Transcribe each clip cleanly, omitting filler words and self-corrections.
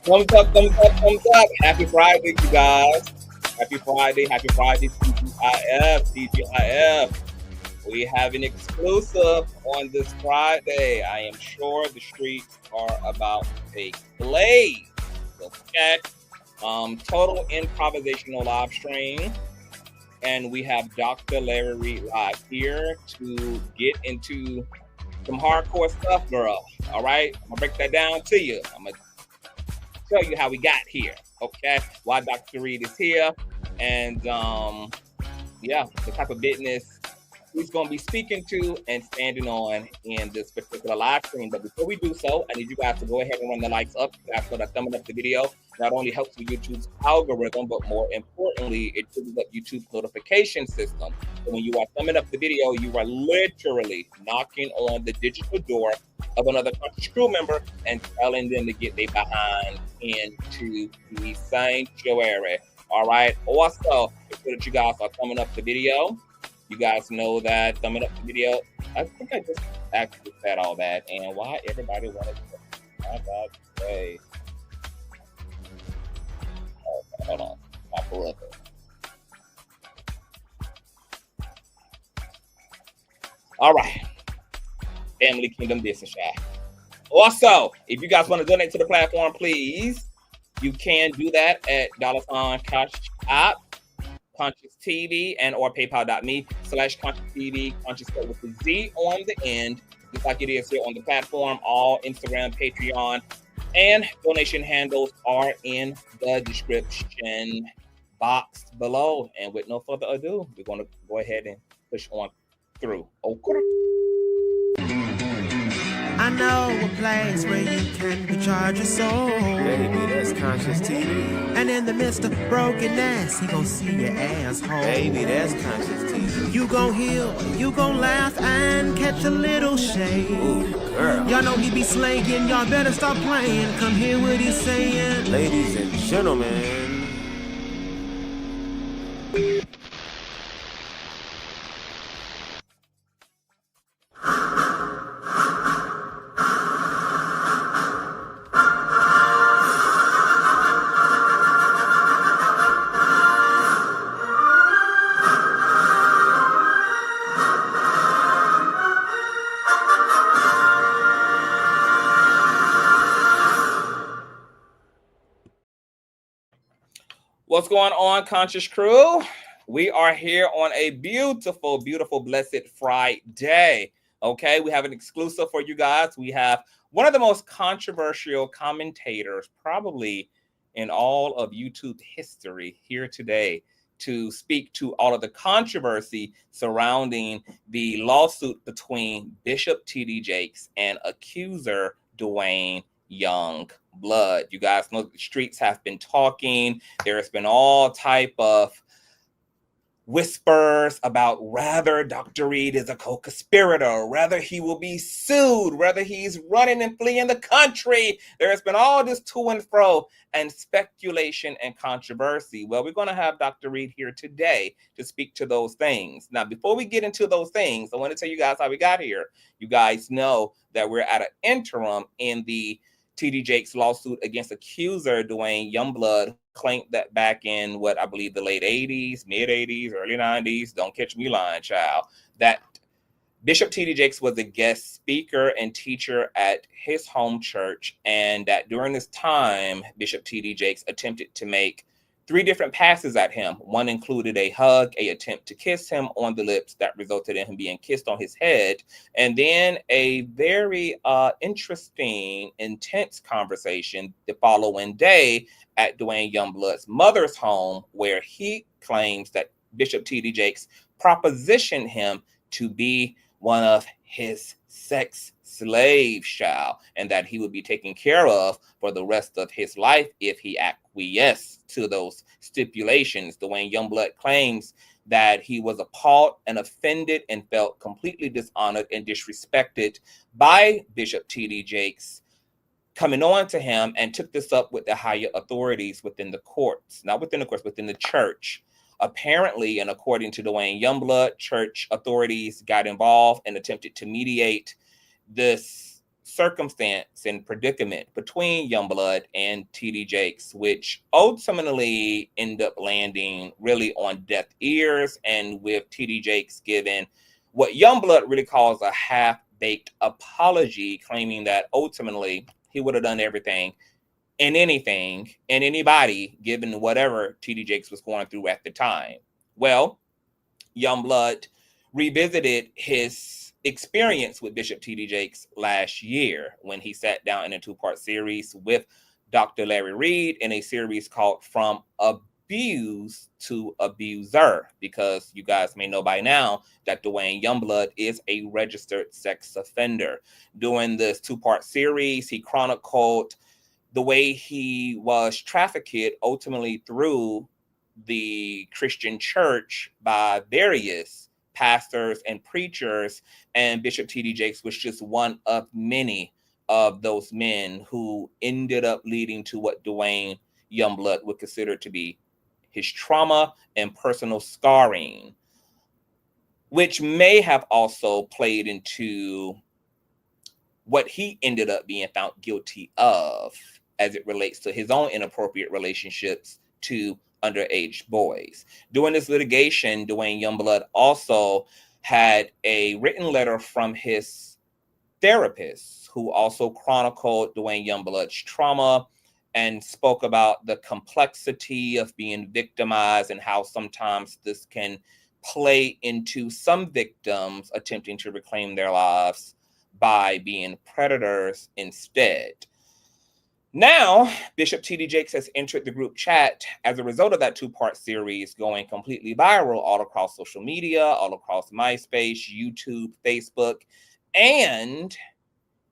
Thumbs up, thumbs up, thumbs up. Happy Friday, you guys. Happy Friday, TGIF, TGIF. We have an exclusive on this Friday. I am sure the streets are about to take blaze. Okay. Total improvisational live stream. And we have Dr. Larry Reid live here to get into some hardcore stuff, girl. All right. I'm gonna break that down to you. I'm gonna tell you how we got here, okay? Why Dr. Reid is here, and yeah, the type of business he's going to be speaking to and standing on in this particular live stream. But before we do so, I need you guys to go ahead and run the lights up. You guys know that thumbing up the video not only helps with YouTube's algorithm, but more importantly, it triggers up YouTube's notification system. So when you are thumbing up the video, you are literally knocking on the digital door of another Conscious crew member and telling them to get their behind into the sanctuary. All right. Also, make sure that you guys are thumbing up the video. You guys know that thumbing up the video. I think I just actually said all that. And why everybody wanted to, my God, say. Okay, hold on. My brother. All right. Family Kingdom Business Chat. Also, if you guys want to donate to the platform, please, you can do that at $Consciouztv, Consciouztv, and or paypal.me/Consciouztv, Consciouz with the Z on the end, just like it is here on the platform. All Instagram, Patreon, and donation handles are in the description box below. And with no further ado, we're going to go ahead and push on through. Okay. I know a place where you can recharge your soul. Baby, that's Consciouztv. And in the midst of brokenness, he gon' see your asshole. Baby, that's Consciouztv. You gon' heal, you gon' laugh and catch a little shade. Ooh, girl. Y'all know he be slaying, y'all better stop playing. Come hear what he's saying. Ladies and gentlemen. What's going on, Conscious crew? We are here on a beautiful, beautiful, blessed Friday. Okay, we have an exclusive for you guys. We have one of the most controversial commentators probably in all of YouTube history here today to speak to all of the controversy surrounding the lawsuit between Bishop T.D. Jakes and accuser Dwayne Youngblood. You guys know the streets have been talking. There has been all type of whispers about whether Dr. Reid is a co-conspirator, whether he will be sued, whether he's running and fleeing the country. There has been all this to and fro and speculation and controversy. Well, we're going to have Dr. Reid here today to speak to those things. Now, before we get into those things, I want to tell you guys how we got here. You guys know that we're at an interim in the T.D. Jakes lawsuit against accuser Dwayne Youngblood, claimed that back in what I believe the late 80s, mid 80s, early 90s, don't catch me lying, child, that Bishop T.D. Jakes was a guest speaker and teacher at his home church, and that during this time, Bishop T.D. Jakes attempted to make 3 different passes at him. One included a hug, a attempt to kiss him on the lips that resulted in him being kissed on his head, and then a very interesting, intense conversation the following day at Dwayne Youngblood's mother's home, where he claims that Bishop T.D. Jakes propositioned him to be one of his sex slave child, and that he would be taken care of for the rest of his life if he acquiesced to those stipulations. Dwayne Youngblood claims that he was appalled and offended and felt completely dishonored and disrespected by Bishop T.D. Jakes coming on to him, and took this up with the higher authorities within the courts, not within the courts, within the church. Apparently, and according to Dwayne Youngblood, church authorities got involved and attempted to mediate this circumstance and predicament between Youngblood and TD Jakes, which ultimately end up landing really on deaf ears, and with TD Jakes giving what Youngblood really calls a half-baked apology, claiming that ultimately he would have done everything and anything and anybody given whatever TD Jakes was going through at the time. Well, Youngblood revisited his experience with Bishop TD Jakes last year when he sat down in a two-part series with Dr. Larry Reid in a series called From Abuse to Abuser, because you guys may know by now that Dwayne Youngblood is a registered sex offender. During this two-part series, he chronicled the way he was trafficked ultimately through the Christian church by various pastors and preachers, and Bishop T.D. Jakes was just one of many of those men who ended up leading to what Dwayne Youngblood would consider to be his trauma and personal scarring, which may have also played into what he ended up being found guilty of as it relates to his own inappropriate relationships to underage boys. During this litigation, Dwayne Youngblood also had a written letter from his therapist, who also chronicled Dwayne Youngblood's trauma and spoke about the complexity of being victimized and how sometimes this can play into some victims attempting to reclaim their lives by being predators instead. Now, Bishop T.D. Jakes has entered the group chat as a result of that two-part series going completely viral all across social media, all across MySpace, YouTube, Facebook, and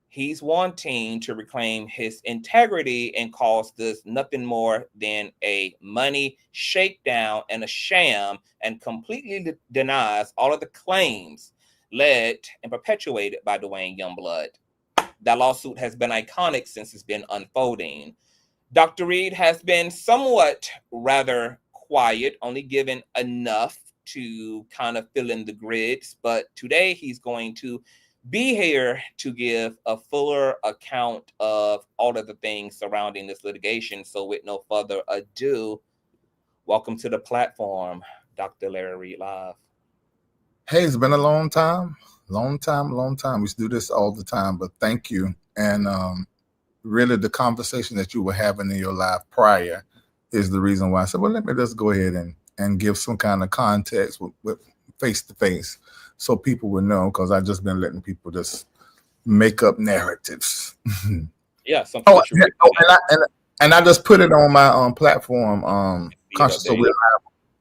he's wanting to reclaim his integrity and calls this nothing more than a money shakedown and a sham, and completely denies all of the claims led and perpetuated by Dwayne Youngblood. That lawsuit has been iconic since it's been unfolding. Dr. Reid has been somewhat rather quiet, only given enough to kind of fill in the grids. But today he's going to be here to give a fuller account of all of the things surrounding this litigation. So with no further ado, welcome to the platform, Dr. Larry Reid Live. Hey, it's been a long time. We used to do this all the time, but thank you. And really the conversation that you were having in your life prior is the reason why I said, well, let me just go ahead and give some kind of context with face-to-face so people would know, because I've just been letting people just make up narratives. Yeah. And I just put it on my platform, Consciouztv.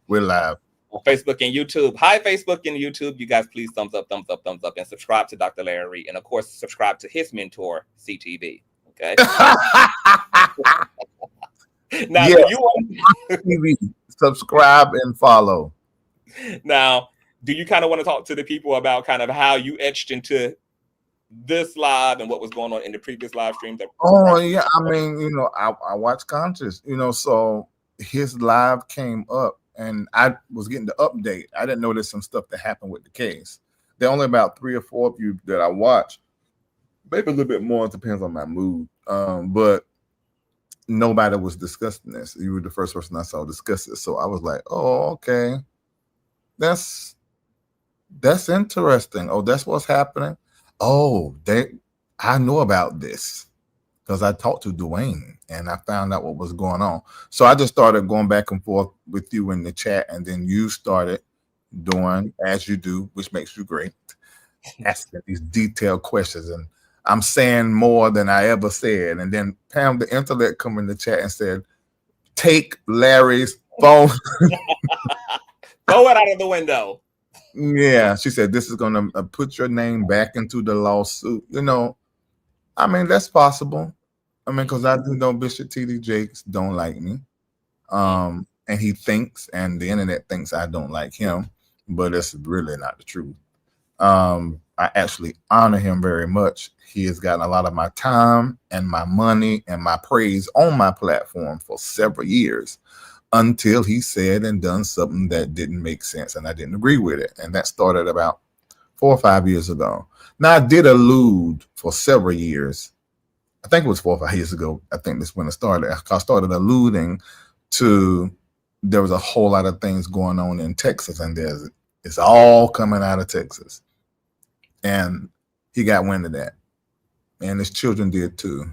We're live. On Facebook and YouTube. Hi, Facebook and YouTube. You guys please thumbs up, and subscribe to Dr. Larry. And of course, subscribe to his mentor, CTV. Okay. Now, yes. do you want subscribe and follow? Now, do you kind of want to talk to the people about kind of how you etched into this live and what was going on in the previous live stream? Oh, yeah. I mean, I watch Conscious, so his live came up. And I was getting the update. I didn't know there's some stuff that happened with the case. There are only about 3 or 4 of you that I watch. Maybe a little bit more. It depends on my mood. But nobody was discussing this. You were the first person I saw discuss it. So I was like, oh, okay. That's interesting. Oh, that's what's happening. Oh, I know about this because I talked to Dwayne and I found out what was going on. So I just started going back and forth with you in the chat, and then you started doing as you do, which makes you great, asking these detailed questions. And I'm saying more than I ever said. And then Pam, the intellect, come in the chat and said, take Larry's phone. Throw it out of the window. Yeah, she said, this is going to put your name back into the lawsuit. I mean, that's possible. I mean, because I do know Bishop T.D. Jakes don't like me. And he thinks, and the internet thinks I don't like him, but it's really not the truth. I actually honor him very much. He has gotten a lot of my time and my money and my praise on my platform for several years until he said and done something that didn't make sense, and I didn't agree with it. And that started about 4 or 5 years ago. Now I did allude for several years. I think it was 4 or 5 years ago. I think this when it started. I started alluding to there was a whole lot of things going on in Texas, and it's all coming out of Texas. And he got wind of that, and his children did too.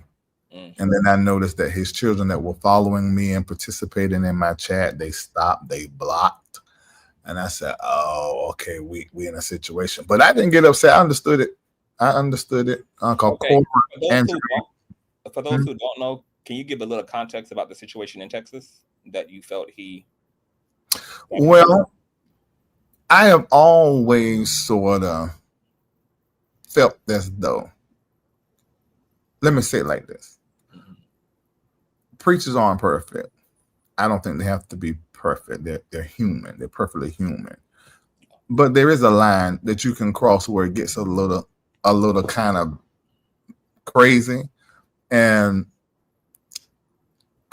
And then I noticed that his children that were following me and participating in my chat, they stopped, they blocked. And I said, oh, okay, we in a situation. But I didn't get upset. I understood it. Okay. For those who don't know, can you give a little context about the situation in Texas that you felt he... Well, I have always sort of felt as though, let me say it like this. Preachers aren't perfect. I don't think they have to be perfect. They're human. They're perfectly human. But there is a line that you can cross where it gets a little kind of crazy. And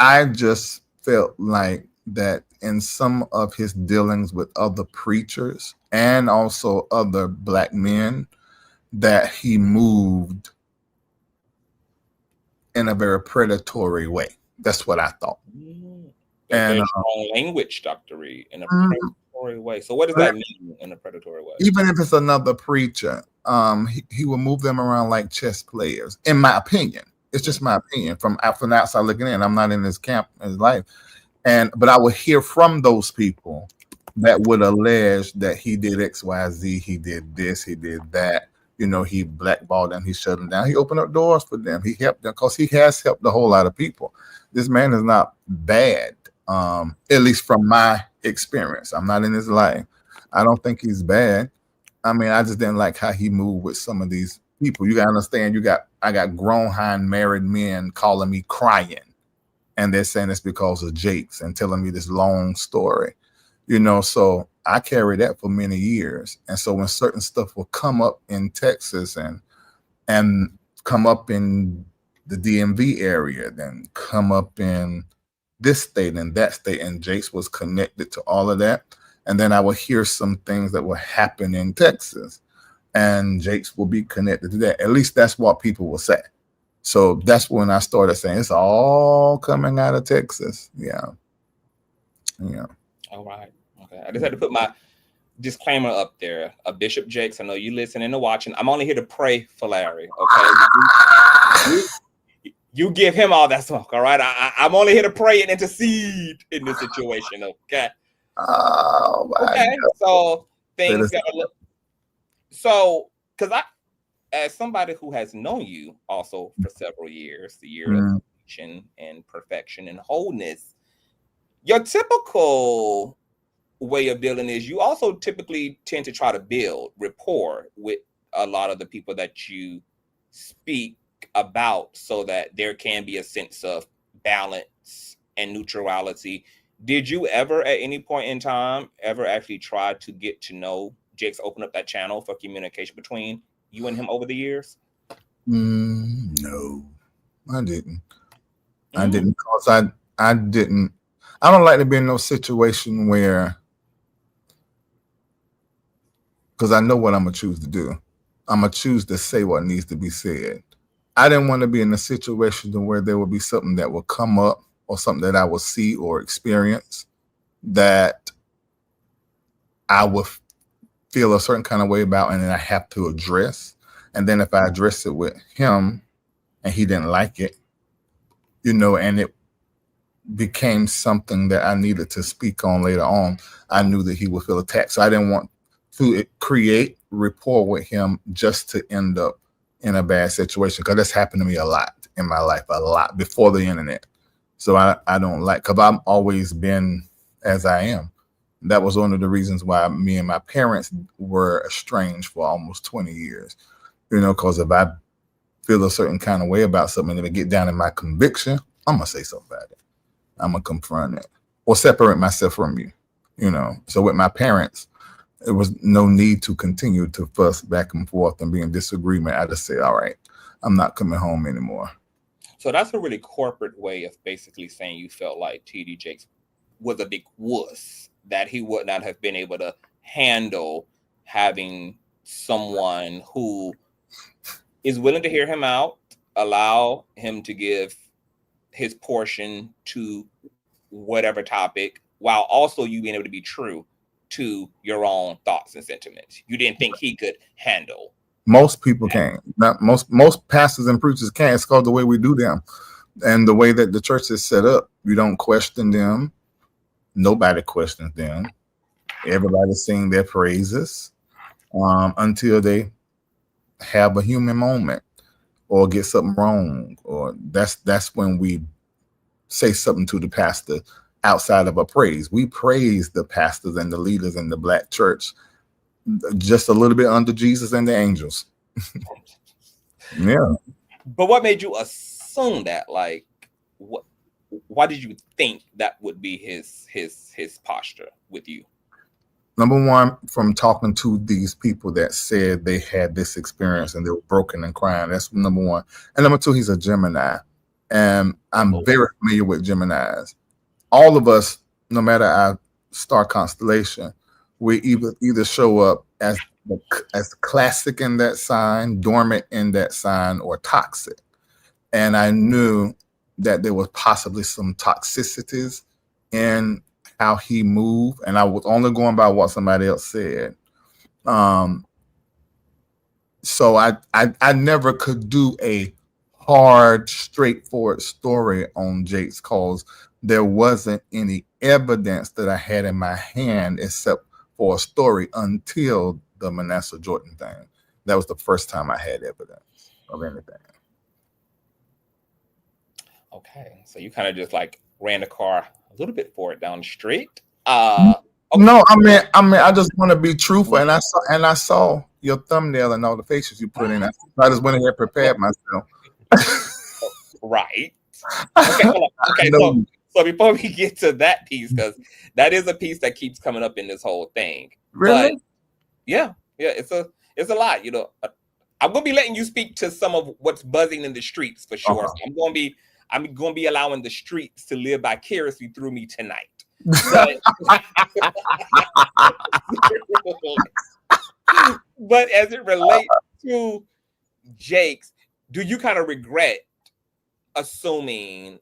I just felt like that in some of his dealings with other preachers and also other Black men, that he moved in a very predatory way. That's what I thought. And strong language, Dr. Reid, in a predatory way. So what does that mean in a predatory way? Even if it's another preacher, he will move them around like chess players, in my opinion. It's just my opinion from the outside looking in. I'm not in his camp, his life. But I would hear from those people that would allege that he did X, Y, Z, he did this, he did that. You know, he blackballed them, he shut them down. He opened up doors for them. He helped them because he has helped a whole lot of people. This man is not bad, at least from my experience. I'm not in his life. I don't think he's bad. I mean, I just didn't like how he moved with some of these people. You got to understand, I got grown, married men calling me crying. And they're saying it's because of Jakes and telling me this long story. You know, so I carried that for many years. And so when certain stuff will come up in Texas and come up in the DMV area, then come up in this state and that state, and Jakes was connected to all of that. And then I would hear some things that will happen in Texas, and Jakes will be connected to that. At least that's what people will say. So that's when I started saying it's all coming out of Texas. Yeah. All right. Okay. I just had to put my disclaimer up there. Bishop Jakes, I know you listening and watching. I'm only here to pray for Larry. Okay. You give him all that smoke. All right. I'm only here to pray and intercede in this situation. Okay. Oh my God. So things got to look. So, because as somebody who has known you also for several years, the year of perfection and perfection and wholeness, your typical way of dealing is you also typically tend to try to build rapport with a lot of the people that you speak about so that there can be a sense of balance and neutrality. Did you ever at any point in time ever actually try to get to know Jakes, open up that channel for communication between you and him over the years? No, I didn't. I didn't, because I didn't. I don't like to be in no situation where, because I know what I'm gonna choose to do. I'm gonna choose to say what needs to be said. I didn't want to be in a situation where there would be something that will come up or something that I will see or experience that I would feel a certain kind of way about, and then I have to address. And then if I address it with him and he didn't like it, you know, and it became something that I needed to speak on later on, I knew that he would feel attacked. So I didn't want to create rapport with him just to end up in a bad situation, because that's happened to me a lot in my life, a lot before the internet. So I don't like, because I've always been as I am. That was one of the reasons why me and my parents were estranged for almost 20 years. You know, because if I feel a certain kind of way about something and if I get down in my conviction, I'm going to say something about it. I'm going to confront it or separate myself from you, you know. So with my parents, there was no need to continue to fuss back and forth and be in disagreement. I just say, all right, I'm not coming home anymore. So that's a really corporate way of basically saying you felt like T.D. Jakes was a big wuss, that he would not have been able to handle having someone who is willing to hear him out, allow him to give his portion to whatever topic, while also you being able to be true to your own thoughts and sentiments. You didn't think he could handle. Most people can't. Not most pastors and preachers can't. It's called the way we do them. And the way that the church is set up, you don't question them. Nobody questions them. Everybody sing their praises until they have a human moment or get something wrong, or that's when we say something to the pastor outside of a praise. We praise the pastors and the leaders in the Black church just a little bit under Jesus and the angels. Yeah. But what made you assume that? Like, why did you think that would be his posture with you? Number one, from talking to these people that said they had this experience and they were broken and crying. That's number one. And number two, he's a Gemini. And I'm very familiar with Geminis. All of us, no matter our star constellation, we either show up as classic in that sign, dormant in that sign, or toxic. And I knew that there was possibly some toxicities in how he moved, and I was only going by what somebody else said. So I never could do a hard, straightforward story on Jake's cause. There wasn't any evidence that I had in my hand except for a story until the Manasseh Jordan thing. That was the first time I had evidence of anything. Okay, so you kind of just like ran the car a little bit forward down the street. Okay. No, I mean, I just want to be truthful, and I saw your thumbnail and all the faces you put in. I just went ahead and prepared myself. Right. Okay. Okay. So before we get to that piece, because that is a piece that keeps coming up in this whole thing. Really? But yeah, it's a lot. You know, I'm gonna be letting you speak to some of what's buzzing in the streets for sure. Uh-huh. So I'm going to be allowing the streets to live vicariously through me tonight. But as it relates to Jake's, do you kind of regret assuming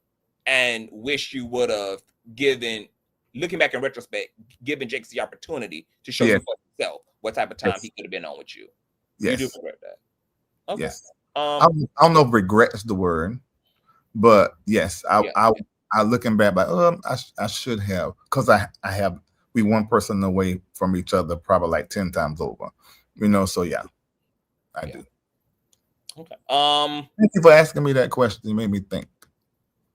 and wish you would have given, looking back in retrospect, given Jake's the opportunity to show you for himself what type of time he could have been on with you? Yes. You do regret that? Okay. Yes. I don't know if regret is the word. But yes, I looking back, like, I should have, because we one person away from each other, probably like 10 times over, you know. So yeah, I do. Okay. Thank you for asking me that question. You made me think.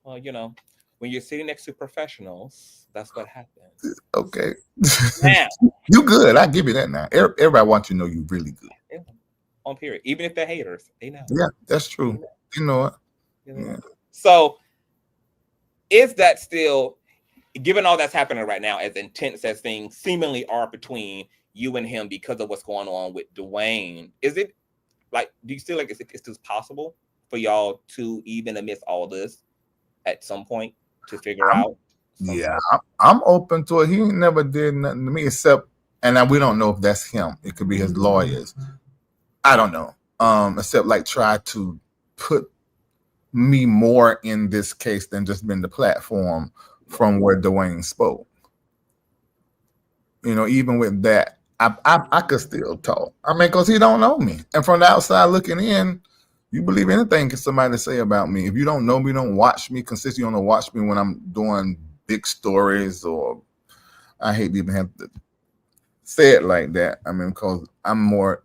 Well, you know, when you're sitting next to professionals, that's what happens. Okay. Now, You good? I give you that now. Everybody wants you to know you really good. Yeah. On period. Even if they're haters, they know. Yeah, that's true. You know it. Yeah. So is that still, given all that's happening right now, as intense as things seemingly are between you and him because of what's going on with Dwayne, is it like, do you feel like it's still possible for y'all to, even amidst all this, at some point to figure out? Yeah, I'm open to it. He never did nothing to me except, and we don't know if that's him. It could be his lawyers. I don't know. Except like try to put me more in this case than just been the platform from where Dwayne spoke. You know, even with that, I could still talk. I mean, because he don't know me. And from the outside looking in, you believe anything somebody say about me. If you don't know me, don't watch me consistently, you don't watch me when I'm doing big stories, or I hate to even have to say it like that. I mean, because I'm more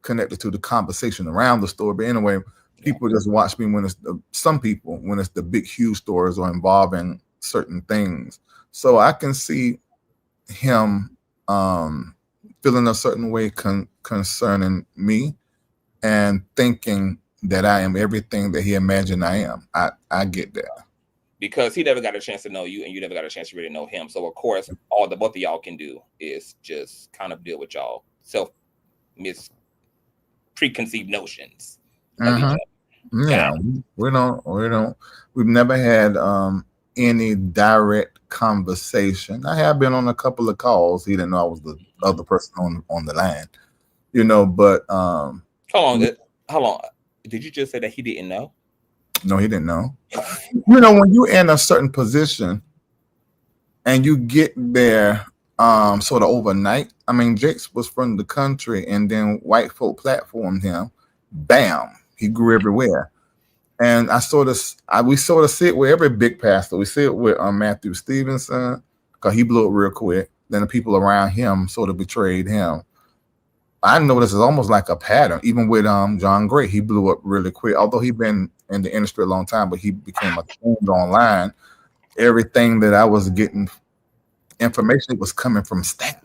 connected to the conversation around the story. But anyway, people just watch me when it's some people, when it's the big, huge stories or involving certain things. So I can see him feeling a certain way concerning me and thinking that I am everything that he imagined I am. I get that. Because he never got a chance to know you and you never got a chance to really know him. So of course, all the both of y'all can do is just kind of deal with y'all preconceived notions. Yeah, we've never had any direct conversation. I have been on a couple of calls. He didn't know I was the other person on the line, you know. But Hold on. Hold on. Did you just say that he didn't know? no, he didn't know. You know, when you're in a certain position and you get there sort of overnight. I mean, Jakes was from the country, and then white folk platformed him. Bam, he grew everywhere. And we sort of see it with every big pastor. We see it with Matthew Stevenson, because he blew up real quick. Then the people around him sort of betrayed him. I know this is almost like a pattern. Even with John Gray, he blew up really quick. Although he'd been in the industry a long time, but he became a trend online. Everything that I was getting information was coming from staff.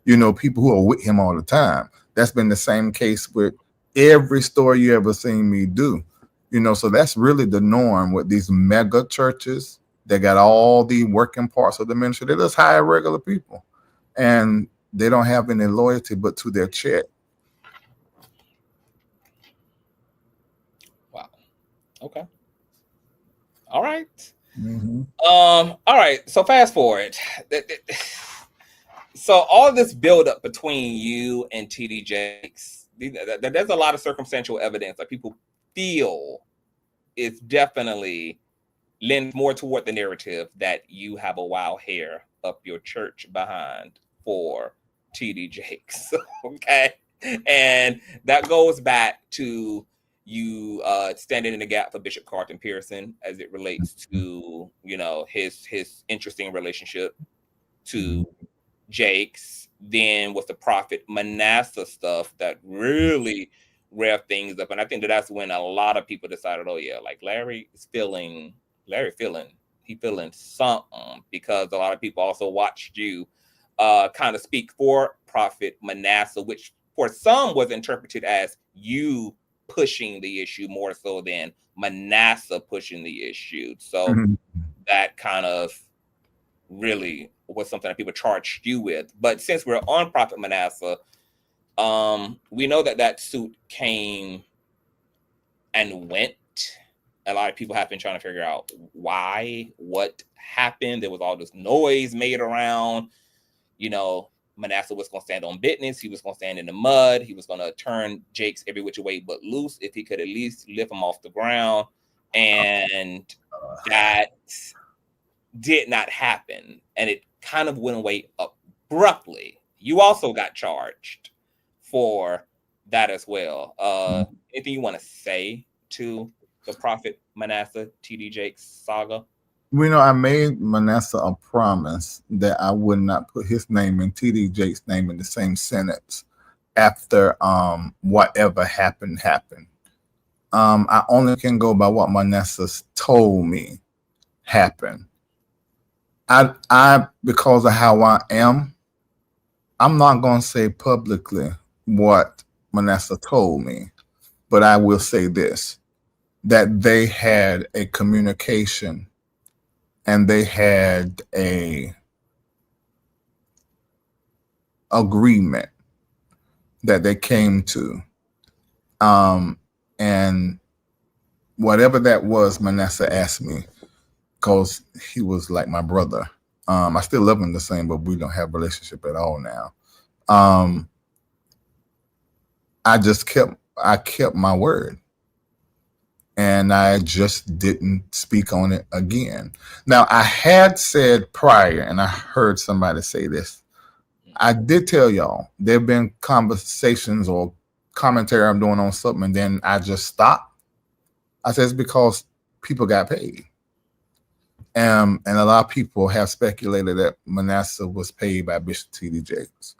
You know, people who are with him all the time. That's been the same case with every story you ever seen me do. You know, so that's really the norm with these mega churches. They got all the working parts of the ministry. They just hire regular people, and they don't have any loyalty but to their check. Wow. Okay. All right. Mm-hmm. All right. So fast forward. So all this buildup between you and TD Jakes, there's a lot of circumstantial evidence that people feel is definitely lends more toward the narrative that you have a wild hair up your church behind for TD Jakes. Okay. And that goes back to you standing in the gap for Bishop Carlton Pearson as it relates to, you know, his interesting relationship to Jakes. Then with the prophet Manasseh stuff that really revved things up. And I think that's when a lot of people decided, oh yeah, like Larry feeling something, because a lot of people also watched you kind of speak for prophet Manasseh, which for some was interpreted as you pushing the issue more so than Manasseh pushing the issue. So that kind of really was something that people charged you with. But since we're on prophet Manasseh, we know that suit came and went. A lot of people have been trying to figure out why, what happened. There was all this noise made around, you know, Manasseh was going to stand on business. He was going to stand in the mud. He was going to turn Jakes every which way but loose if he could at least lift him off the ground. And that did not happen. And it kind of went away abruptly. You also got charged for that as well. Anything you want to say to the prophet Manasseh TD Jakes saga? You know, I made Manasseh a promise that I would not put his name and TD Jakes' name in the same sentence after whatever happened. I only can go by what Manasseh told me happened. I because of how I am, I'm not going to say publicly what Manasseh told me, but I will say this, that they had a communication and they had a agreement that they came to. And whatever that was, Manasseh asked me, because he was like my brother. I still love him the same, but we don't have a relationship at all now. I kept my word. And I just didn't speak on it again. Now, I had said prior, and I heard somebody say this, I did tell y'all there have been conversations or commentary I'm doing on something, and then I just stopped. I said it's because people got paid. And a lot of people have speculated that Manasseh was paid by Bishop T.D. Jakes.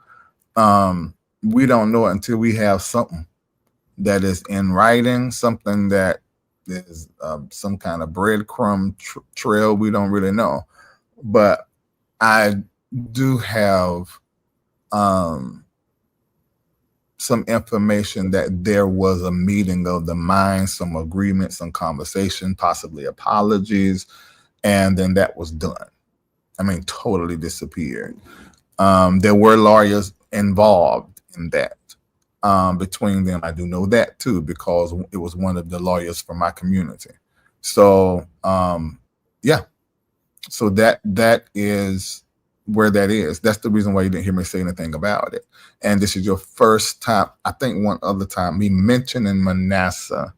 We don't know it until we have something that is in writing, something that is some kind of breadcrumb trail. We don't really know. But I do have some information that there was a meeting of the minds, some agreement, some conversation, possibly apologies, and then that was done. I mean, totally disappeared. There were lawyers involved in that. Between them, I do know that too, because it was one of the lawyers from my community. So yeah, so that is where that is. That's the reason why you didn't hear me say anything about it. And this is your first time, I think one other time, me mentioning Manasseh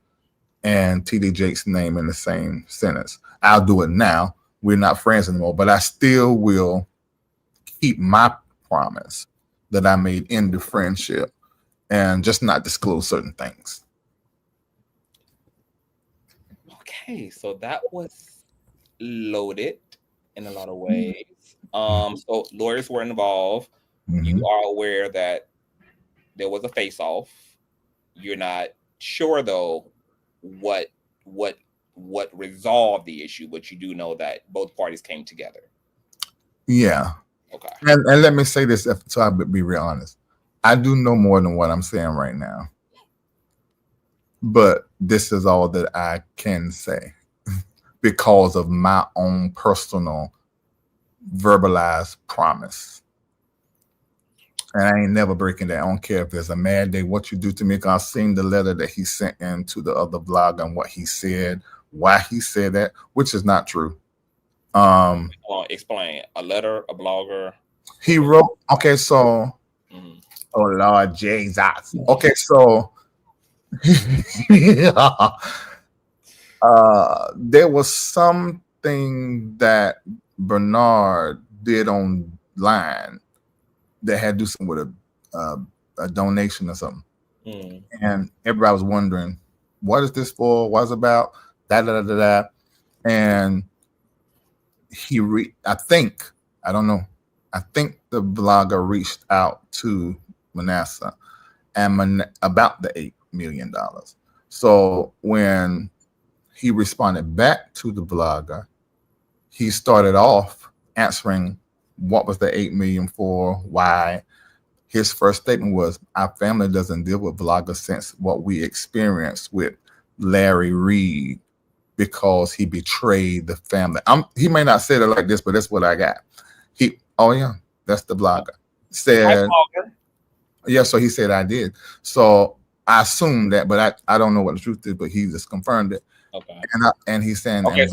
and TD Jake's name in the same sentence. I'll do it now. We're not friends anymore, but I still will keep my promise that I made in the friendship and just not disclose certain things. Okay, so that was loaded in a lot of ways. So lawyers were involved. You are aware that there was a face-off. You're not sure though what resolved the issue, but you do know that both parties came together. Yeah. Okay. And let me say this, so I'll be real honest. I do know more than what I'm saying right now. But this is all that I can say because of my own personal verbalized promise. And I ain't never breaking that. I don't care if there's a mad day, what you do to me. Because I've seen the letter that he sent in to the other blog and what he said, why he said that, which is not true. Explain. A letter, a blogger. He wrote, okay, so, oh Lord Jesus. Okay, so there was something that Bernard did online that had to do something with a donation or something. And everybody was wondering, what is this for? What's it about? And I think the blogger reached out to Manasseh and about the $8 million. So when he responded back to the blogger, he started off answering what was the $8 million for, why. His first statement was, our family doesn't deal with bloggers since what we experienced with Larry Reid, because he betrayed the family. He may not say it like this, but that's what I got. That's the blogger. Said, yeah, so he said I did. So I assumed that, but I don't know what the truth is, but he just confirmed it. Okay. And he's saying, okay,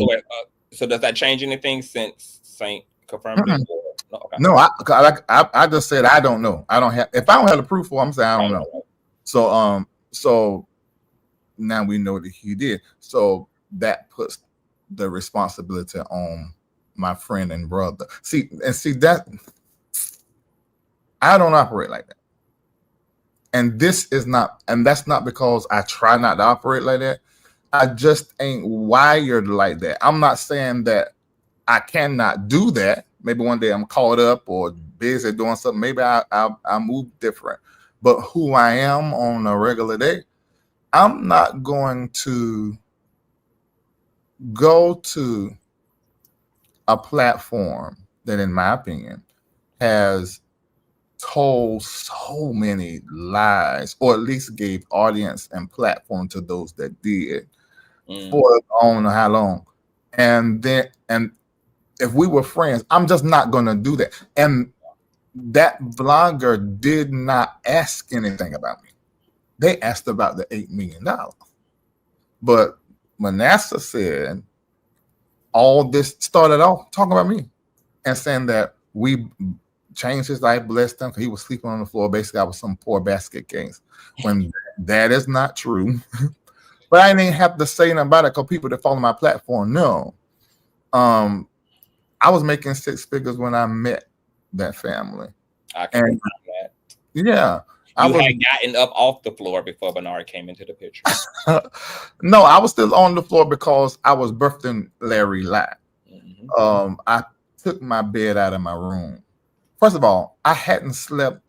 so does that change anything since Saint confirmed it? Okay. No, I just said I don't know. If I don't have the proof for, I'm saying I don't know. So now we know that he did. So that puts the responsibility on my friend and brother. See that I don't operate like that. And that's not because I try not to operate like that. I just ain't wired like that. I'm not saying that I cannot do that. Maybe one day I'm caught up or busy doing something. Maybe I move different. But who I am on a regular day, I'm not going to go to a platform that, in my opinion, has told so many lies, or at least gave audience and platform to those that did for I don't know how long. And if we were friends, I'm just not going to do that. And that blogger did not ask anything about me. They asked about the $8 million. But Manasseh said all this started off talking about me and saying that we changed his life, blessed him, because he was sleeping on the floor. Basically, I was some poor basket case. When that is not true. But I didn't have to say nothing about it because people that follow my platform know. I was making 6 figures when I met that family. I can remember that. Yeah. You had gotten up off the floor before Bernard came into the picture. No, I was still on the floor because I was birthing Larry live. I took my bed out of my room. First of all, I hadn't slept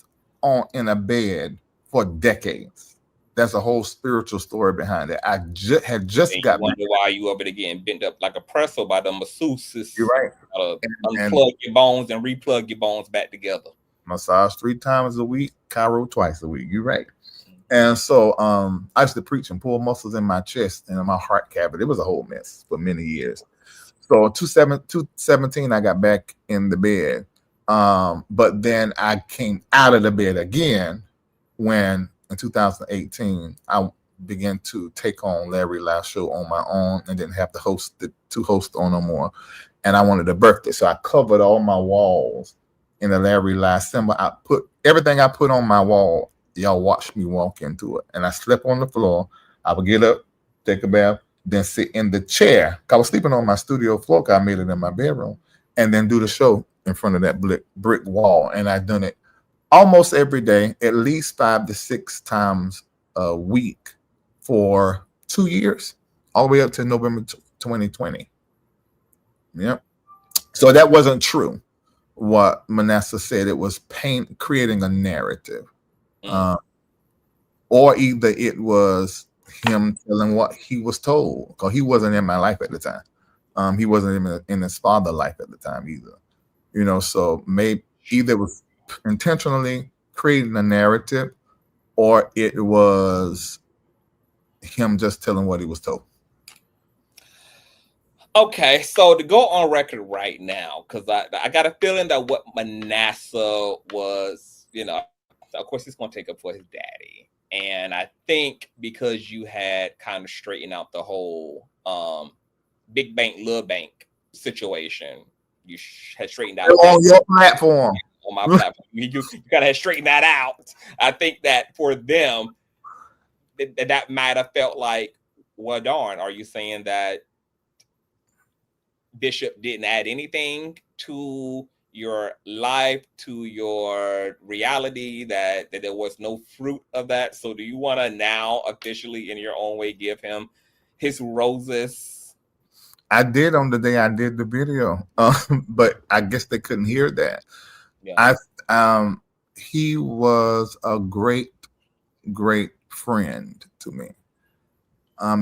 in a bed for decades. There's a whole spiritual story behind it. I had just got. Wonder why you over there getting bent up like a pretzel by the masseuses. You're right. Unplug your bones and replug your bones back together. Massage 3 times a week, chiro twice a week. You're right. And so I used to preach and pull muscles in my chest and in my heart cavity. It was a whole mess for many years. So 2017, I got back in the bed. But then I came out of the bed again when in 2018 I began to take on Larry Live show on my own and didn't have to host on no more. And I wanted a birthday. So I covered all my walls in the Larry Lie symbol. I put everything I put on my wall. Y'all watch me walk into it, and I slept on the floor. I would get up, take a bath, then sit in the chair. I was sleeping on my studio floor. 'Cause I made it in my bedroom, and then do the show in front of that brick wall. And I done it almost every day, at least 5 to 6 times a week for 2 years, all the way up to November 2020. Yep. So that wasn't true. What Manasseh said, it was creating a narrative. Or either it was him telling what he was told, because he wasn't in my life at the time. He wasn't in his father's life at the time either. So maybe either it was intentionally creating a narrative, or it was him just telling what he was told. Okay, so to go on record right now, because I got a feeling that what Manasseh was, of course he's going to take up for his daddy. And I think because you had kind of straightened out the whole big bank, little bank situation, you had straightened out on your platform. On my platform. You kind of had straightened that out. I think that for them, that might have felt like, well, darn, are you saying that Bishop didn't add anything to your life, to your reality, that there was no fruit of that? So do you want to now officially, in your own way, give him his roses? I did on the day I did the video, but I guess they couldn't hear that. Yeah. He was a great, great friend to me.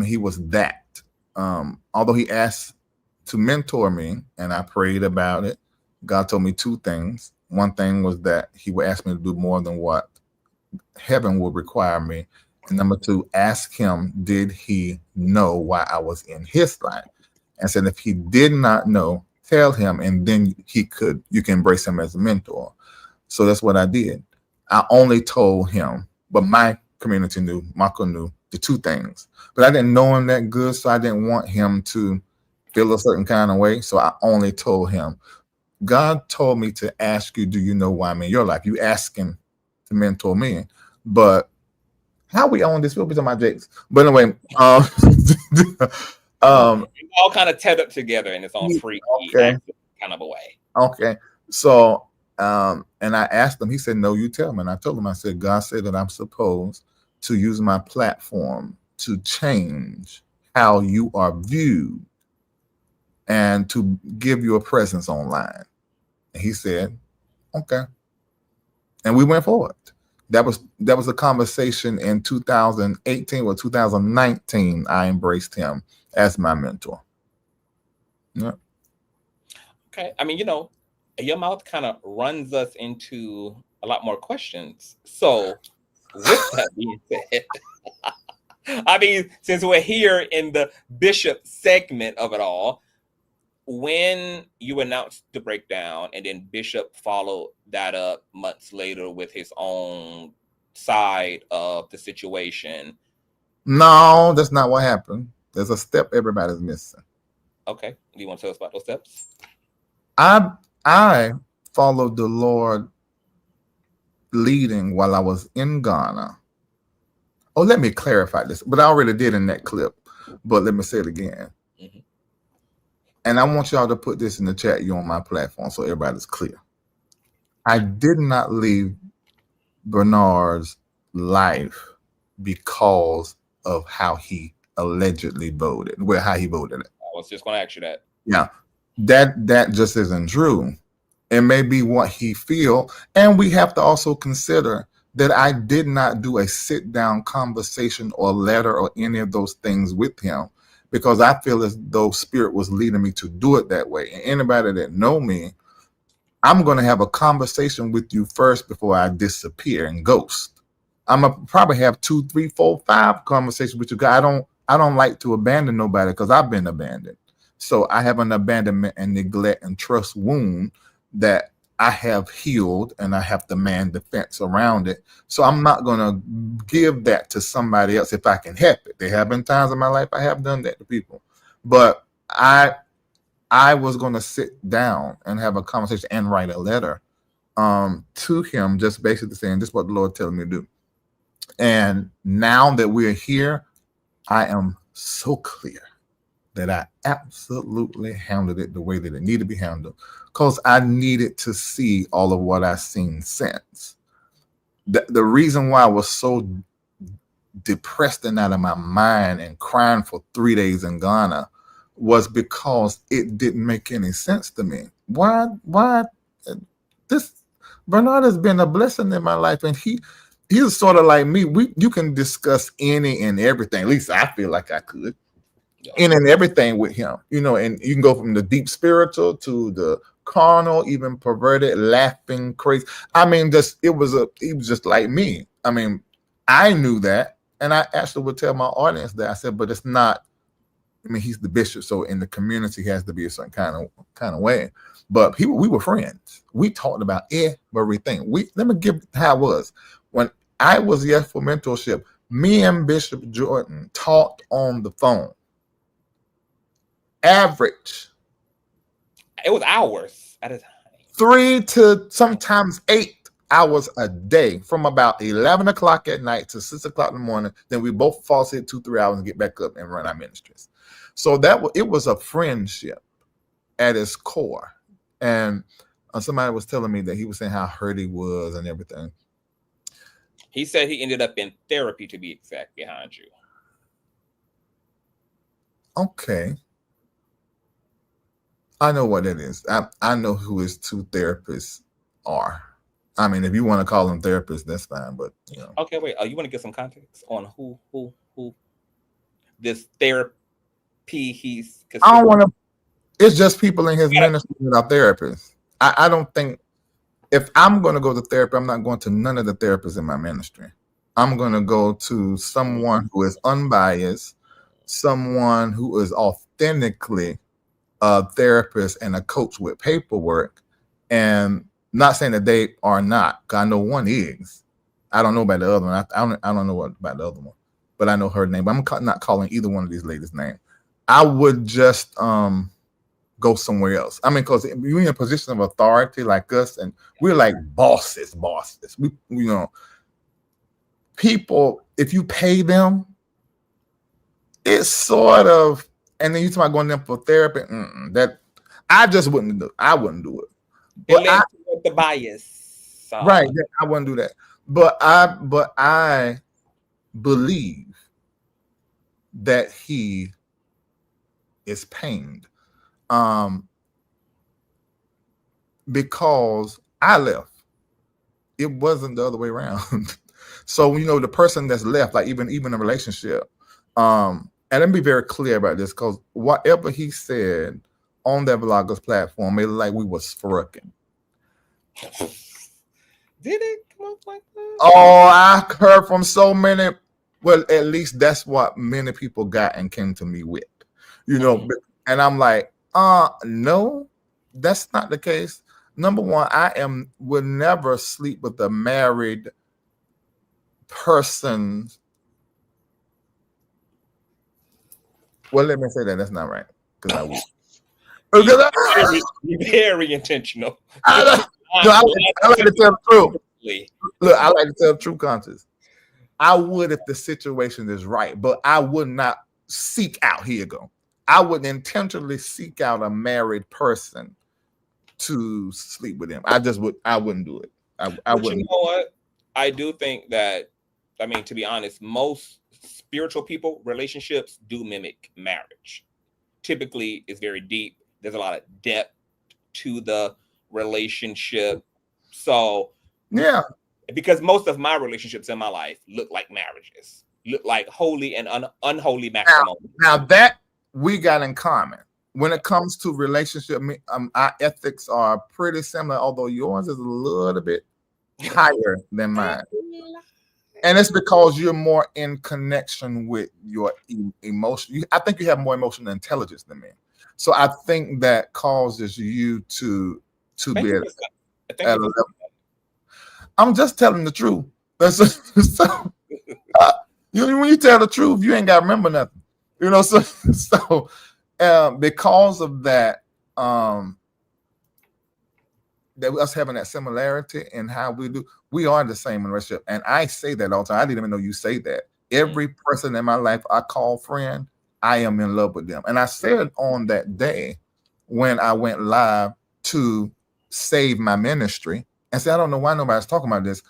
He was that. Although he asked to mentor me, and I prayed about it, God told me 2 things. One thing was that he would ask me to do more than what heaven would require me. And number 2, ask him, did he know why I was in his life? And said, if he did not know, tell him, and then you can embrace him as a mentor. So that's what I did. I only told him, but my community knew, Mako knew the 2 things. But I didn't know him that good, so I didn't want him to feel a certain kind of way. So I only told him, God told me to ask you, do you know why I'm in your life? You ask him to mentor me. But how we own this? We'll be talking about Jakes. But anyway, all kind of tethered together in its own freaky kind of a way. Okay. So, and I asked him, he said, no, you tell me. And I told him, I said, God said that I'm supposed to use my platform to change how you are viewed and to give you a presence online. And he said, okay. And we went forward. That was a conversation in 2018 or 2019. I embraced him as my mentor. Yeah. Okay. I mean, your mouth kind of runs us into a lot more questions. So with that being said, I mean, since we're here in the Bishop segment of it all, when you announced the breakdown and then Bishop followed that up months later with his own side of the situation. No, that's not what happened. There's a step everybody's missing. Okay. Do you want to tell us about those steps? I followed the Lord leading while I was in Ghana. Oh, let me clarify this, but I already did in that clip, but let me say it again. Mm-hmm. And I want y'all to put this in the chat, you on my platform, so everybody's clear. I did not leave Bernard's life because of how he allegedly voted, how he voted it. I was just going to ask you that. Yeah, that just isn't true. It may be what he feel, and we have to also consider that I did not do a sit-down conversation or letter or any of those things with him, because I feel as though Spirit was leading me to do it that way. And anybody that know me, I'm going to have a conversation with you first before I disappear and ghost. I'm going to probably have 2, 3, 4, 5 conversations with you. I don't like to abandon nobody because I've been abandoned. So I have an abandonment and neglect and trust wound that I have healed, and I have to man defense around it. So I'm not going to give that to somebody else if I can help it. There have been times in my life I have done that to people, but I was going to sit down and have a conversation and write a letter to him, just basically saying, this is what the Lord telling me to do. And now that we're here, I am so clear that I absolutely handled it the way that it needed to be handled, because I needed to see all of what I've seen since. The reason why I was so depressed and out of my mind and crying for 3 days in Ghana was because it didn't make any sense to me. Why this Bernard has been a blessing in my life, and he's sort of like me. You can discuss any and everything. At least I feel like I could. Any and everything with him, and you can go from the deep spiritual to the carnal, even perverted, laughing, crazy. I mean, he was just like me. I mean, I knew that, and I actually would tell my audience that. I said, but it's not. I mean, he's the bishop, so in the community, he has to be a certain kind of way. But we were friends. We talked about everything. Let me give how it was when I was here for mentorship. Me and Bishop Jordan talked on the phone. Average. It was hours at a time. 3 to sometimes 8 hours a day, from about 11 o'clock at night to 6 o'clock in the morning. Then we both fall asleep 2-3 hours and get back up and run our ministries. So it was a friendship at its core. And somebody was telling me that he was saying how hurt he was and everything. He said he ended up in therapy, to be exact, behind you. Okay. I know what it is. I know who his 2 therapists are. I mean, if you want to call them therapists, that's fine. But Okay, wait. You want to get some context on who this therapy he's? I don't want to. It's just people in his ministry that are therapists. I don't think if I'm going to go to therapy, I'm not going to none of the therapists in my ministry. I'm going to go to someone who is unbiased, someone who is authentically a therapist and a coach with paperwork, and not saying that they are not, because I know one is. I don't know about the other one. I don't know about the other one, but I know her name. But I'm not calling either one of these ladies' name. I would just go somewhere else. I mean, because you're in a position of authority like us, and we're like bosses. We people, if you pay them, it's sort of. And then you talk about going there for therapy. That I just wouldn't do. I wouldn't do it. But the bias, right? I wouldn't do that. But I believe that he is pained, because I left. It wasn't the other way around. So the person that's left, like even a relationship, and let me be very clear about this, because whatever he said on that vlogger's platform, it looked like we was fucking. Did it come up like that? Oh, I heard from so many. Well, at least that's what many people got and came to me with, And I'm like, no, that's not the case. Number one, would never sleep with a married person. Well, let me say that's not right, because I would. Very intentional. I like to tell the truth. Look, I like to tell the truth, Conscious. I would if the situation is right, but I would not seek out. Here you go. I would intentionally seek out a married person to sleep with him. I wouldn't do it. I wouldn't. You know what? I do think that, I mean, to be honest, most spiritual people, relationships do mimic marriage. Typically, it's very deep. There's a lot of depth to the relationship. So, yeah, because most of my relationships in my life look like marriages, look like holy and unholy matrimony. Now that we got in common. When it comes to relationship, our ethics are pretty similar, although yours is a little bit higher than mine. And it's because you're more in connection with your emotion. I think you have more emotional intelligence than me. So I think that causes you to be at a level. I'm just telling the truth. So, when you tell the truth, you ain't got to remember nothing. So because of that, that us having that similarity in how we do, we are the same in relationship. And I say that all the time. I didn't even know you say that. Every person in my life I call friend, I am in love with them. And I said on that day when I went live to save my ministry, and say, I don't know why nobody's talking about this.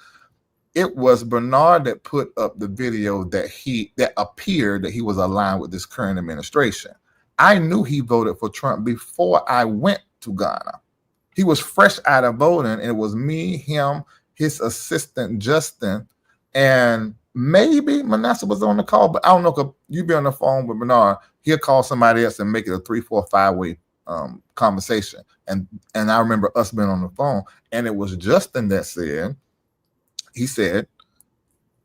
It was Bernard that put up the video that appeared that he was aligned with this current administration. I knew he voted for Trump before I went to Ghana. He was fresh out of voting, and it was me, him, his assistant Justin, and maybe Manasseh was on the call, but I don't know, because you be on the phone with Bernard, he'll call somebody else and make it a 3, 4, 5-way conversation. And I remember us being on the phone, and it was Justin that said, he said,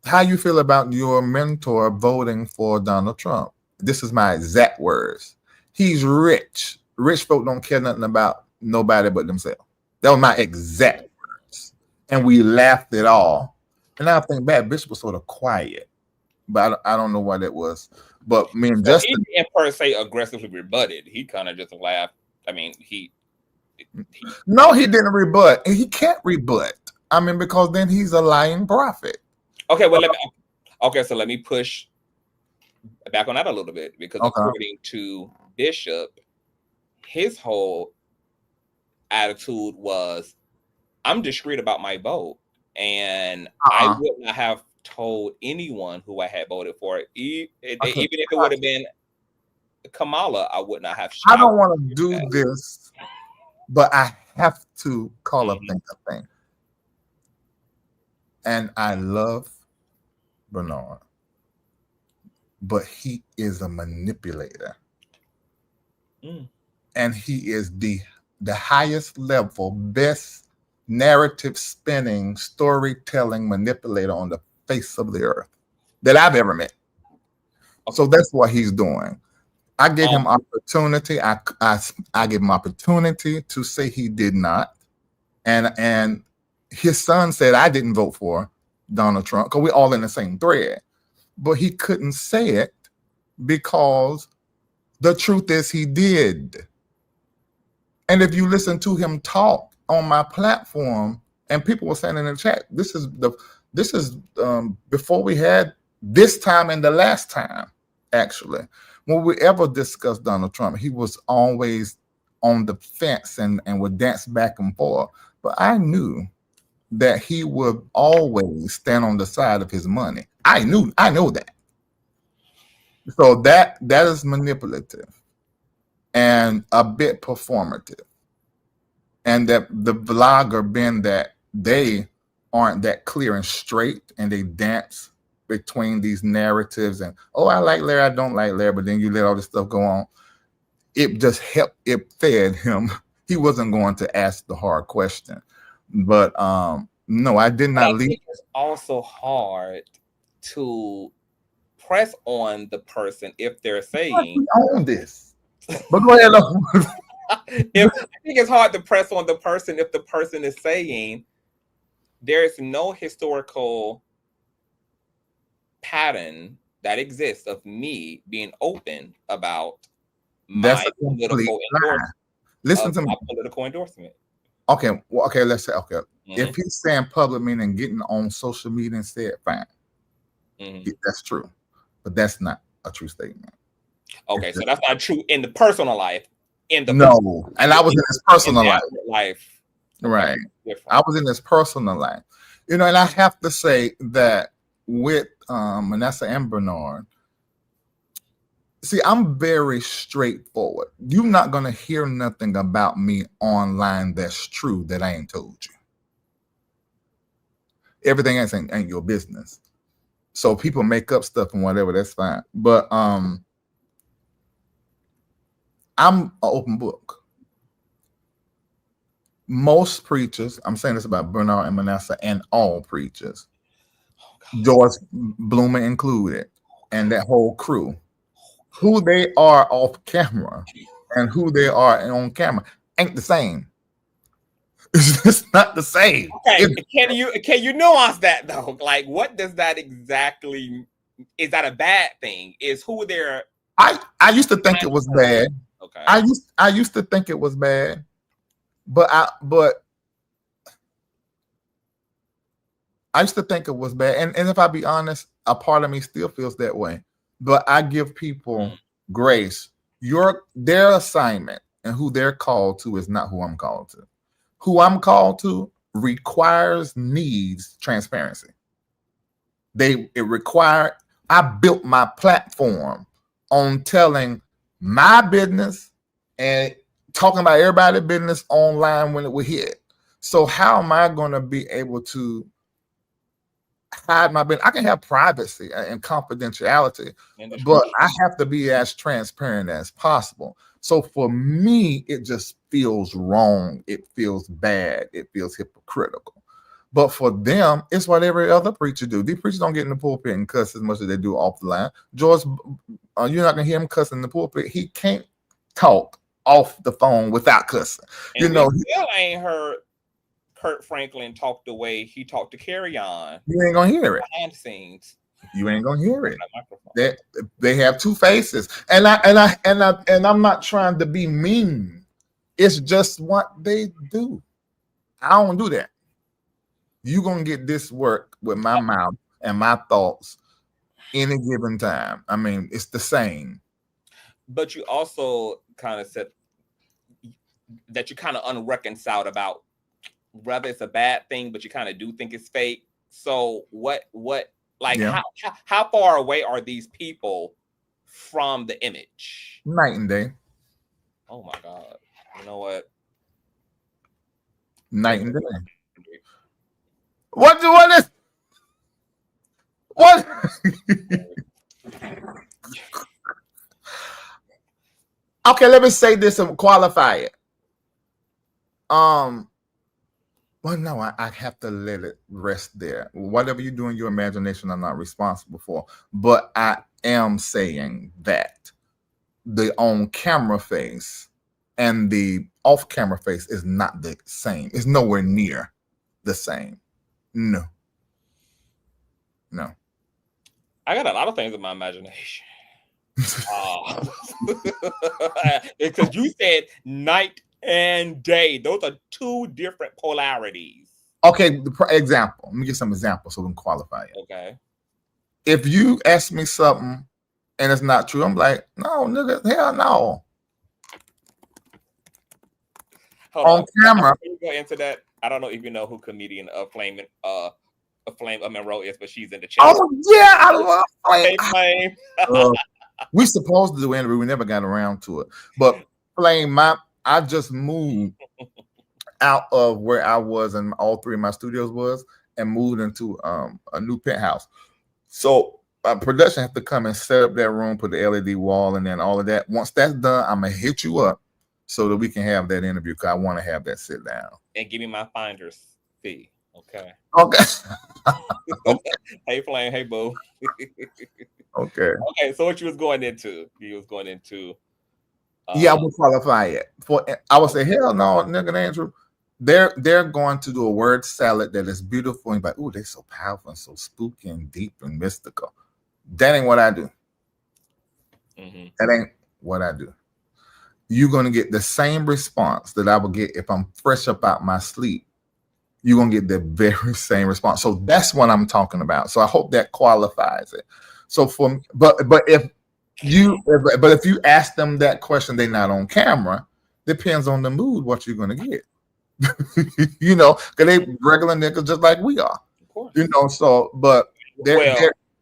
how you feel about your mentor voting for Donald Trump? This is my exact words. He's rich. Rich folk don't care nothing about nobody but themselves. That was my exact words. And we laughed it all. And I think back, Bishop was sort of quiet, but I don't know why that was. But me and Justin, he didn't per se aggressively rebutted. He kind of just laughed. I mean, no, he didn't rebut. And he can't rebut. I mean, because then he's a lying prophet. Okay, well, so let me push back on that a little bit, because according to Bishop, his whole attitude was, I'm discreet about my vote, and I would not have told anyone who I had voted for, even if it would have been Kamala, I would not have. I don't want to do this, but I have to call a thing a thing. And I love Bernard, but he is a manipulator. And he is the highest level, best narrative spinning, storytelling manipulator on the face of the earth that I've ever met. So that's what he's doing. I gave him opportunity. I gave him opportunity to say he did not. And his son said, I didn't vote for Donald Trump, because we're all in the same thread. But he couldn't say it because the truth is he did. And if you listen to him talk on my platform, and people were saying in the chat, this is before we had this time and the last time, actually, when we ever discussed Donald Trump, he was always on the fence and would dance back and forth. But I knew that he would always stand on the side of his money. I know that. So that is manipulative and a bit performative. And that the vlogger being that they aren't that clear and straight, and they dance between these narratives and, oh, I like Larry, I don't like Larry, but then you let all this stuff go on. It just helped, it fed him. He wasn't going to ask the hard question. But no, I did not leave. It's also hard to press on the person if they're saying own this. But go ahead. I think it's hard to press on the person if the person is saying there is no historical pattern that exists of me being open about my political endorsement. Listen to me. My political endorsement. Okay, well, okay, let's say, okay. If he's saying public meaning getting on social media and say it, fine. That's true. But that's not a true statement. Okay, so that's not true in the personal life. And I was in his personal life. Right. I was in his personal life. You know, and I have to say that with Manasseh and Bernard, see, I'm very straightforward. You're not going to hear nothing about me online that's true that I ain't told you. Everything else ain't your business. So people make up stuff and whatever, that's fine. But I'm an open book. Most preachers, I'm saying this about Bernard and Manasseh and all preachers, George Bloomer included, and that whole crew, who they are off camera and who they are on camera ain't the same. It's just not the same. Okay, can you nuance that though? Like, what does that exactly? Is that a bad thing? Is who they're? I used to think it was bad. Okay. I used to think it was bad, but I used to think it was bad. And if I be honest, a part of me still feels that way. But I give people grace. Their assignment and who they're called to is not who I'm called to. Who I'm called to needs transparency. I built my platform on telling my business and talking about everybody's business online when it would hit. So how am I going to be able to hide my business? I can have privacy and confidentiality, but I have to be as transparent as possible. So for me, it just feels wrong. It feels bad. It feels hypocritical. But for them, it's what every other preacher do. These preachers don't get in the pulpit and cuss as much as they do off the line. George, you're not gonna hear him cuss in the pulpit. He can't talk off the phone without cussing. And we still ain't heard Kurt Franklin talk the way he talked to Carry On. You ain't gonna hear it. Behind the scenes. You ain't gonna hear it. They have two faces, and I'm not trying to be mean. It's just what they do. I don't do that. You're gonna get this work with my mouth and my thoughts any given time. I mean, it's the same. But you also kind of said that you kind of unreconciled about whether it's a bad thing, but you kind of do think it's fake. So how far away are these people from the image? Night and day. Oh my God. You know what? Night and day. What? Okay, let me say this and qualify it. Well, no, I have to let it rest there. Whatever you do in your imagination, I'm not responsible for. But I am saying that the on-camera face and the off-camera face is not the same. It's nowhere near the same. No. I got a lot of things in my imagination. Because you said night and day. Those are two different polarities. Okay, example. Let me give some examples so we can qualify it. Okay. If you ask me something and it's not true, I'm like, no, nigga, hell no. Hold on camera. Before you go into that, I don't know if you know who comedian Flame Monroe is, but she's in the chat. Oh yeah, I love Flame. We supposed to do an interview, we never got around to it. But Flame, I just moved out of where I was and all three of my studios was and moved into a new penthouse. So production have to come and set up that room, put the LED wall and then all of that. Once that's done, I'm gonna hit you up so that we can have that interview because I want to have that sit down. And give me my finder's fee. Okay. Okay. Hey Flame, hey boo. Okay. Okay, so what you was going into? You was going into I will qualify it. I would say, hell no, nigga, Andrew. They're going to do a word salad that is beautiful and like, ooh, they're so powerful and so spooky and deep and mystical. That ain't what I do. Mm-hmm. That ain't what I do. You're gonna get the same response that I would get if I'm fresh up out my sleep. You're gonna get the very same response. So that's what I'm talking about. So I hope that qualifies it. So but if you ask them that question, they're not on camera. Depends on the mood what you're gonna get. You know, because they regular niggas just like we are. Of course. You know, so but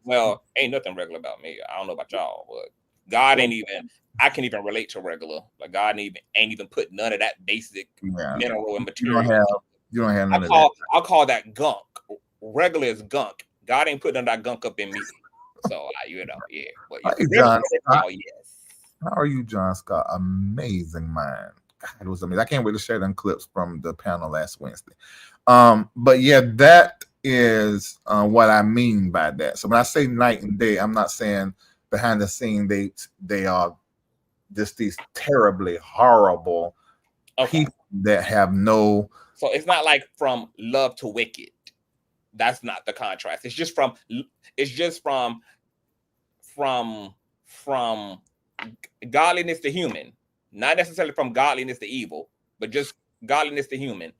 well, ain't nothing regular about me. I don't know about y'all, but God ain't even. I can't even relate to regular. Like God ain't even put none of that basic mineral and material. You don't have none of that. I'll call that gunk. Regular is gunk. God ain't put none of that gunk up in me. So yeah. But hey, John Scott. Yes. How are you, John Scott? Amazing mind. God, it was amazing. I can't wait to share them clips from the panel last Wednesday. But yeah, that is what I mean by that. So when I say night and day, I'm not saying behind the scene they are just these terribly horrible people that have no. So it's not like from love to wicked. That's not the contrast. It's just from godliness to human, not necessarily from godliness to evil, but just godliness to human.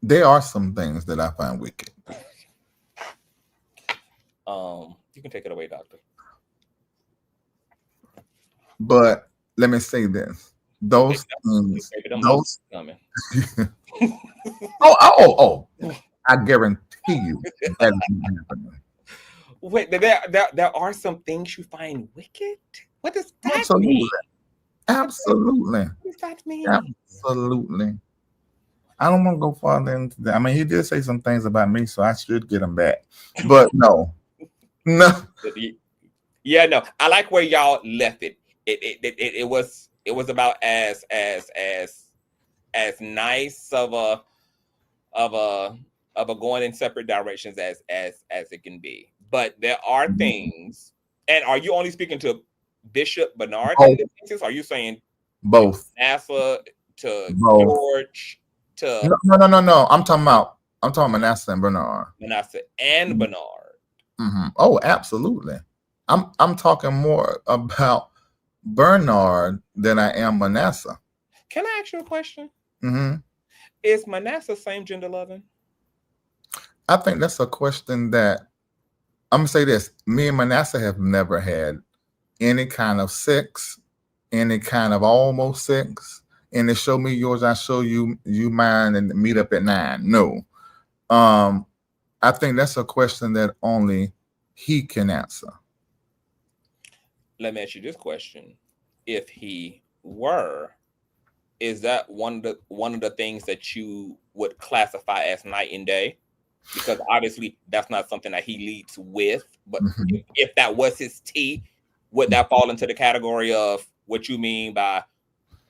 There are some things that I find wicked. You can take it away, Doctor. But let me say this: those things, Maybe them those. coming. Oh! I guarantee you that is not happening. Wait, there are some things you find wicked. What does that mean? Absolutely. What does that mean? Absolutely. I don't want to go farther into that. I mean, he did say some things about me, so I should get him back. But no. Yeah, no. I like where y'all left it. It was about as nice of a going in separate directions as it can be. But there are things. And are you only speaking to Bishop Bernard in this instance? Are you saying both? Manasseh to Both. George to No. I'm talking about Manasseh and Bernard. Manasseh and Bernard. Mm-hmm. Oh, absolutely. I'm talking more about Bernard than I am Manasseh. Can I ask you a question? Mm-hmm. Is Manasseh same gender loving? I think that's a question that I'm gonna say this. Me and Manasseh have never had any kind of sex, any kind of almost sex. And they show me yours, I show you mine, and meet up at 9. No. I think that's a question that only he can answer. Let me ask you this question. If he were, is that one of the things that you would classify as night and day? Because obviously that's not something that he leads with. But if that was his tea, would that fall into the category of what you mean by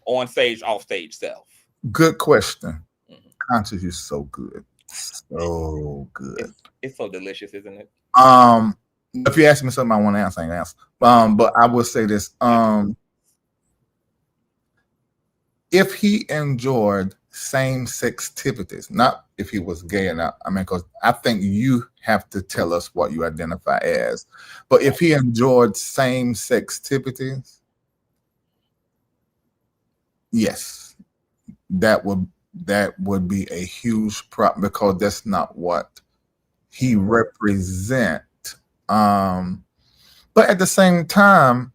on stage, off stage self? Good question. Conscious is so good. So good. It's so delicious, isn't it? If you ask me something I want to answer, I ain't answer. But I will say this. If he enjoyed same-sex activities, not if he was gay or not, I mean, because I think you have to tell us what you identify as. But if he enjoyed same-sex activities, yes, that would be a huge problem, because that's not what he represent. But at the same time,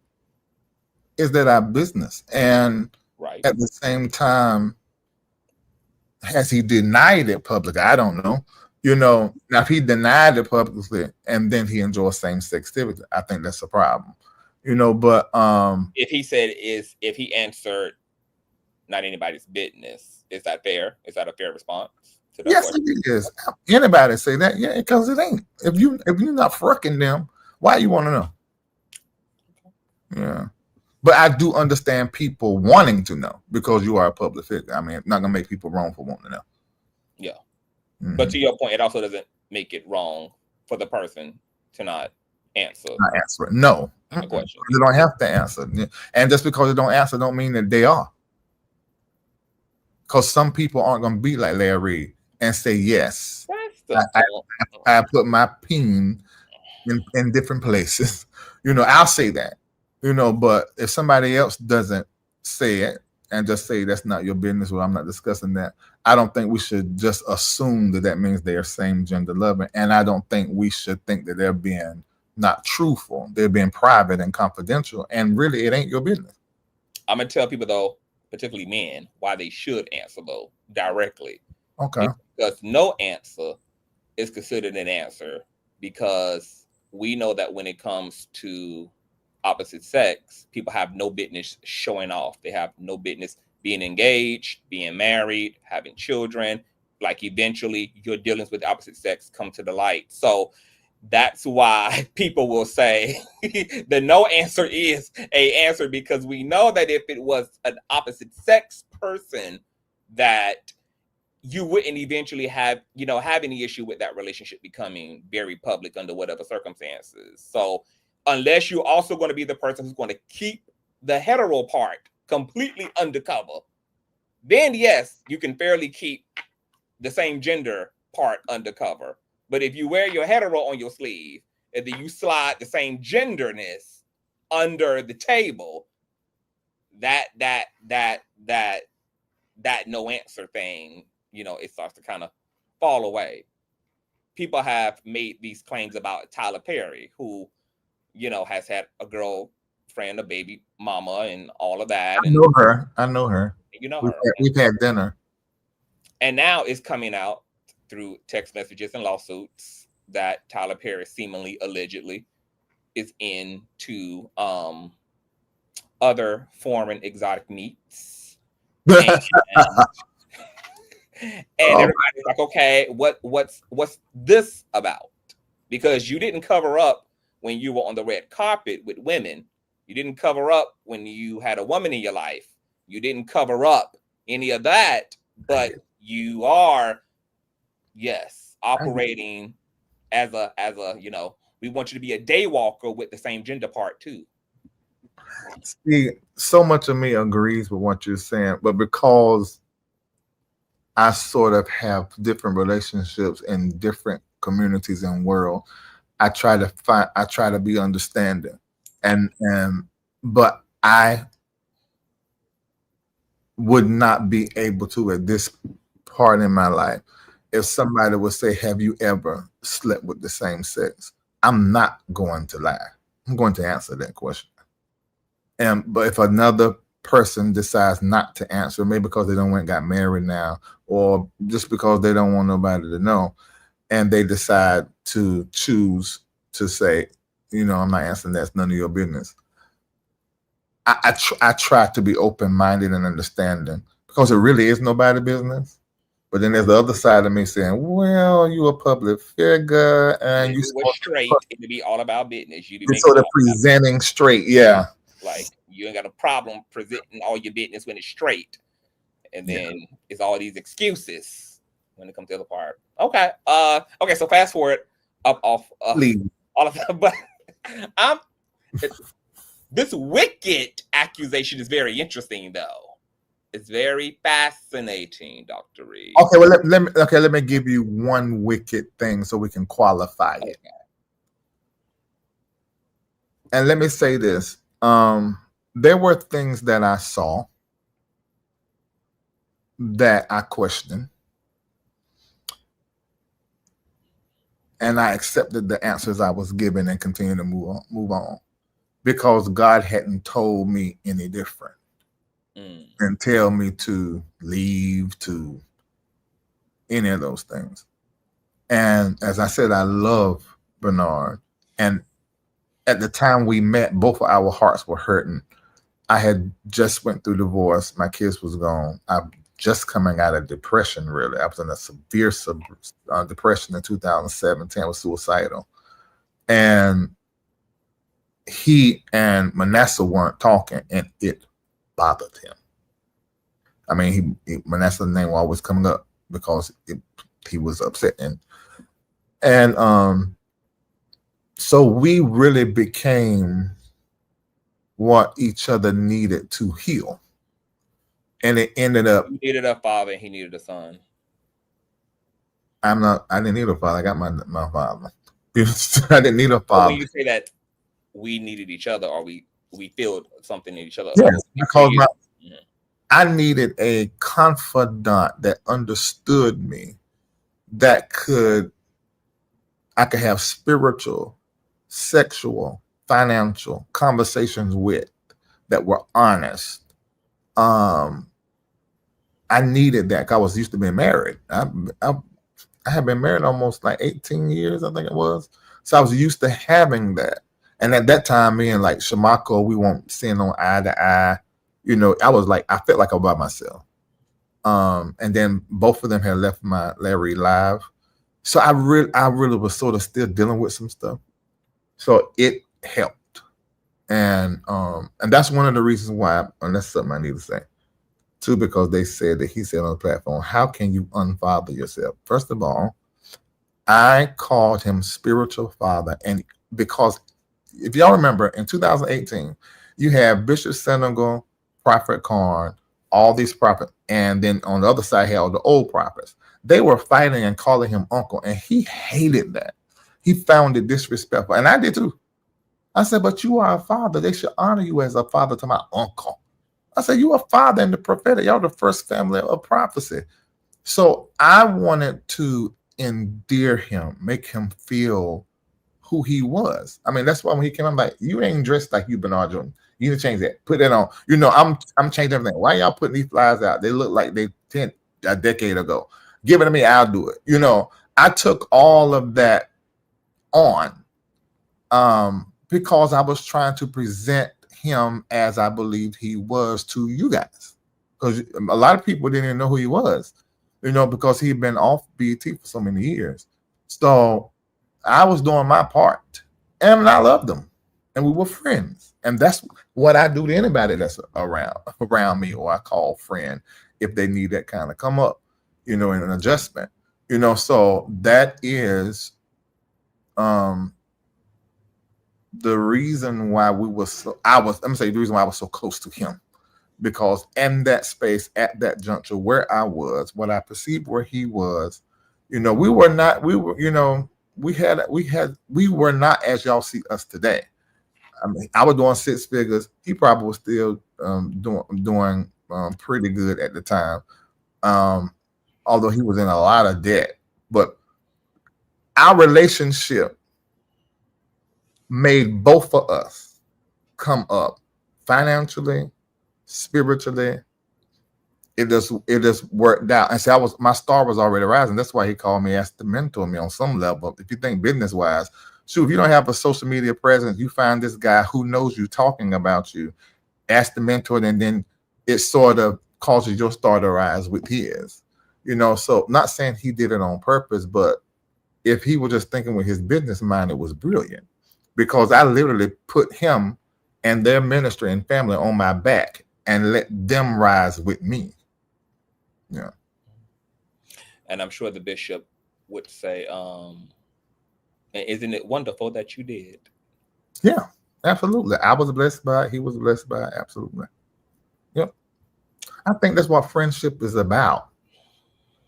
is that our business? And at the same time, has he denied it publicly? I don't know. Now if he denied it publicly and then he enjoys same-sex activity, I think that's a problem. But if he answered not anybody's business, is that fair? Is that a fair response to that yes, question? it is. Anybody say that? Yeah, because it ain't. If you're not fucking them, why you want to know? Yeah. But I do understand people wanting to know, because you are a public figure. I mean, I'm not gonna make people wrong for wanting to know. Yeah. Mm-hmm. But to your point, it also doesn't make it wrong for the person to not answer. Not answer it. No. The question. You don't have to answer. And just because you don't answer don't mean that they are. Because some people aren't gonna be like Larry Reid and say yes. I put my peen in different places. I'll say that. But if somebody else doesn't say it and just say that's not your business, well, I'm not discussing that, I don't think we should just assume that means they are same gender loving. And I don't think we should think that they're being not truthful. They're being private and confidential. And really, it ain't your business. I'm going to tell people, though, particularly men, why they should answer, though, directly. Okay. Because no answer is considered an answer, because we know that when it comes to opposite sex, people have no business showing off. They have no business being engaged, being married, having children. Like, eventually your dealings with the opposite sex come to the light. So that's why people will say the no answer is a answer, because we know that if it was an opposite sex person, that you wouldn't eventually have any issue with that relationship becoming very public under whatever circumstances. So unless you're also going to be the person who's going to keep the hetero part completely undercover, then yes, you can fairly keep the same gender part undercover. But if you wear your hetero on your sleeve and then you slide the same genderness under the table, that no answer thing, it starts to kind of fall away. People have made these claims about Tyler Perry, who, you know, has had a girlfriend, a baby mama, and all of that. I know her. I know her. You know We've her. we've had dinner. And now it's coming out through text messages and lawsuits that Tyler Perry seemingly, allegedly, is into other foreign exotic meats. And everybody's like, okay, what's this about? Because you didn't cover up when you were on the red carpet with women. You didn't cover up when you had a woman in your life. You didn't cover up any of that, but you are, yes, operating as a, you know, we want you to be a day walker with the same gender part too. See, so much of me agrees with what you're saying, but because I sort of have different relationships in different communities and world, I try to be understanding, but I would not be able to at this part in my life if somebody would say, have you ever slept with the same sex? I'm not going to lie. I'm going to answer that question. But if another person decides not to answer, maybe because they don't got married now, or just because they don't want nobody to know, and they decide to choose to say, you know, I'm not answering, that's none of your business. I try to be open-minded and understanding, because it really is nobody's business. But then there's the other side of me saying, well, you a public figure and you were straight, it'd be all about business. You'd be sort of presenting straight, yeah. Like you ain't got a problem presenting all your business when it's straight. And then it's all these excuses when it comes to the other part. Okay. Okay, so fast forward up off all of that. But this wicked accusation is very interesting, though. It's very fascinating, Dr. Reid. Okay, well, let me give you one wicked thing so we can qualify it. And let me say this: there were things that I saw that I questioned, and I accepted the answers I was given and continued to move on, because God hadn't told me any different. And tell me to leave, to any of those things. And as I said, I love Bernard. And at the time we met, both of our hearts were hurting. I had just went through divorce. My kids was gone. I'm just coming out of depression, really. I was in a severe depression in 2017. I was suicidal. And he and Manasseh weren't talking, and it bothered him. I mean, Manasseh's name was always coming up because he was upset, and so we really became what each other needed to heal, and it ended up. You needed a father, and he needed a son. I didn't need a father. I got my father. I didn't need a father. When you say that we needed each other, or we filled something in each other. Yes, because I needed a confidant that understood me, that I could have spiritual, sexual, financial conversations with, that were honest. I needed that, because I was used to being married. I had been married almost like 18 years, I think it was. So I was used to having that. And at that time, me and like Shamako, we weren't seeing on eye to eye. You know, I felt like I was by myself. And then both of them had left Larry live. So I really was sort of still dealing with some stuff. So it helped. And that's one of the reasons why, and that's something I need to say too, because he said on the platform, how can you unfather yourself? First of all, I called him spiritual father. And because if y'all remember, in 2018, you have Bishop Senegal, Prophet Karn, all these prophets, and then on the other side, had all the old prophets. They were fighting and calling him uncle, and he hated that. He found it disrespectful, and I did too. I said, but you are a father. They should honor you as a father to my uncle. I said, you are a father in the prophetic. Y'all the first family of prophecy. So I wanted to endear him, make him feel who he was. I mean, that's why when he came, I'm like, you ain't dressed like you Bernard Jordan. You need to change that. Put that on. You know, I'm changing everything. Why y'all putting these flies out? They look like they 10 a decade ago. Give it to me, I'll do it. You know, I took all of that on because I was trying to present him as I believed he was to you guys. Because a lot of people didn't even know who he was, you know, because he'd been off BET for so many years. So I was doing my part, and I loved him, and we were friends. And that's what I do to anybody that's around me, or I call friend if they need that kind of come up, you know, in an adjustment, you know. So that is the reason why we were so, I'm gonna say the reason why I was so close to him, because in that space, at that juncture where I was, what I perceived where he was, you know, we were not as y'all see us today. I mean, I was doing 6 figures. He probably was still doing pretty good at the time, although he was in a lot of debt. But our relationship made both of us come up financially, spiritually. It just worked out. And so my star was already rising. That's why he called me, asked to mentor me on some level. If you think business wise, shoot, if you don't have a social media presence, you find this guy who knows you talking about you, ask the mentor, and then it sort of causes your star to rise with his. You know, so not saying he did it on purpose, but if he was just thinking with his business mind, it was brilliant, because I literally put him and their ministry and family on my back and let them rise with me. Yeah. And I'm sure the bishop would say, isn't it wonderful that you did? Yeah, absolutely. I was blessed by it. He was blessed by it. Absolutely. Yep. I think that's what friendship is about.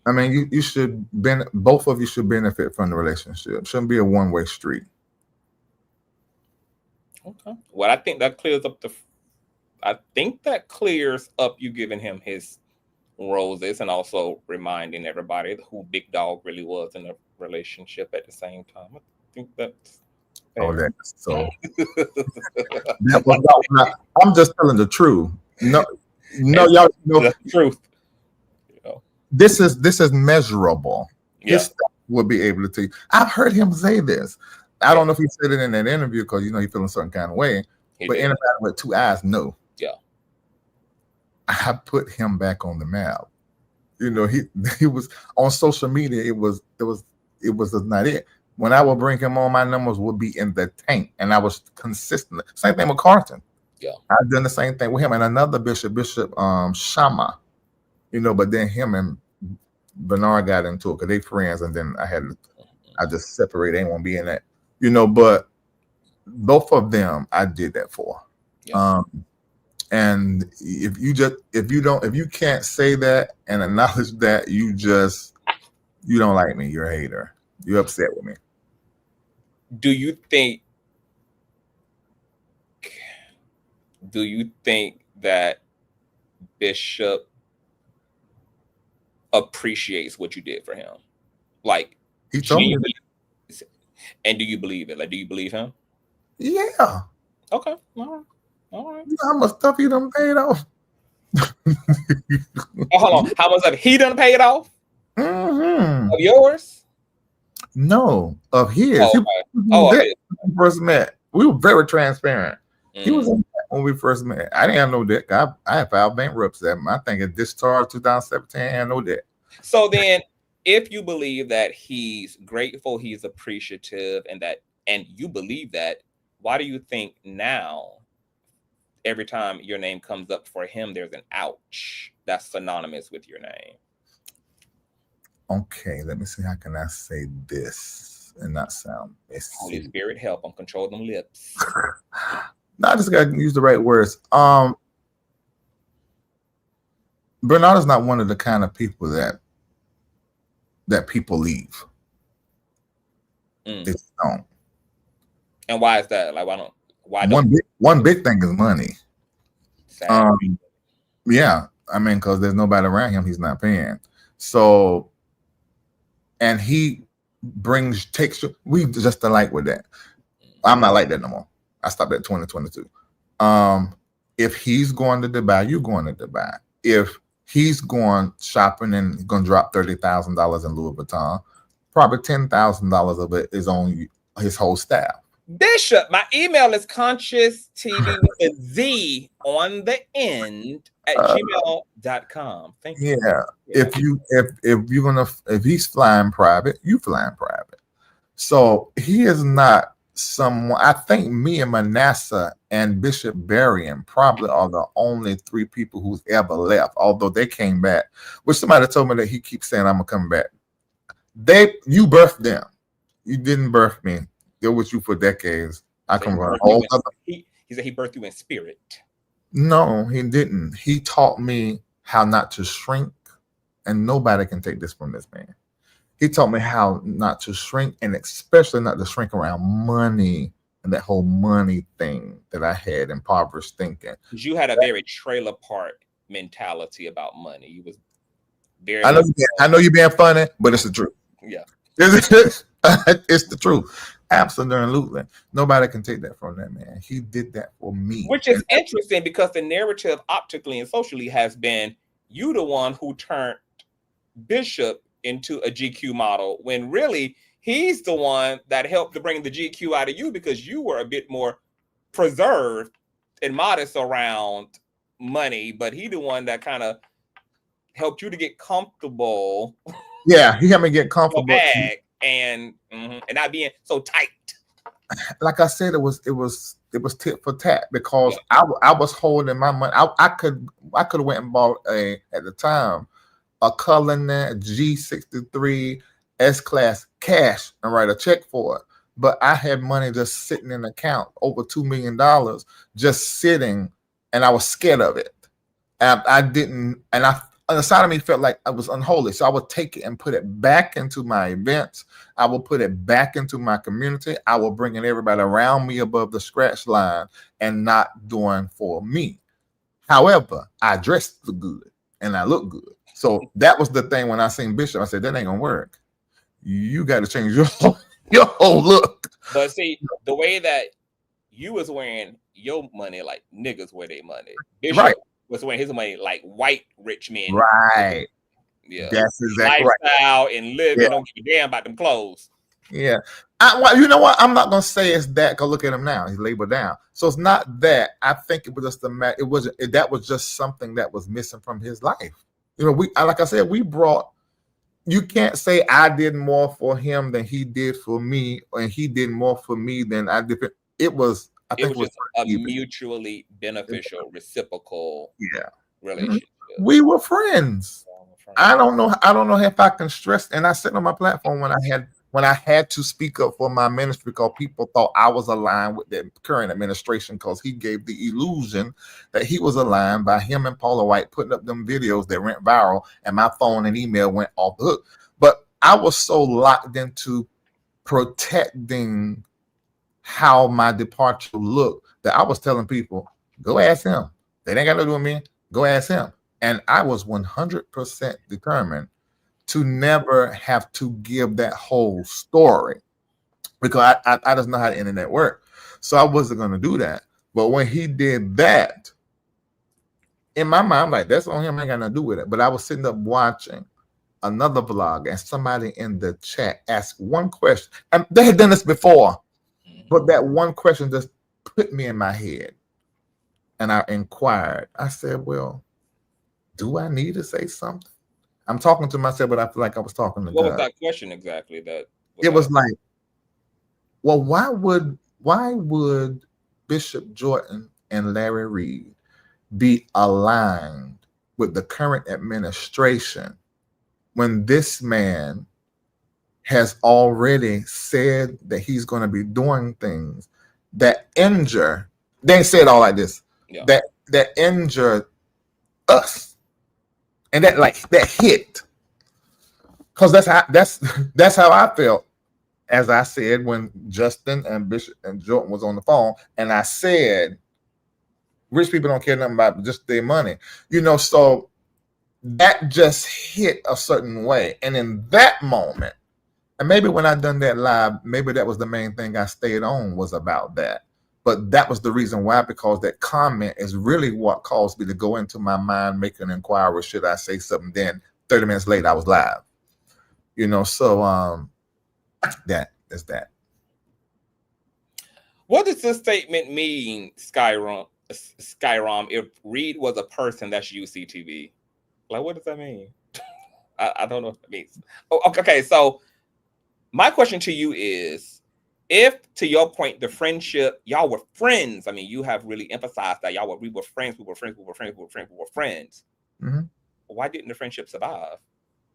I mean, you should both of you should benefit from the relationship. It shouldn't be a one-way street. Okay. Well, I think that clears up you giving him his roses, and also reminding everybody who Big Dog really was in a relationship at the same time. I think that's fair. Oh, that's so. I'm just telling the truth. No, y'all know the truth. You know. This is measurable. Yeah. His stuff will be able to tell you. I've heard him say this. I don't know if he said it in that interview because you know he feeling a certain kind of way. But anybody with 2 eyes, no. Yeah. I put him back on the map. You know, he was on social media. It was not it. When I would bring him on, my numbers would be in the tank, and I was consistent. Same thing with Carlton. Yeah, I've done the same thing with him and another Bishop Shama. You know, but then him and Bernard got into it because they friends, and then I just separated. They won't be in that. You know, but both of them I did that for. Yeah. And if you can't say that and acknowledge that, you don't like me. You're a hater. You're upset with me. Do you think that Bishop appreciates what you did for him? Like, he told me. And do you believe it? Like, do you believe him? Yeah. Okay. All right. You know how much stuff he done paid off? Hold on. How much have he done paid off? Mm-hmm. Of yours? No, of his. Okay. When we first met, we were very transparent. Mm. He was in debt when we first met. I didn't have no debt. I had filed bankruptcy. I think it discharged 2017. I had no debt. So then, if you believe that he's grateful, he's appreciative, and you believe that, why do you think now, every time your name comes up for him, there's an ouch that's synonymous with your name? Okay, let me see. How can I say this and not sound messy? Holy Spirit, help him control them lips. No, I just got to use the right words. Bernard is not one of the kind of people that people leave. They don't. And why is that? Like, one big thing is money. Yeah, I mean, because there's nobody around him, he's not paying. So, and he we just alike with that. I'm not like that no more. I stopped at 2022. If he's going to Dubai, you're going to Dubai. If he's going shopping and going to drop $30,000 in Louis Vuitton, probably $10,000 of it is on his whole staff. Bishop, my email is Consciouztv with a Z on the end at gmail.com. Thank you. Yeah. If he's flying private, you flying private. So he is not someone. I think me and Manasseh and Bishop Berrien probably are the only 3 people who's ever left, although they came back. Which somebody told me that he keeps saying I'm gonna come back. You birthed them. You didn't birth me. They're with you for decades. I come from he said he birthed you in spirit. No, he didn't. He taught me how not to shrink, and nobody can take this from this man. He taught me how not to shrink, and especially not to shrink around money and that whole money thing that I had, impoverished thinking. You had a very trailer park mentality about money. You was very. I know you're being funny, but it's the truth. Yeah, it's the truth. Absolutely, nobody can take that from that man. He did that for me, which is interesting because the narrative, optically and socially, has been you the one who turned Bishop into a GQ model, when really he's the one that helped to bring the GQ out of you, because you were a bit more preserved and modest around money, but he the one that kind of helped you to get comfortable. Yeah, he helped me get comfortable and not being so tight. Like I said, it was tit for tat, because I was holding my money. I could have went and bought at the time a Cullinan G63 S-Class cash and write a check for it. But I had money just sitting in the account, over $2 million, just sitting, and I was scared of it. And I didn't, and on the side of me felt like I was unholy. So I would take it and put it back into my events. I will put it back into my community. I will bring in everybody around me above the scratch line and not doing for me. However, I dressed good and I look good. So that was the thing when I seen Bishop. I said, that ain't gonna work. You got to change your whole look. But see, the way that you was wearing your money like niggas wear their money. Bishop was wearing his money like white rich men. Right. Yeah. That's exactly lifestyle and living, don't give a damn about them clothes. Yeah. You know what? I'm not gonna say it's that, because look at him now. He's labeled down. So it's not that. I think it was just that was just something that was missing from his life. You know, like I said, we brought. You can't say I did more for him than he did for me, and he did more for me than I did. It was just a mutually beneficial, reciprocal relationship. We were friends. I don't know if I can stress. And I said on my platform when I had to speak up for my ministry, because people thought I was aligned with the current administration, because he gave the illusion that he was aligned by him and Paula White putting up them videos that went viral, and my phone and email went off the hook. But I was so locked into protecting how my departure looked that I was telling people, go ask him. They ain't got nothing to do with me. Go ask him. And I was 100% determined to never have to give that whole story, because I just know how the internet works. So I wasn't going to do that. But when he did that, in my mind, I'm like, that's on him, I ain't got nothing to do with it. But I was sitting up watching another vlog, and somebody in the chat asked one question. And they had done this before, but that one question just put me in my head. And I inquired. I said, well, do I need to say something? I'm talking to myself, but I feel like I was talking to God. What was that question exactly? It was like, well, why would Bishop Jordan and Larry Reid be aligned with the current administration when this man has already said that he's going to be doing things that injure? They ain't said all like this. Yeah. That injure us. And that hit, because that's how I felt, as I said when Justin and Bishop and Jordan was on the phone, and I said, rich people don't care nothing about just their money, you know. So that just hit a certain way. And in that moment, and maybe when I done that live, maybe that was the main thing I stayed on was about that. But that was the reason why, because that comment is really what caused me to go into my mind, make an inquiry. Should I say something? Then 30 minutes later, I was live. So that is that. What does this statement mean, Skyrom, if Reid was a person that's UCTV? Like, what does that mean? I don't know what it means. Oh, okay, so my question to you is, if, to your point, the friendship, y'all were friends. I mean, you have really emphasized that we were friends. Mm-hmm. Why didn't the friendship survive?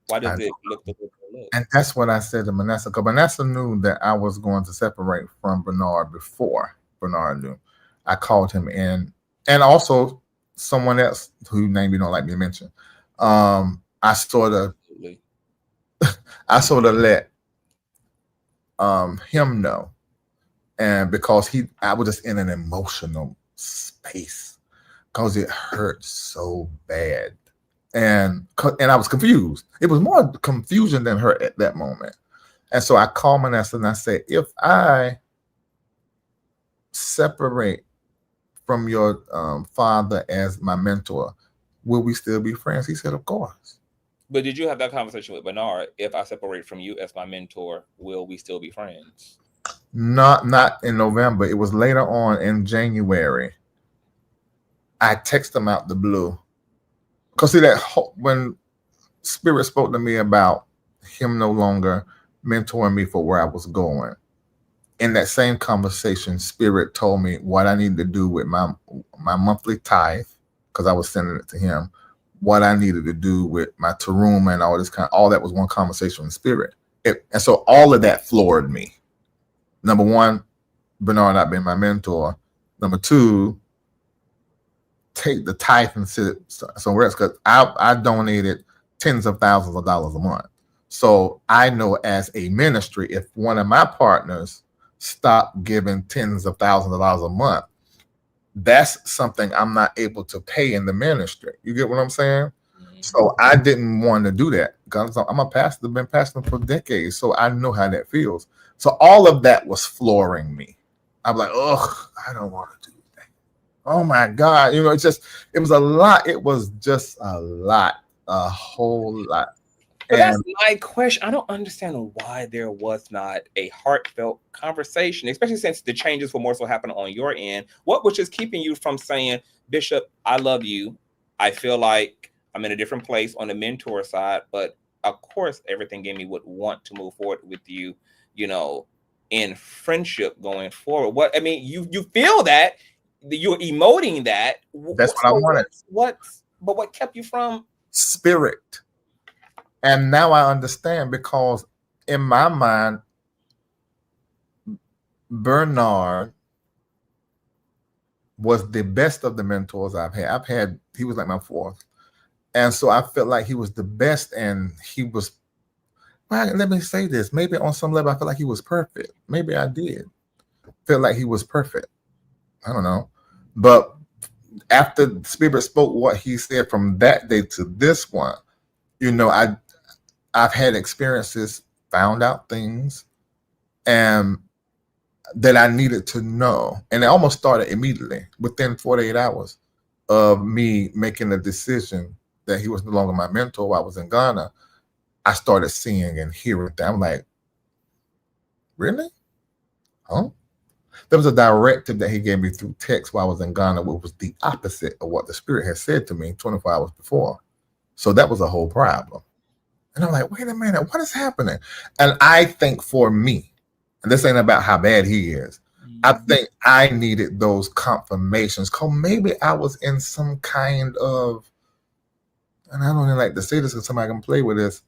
Why does it look the way it looks? And that's what I said to Manasseh, because Manasseh knew that I was going to separate from Bernard before Bernard knew. I called him in, and also someone else whose name you don't like me to mention. I sort of let him know, and because I was just in an emotional space because it hurt so bad. And I was confused. It was more confusion than hurt at that moment. And so I called Manasseh and I said, if I separate from your father as my mentor, will we still be friends? He said, of course. But did you have that conversation with Bernard? If I separate from you as my mentor, will we still be friends? Not in November. It was later on in January. I texted him out the blue. Because see, that when Spirit spoke to me about him no longer mentoring me for where I was going, in that same conversation, Spirit told me what I needed to do with my monthly tithe, because I was sending it to him, what I needed to do with my teruma and all this all that was one conversation with Spirit. And so all of that floored me. Number one, Bernard not being my mentor. Number two, take the tithe and sit somewhere else, because I donated tens of thousands of dollars a month. So I know as a ministry, if one of my partners stopped giving tens of thousands of dollars a month, that's something I'm not able to pay in the ministry. You get what I'm saying? Mm-hmm. So I didn't want to do that because I'm a pastor, been pastoring for decades, so I know how that feels. So all of that was flooring me. I'm like, ugh, I don't want to do that. Oh my God. It was a lot. It was just a lot, a whole lot. But that's my question. I don't understand why there was not a heartfelt conversation, especially since the changes were more so happening on your end. What was just keeping you from saying, Bishop, I love you. I feel like I'm in a different place on the mentor side, but of course, everything in me would want to move forward with you, in friendship going forward. What I mean, you feel that, you're emoting that. That's what I wanted. But what kept you from? Spirit. And now I understand, because in my mind, Bernard was the best of the mentors I've had. He was like my fourth. And so I felt like he was the best, and he was, well, let me say this, maybe on some level I felt like he was perfect. Maybe I did feel like he was perfect. I don't know. But after Spirit spoke what he said from that day to this one, I've had experiences, found out things, and that I needed to know. And it almost started immediately, within 48 hours of me making a decision that he was no longer my mentor while I was in Ghana. I started seeing and hearing that. I'm like, really? Huh? There was a directive that he gave me through text while I was in Ghana, which was the opposite of what the Spirit had said to me 24 hours before. So that was a whole problem. And I'm like, wait a minute, what is happening? And I think for me, and this ain't about how bad he is, I think I needed those confirmations, because maybe I was in some kind of, and I don't even like to say this because somebody can play with this,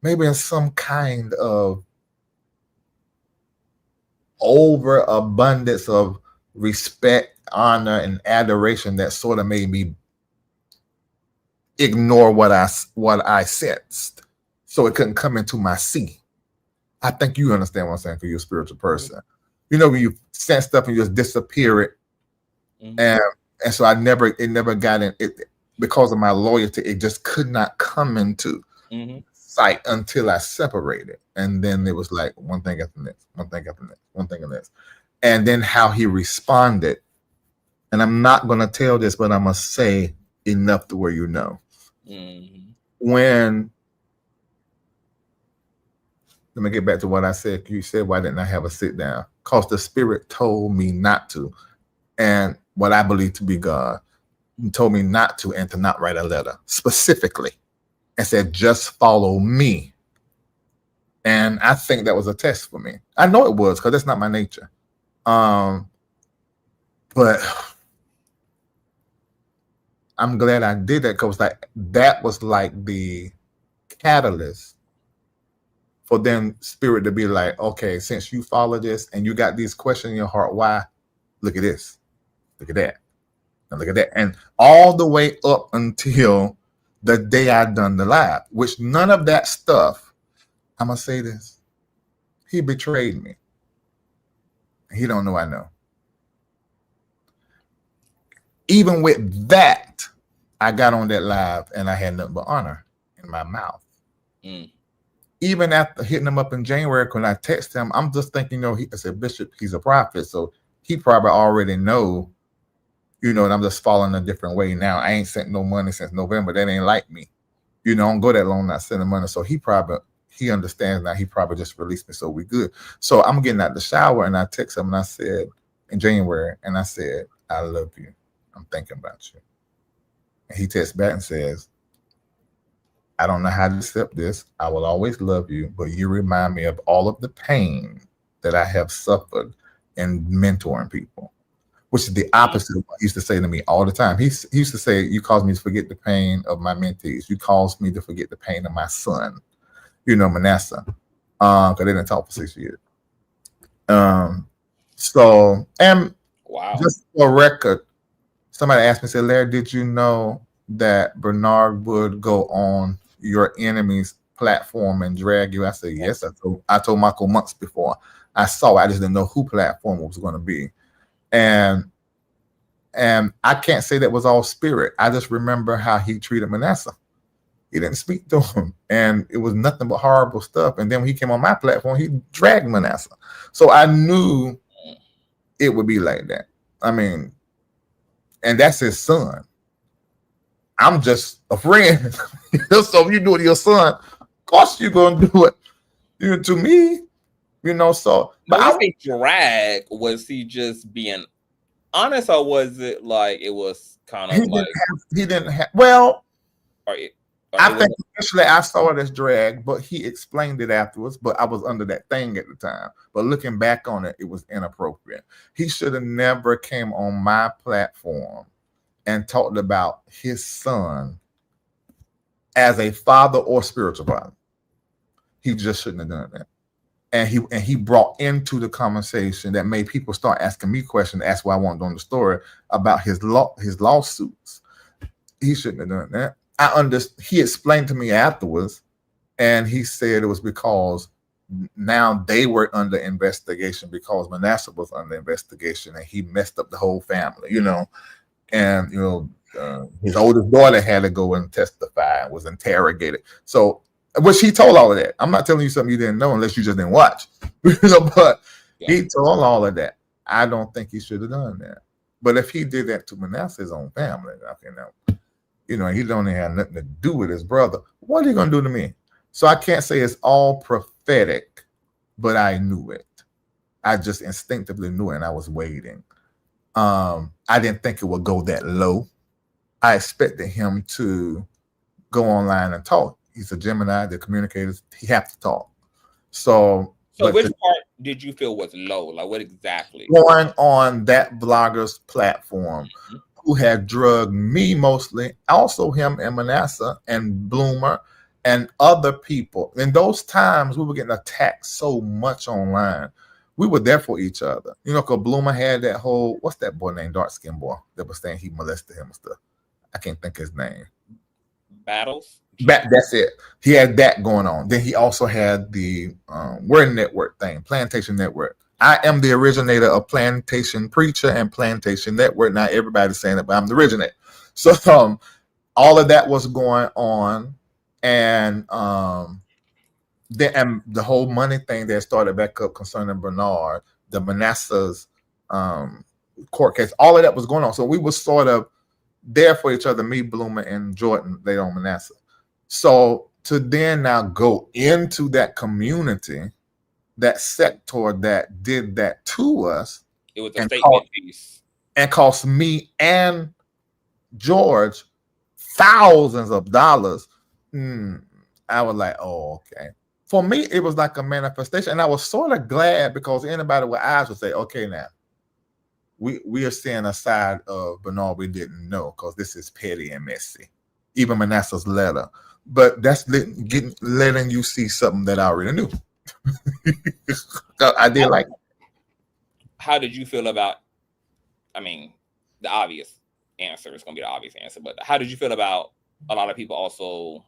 maybe in some kind of overabundance of respect, honor, and adoration that sort of made me ignore what I sensed, so it couldn't come into my sea. I think you understand what I'm saying, because you're a spiritual person. When you sense stuff and you just disappear it, and so it never got in. because of my loyalty, it just could not come into sight until I separated. And then it was like one thing after the next, one thing after the next, one thing after the next. And then how he responded. And I'm not going to tell this, but I'm going to say enough to where you know. When, let me get back to what I said. You said, why didn't I have a sit down? Because the Spirit told me not to. And what I believe to be God told me not to, and to not write a letter specifically, and said, just follow me. And I think that was a test for me. I know it was, because that's not my nature. But I'm glad I did that, because like that was like the catalyst for then Spirit to be like, okay, since you follow this and you got these questions in your heart, why? Look at this, look at that, and look at that, and all the way up until the day I done the live, which none of that stuff. I'm gonna say this: he betrayed me. He don't know I know. Even with that, I got on that live and I had nothing but honor in my mouth. Even after hitting him up in January, when I text him, I'm just thinking, I said, Bishop, he's a prophet, so he probably already know, and I'm just following a different way now. I ain't sent no money since November. That ain't like me. I don't go that long not sending money. So he understands now. He probably just released me, so we good. So I'm getting out the shower and I text him and I said, in January, and I said, I love you. I'm thinking about you. And he texts back and says, I don't know how to accept this. I will always love you, but you remind me of all of the pain that I have suffered in mentoring people, which is the opposite of what he used to say to me all the time. He used to say, you caused me to forget the pain of my mentees. You caused me to forget the pain of my son, Manasseh, because they didn't talk for 6 years. So, and wow. Just for record, somebody asked me, said, Larry, did you know that Bernard would go on your enemy's platform and drag you? I said, yes. I told Michael months before I saw it. I just didn't know who platform it was going to be. And I can't say that was all Spirit. I just remember how he treated Manasseh. He didn't speak to him, and it was nothing but horrible stuff. And then when he came on my platform, he dragged Manasseh. So I knew it would be like that. I mean, and that's his son. I'm just a friend. So if you do it to your son, of course you're gonna do it to me. So but when you say drag, was he just being honest, or was it like it was kind of he didn't have well, I think initially I saw it as drag, but he explained it afterwards. But I was under that thing at the time. But looking back on it, it was inappropriate. He should have never came on my platform and talked about his son as a father or spiritual father. He just shouldn't have done that. And he brought into the conversation that made people start asking me questions. That's why I wanted on the story about his lawsuits. He shouldn't have done that. He explained to me afterwards, and he said it was because now they were under investigation because Manasseh was under investigation, and he messed up the whole family, and his oldest daughter had to go and testify and was interrogated. So, which he told all of that. I'm not telling you something you didn't know unless you just didn't watch, but he told all of that. I don't think he should have done that. But if he did that to Manasseh's own family, okay, now, he don't have nothing to do with his brother. What are you going to do to me? So I can't say it's all prophetic, but I knew it. I just instinctively knew it, and I was waiting. I didn't think it would go that low. I expected him to go online and talk. He's a Gemini, the communicators, he has to talk. So which part did you feel was low? Like what exactly? Going on that blogger's platform, who had drugged me mostly, also him and Manasseh and Bloomer and other people. In those times, we were getting attacked so much online. We were there for each other. Because Bloomer had that whole, what's that boy named, dark-skinned boy, that was saying he molested him and stuff. I can't think his name. Battles? That's it. He had that going on. Then he also had the Word Network thing, Plantation Network. I am the originator of Plantation Preacher and Plantation Network. Not everybody's saying it, but I'm the originator. So all of that was going on, and the whole money thing that started back up concerning Bernard, the Manasseh's court case, all of that was going on. So we were sort of there for each other, me, Bloomer, and Jordan, later on Manasseh. So to then now go into that community, that sector that did that to us, it was a statement piece, and cost me and George thousands of dollars. I was like, oh, okay. For me, it was like a manifestation, and I was sort of glad, because anybody with eyes would say, okay, now we are seeing a side of Bernard we didn't know, because this is petty and messy. Even Manasseh's letter, but that's letting you see something that I already knew. I did like it. How did you feel about, I mean, the obvious answer is going to be the obvious answer, but how did you feel about a lot of people also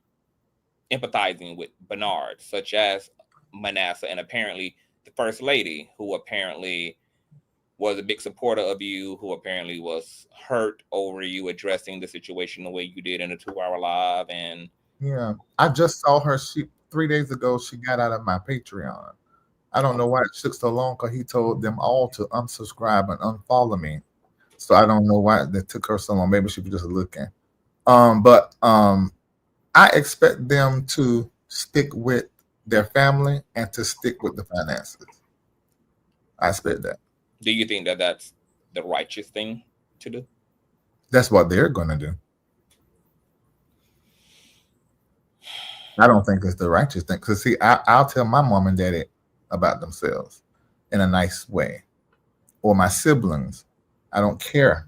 empathizing with Bernard, such as Manasseh, and apparently the First Lady, who apparently was a big supporter of you, who apparently was hurt over you addressing the situation the way you did in a 2-hour live? And yeah, I just saw her. 3 days ago, she got out of my Patreon. I don't know why it took so long, because he told them all to unsubscribe and unfollow me. So I don't know why that took her so long. Maybe she was just looking. But I expect them to stick with their family and to stick with the finances. I expect that. Do you think that that's the righteous thing to do? That's what they're going to do. I don't think it's the righteous thing. Because, see, I'll tell my mom and daddy about themselves in a nice way. Or my siblings. I don't care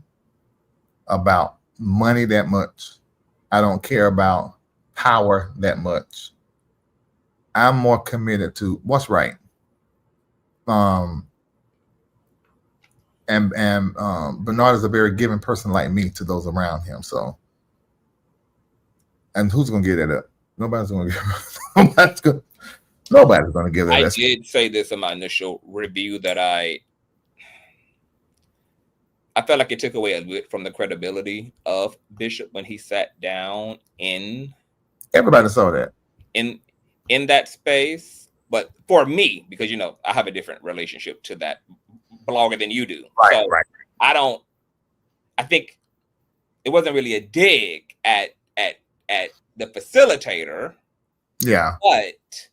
about money that much. I don't care about power that much. I'm more committed to what's right. And Bernard is a very giving person like me to those around him. So, and who's gonna get it up? Nobody's gonna give. Nobody's gonna give it up. I did say this in my initial review that I felt like it took away a bit from the credibility of Bishop when he sat down in. Everybody saw that in that space, but for me, because I have a different relationship to that blogger than you do. Right, so right. I think it wasn't really a dig at the facilitator. Yeah. But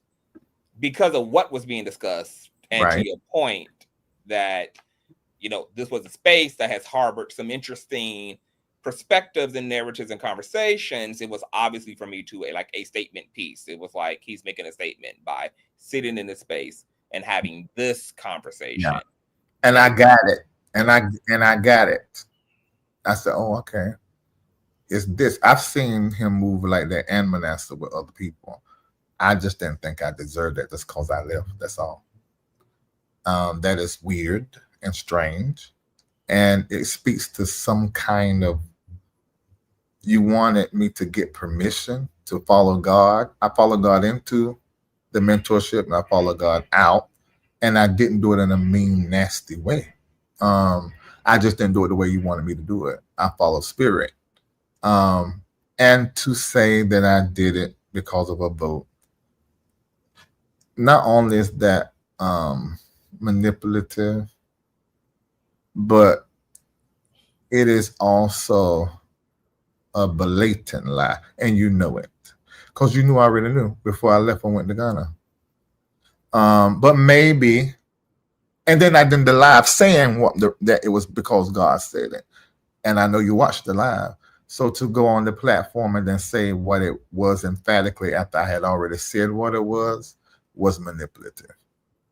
because of what was being discussed, and right. to your point that this was a space that has harbored some interesting perspectives and narratives and conversations, it was obviously for me to a statement piece. It was like he's making a statement by sitting in this space and having this conversation. Yeah. And I got it. And I got it. I said, oh, okay. It's this. I've seen him move like that and Manasseh with other people. I just didn't think I deserved that just because I left. That's all. That is weird and strange. And it speaks to some kind of, you wanted me to get permission to follow God. I followed God into the mentorship and I followed God out. And I didn't do it in a mean, nasty way. I just didn't do it the way you wanted me to do it. I followed spirit. And to say that I did it because of a vote, not only is that manipulative, but it is also a blatant lie, and you know it because you knew I already knew before I left and went to Ghana. But maybe, and then I did the live saying that it was because God said it, and I know you watched the live. So to go on the platform and then say what it was emphatically after I had already said what it was manipulative.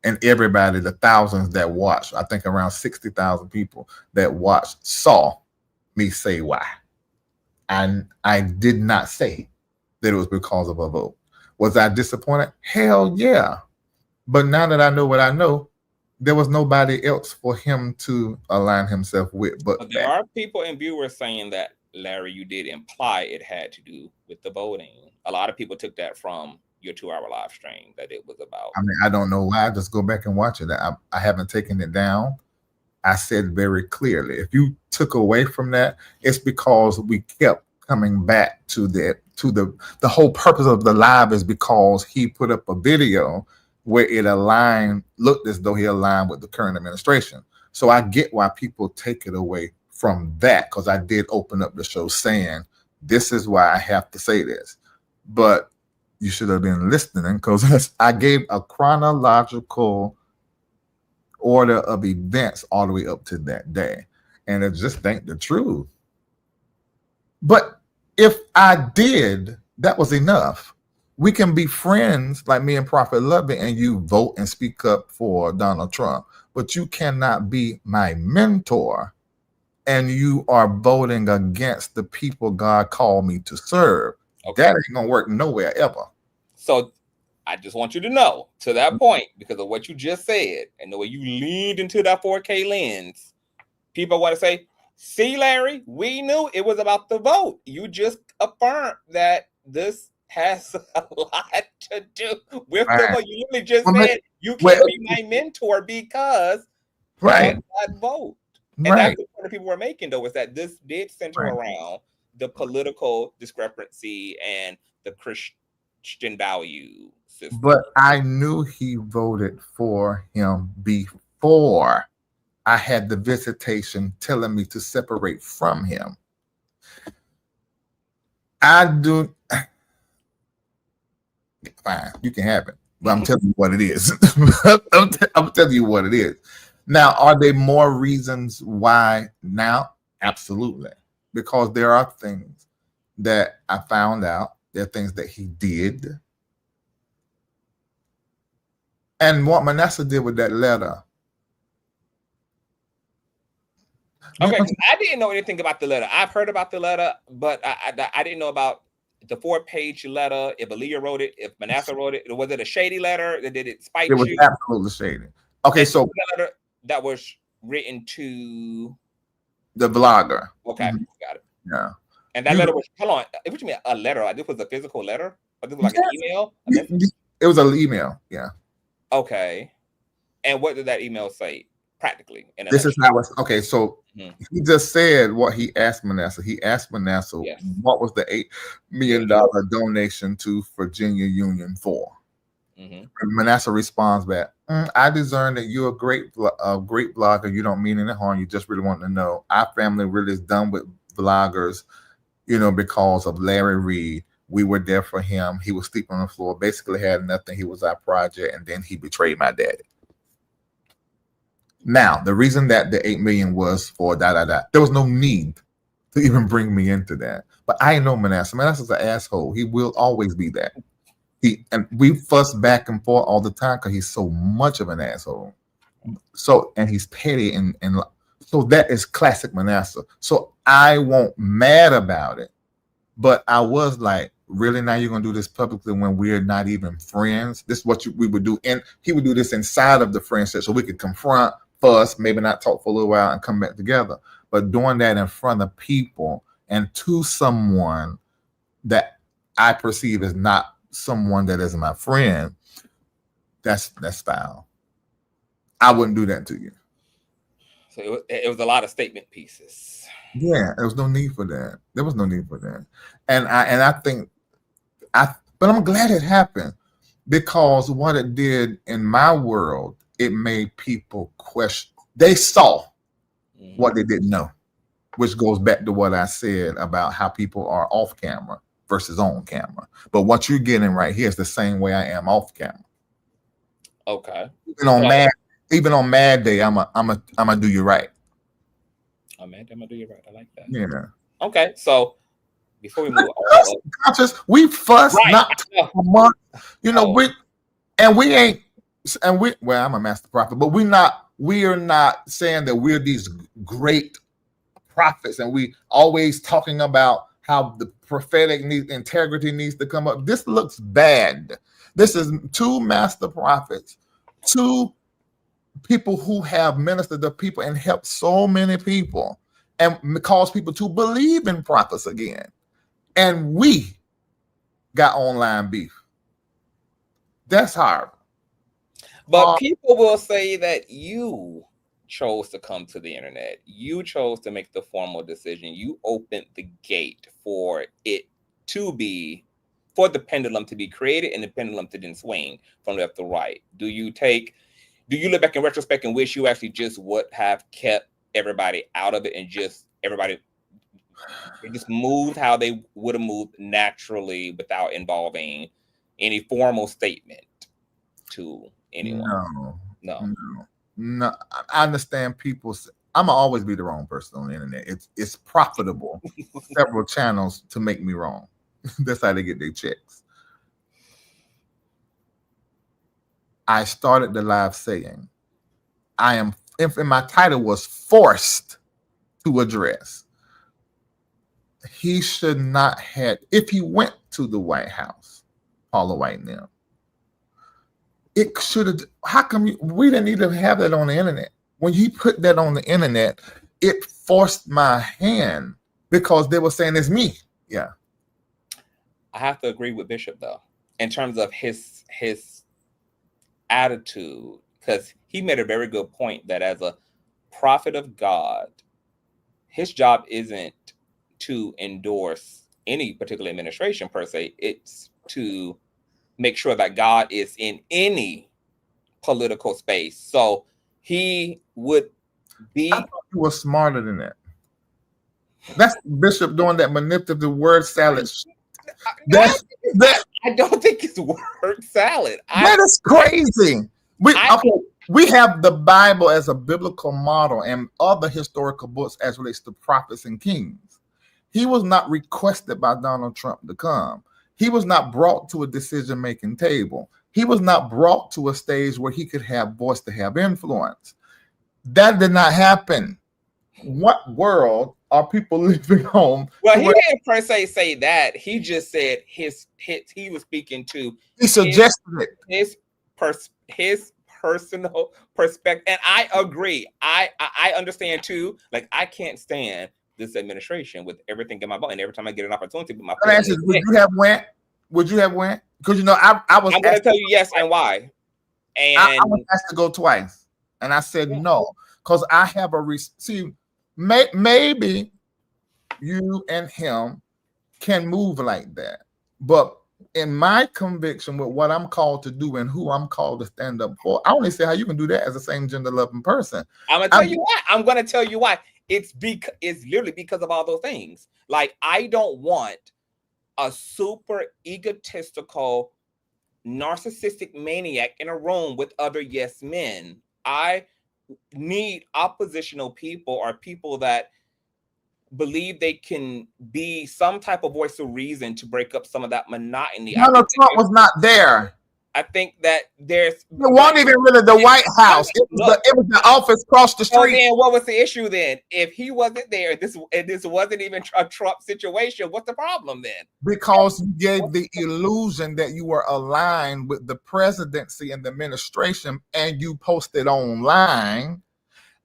And everybody, the thousands that watched, I think around 60,000 people that watched, saw me say why. And I did not say that it was because of a vote. Was I disappointed? Hell yeah. But now that I know what I know, there was nobody else for him to align himself with. But there are people and viewers saying that, Larry, you did imply it had to do with the voting. A lot of people took that from your 2-hour live stream, that it was about. I mean, I don't know why. Just go back and watch it. I haven't taken it down. I said very clearly, if you took away from that, it's because we kept coming back to the whole purpose of the live is because he put up a video where it looked as though he aligned with the current administration. So I get why people take it away from that, because I did open up the show saying this is why I have to say this. But you should have been listening, because I gave a chronological order of events all the way up to that day. And it just ain't the truth. But if I did, that was enough. We can be friends like me and Prophet Lovey, and you vote and speak up for Donald Trump. But you cannot be my mentor and you are voting against the people God called me to serve. Okay. That ain't gonna work nowhere ever. So I just want you to know, to that point, because of what you just said and the way you leaned into that 4K lens, people want to say, see, Larry, we knew it was about the vote. You just affirmed that this has a lot to do with the vote. You literally just said you can't be my mentor because of that vote. And that's the point people were making, though, was that this did center around the political discrepancy and the Christian value system. But I knew he voted for him before I had the visitation telling me to separate from him. I do. Fine, you can have it. But I'm telling you what it is. I'm telling you what it is. Now, are there more reasons why now? Absolutely. Because there are things that I found out. There are things that he did. And what Manasseh did with that letter. Okay, I didn't know anything about the letter. I've heard about the letter, but I didn't know about the 4-page letter. If Aaliyah wrote it, if Manasseh wrote it, was it a shady letter? Did it spite you? It was absolutely shady. Okay, and so letter that was written to the blogger. Okay, got it. Yeah. And that letter was, hold on, what you mean a letter? This was a physical letter? Or this was like an email? It was an email, yeah. Okay. And what did that email say practically? This is how it's okay. So he just said what he asked Manasseh. He asked Manasseh what was the $8 million donation to Virginia Union for? And Manasseh responds back, I discern that you're a great blogger. You don't mean any harm. You just really want to know. Our family really is done with bloggers, you know, because of Larry Reid. We were there for him. He was sleeping on the floor, basically had nothing. He was our project, and then he betrayed my daddy. Now, the reason that the $8 million was for there was no need to even bring me into that. But I know Manasseh. Manasseh's an asshole. He will always be that. And we fuss back and forth all the time because he's so much of an asshole. So, and he's petty, and so that is classic Manasseh. So I won't mad about it, but I was like, really, now you're gonna do this publicly when we're not even friends? This is what we would do, and he would do this inside of the friendship, so we could confront, fuss, maybe not talk for a little while, and come back together. But doing that in front of people and to someone that I perceive as not someone that is my friend, that's foul. I wouldn't do that to you. So it was a lot of statement pieces. Yeah, there was no need for that. There was no need for that. And I think but I'm glad it happened, because what it did in my world, it made people question. They saw what they didn't know, which goes back to what I said about how people are off camera versus on camera. But what you're getting right here is the same way I am off camera. Okay. Even on Mad Day, I'm a do you right. Oh man, I'm gonna do you right. I like that. Yeah. Okay, so before we move on, we fuss not a month. You know, well, I'm a master prophet, but we are not saying that we're these great prophets, and we always talking about how the prophetic integrity needs to come up. This looks bad. This is 2 master prophets, 2 people who have ministered to people and helped so many people and caused people to believe in prophets again. And we got online beef. That's horrible. But people will say that you chose to come to the internet. You chose to make the formal decision. You opened the gate for it to be, for the pendulum to be created and the pendulum to then swing from left to right. Do you look back in retrospect and wish you actually just would have kept everybody out of it and just everybody just moved how they would have moved naturally without involving any formal statement to anyone? No, I understand people's. I'm gonna always be the wrong person on the internet. It's profitable several channels to make me wrong. That's how they get their checks. I started the live saying, and my title was forced to address. He should not have, if he went to the White House, Paula White now. It should have. How come we didn't even have that on the internet? When you put that on the internet, it forced my hand because they were saying it's me. Yeah, I have to agree with Bishop though, in terms of his attitude, because he made a very good point that as a prophet of God, his job isn't to endorse any particular administration per se. It's to make sure that God is in any political space. So he would be. I thought he was smarter than that. That's Bishop doing that manipulative word salad. I don't think it's word salad. That is crazy. We have the Bible as a biblical model and other historical books as relates to prophets and kings. He was not requested by Donald Trump to come. He was not brought to a decision-making table. He was not brought to a stage where he could have voice to have influence. That did not happen. What world are people living on? Well, he didn't per se say that. He just said he was speaking to. He suggested his personal perspective, and I agree. I understand too. Like, I can't stand this administration with everything in my bone. And every time I get an opportunity, with my would you have went? Would you have went? Because I was. I'm going to tell you yes and why. And I was asked to go twice, and I said no because I have maybe you and him can move like that, but in my conviction with what I'm called to do and who I'm called to stand up for, I only see how you can do that as a same gender loving person. I'm going to tell you why. I'm going to tell you why. It's literally because of all those things. Like, I don't want a super egotistical, narcissistic maniac in a room with other yes men. I need oppositional people or people that believe they can be some type of voice of reason to break up some of that monotony. Donald Trump was not there. I think that it wasn't even really the White House. It was the office across the street. So then what was the issue then? If he wasn't there, this wasn't even a Trump situation, what's the problem then? Because you gave the illusion that you were aligned with the presidency and the administration, and you posted online.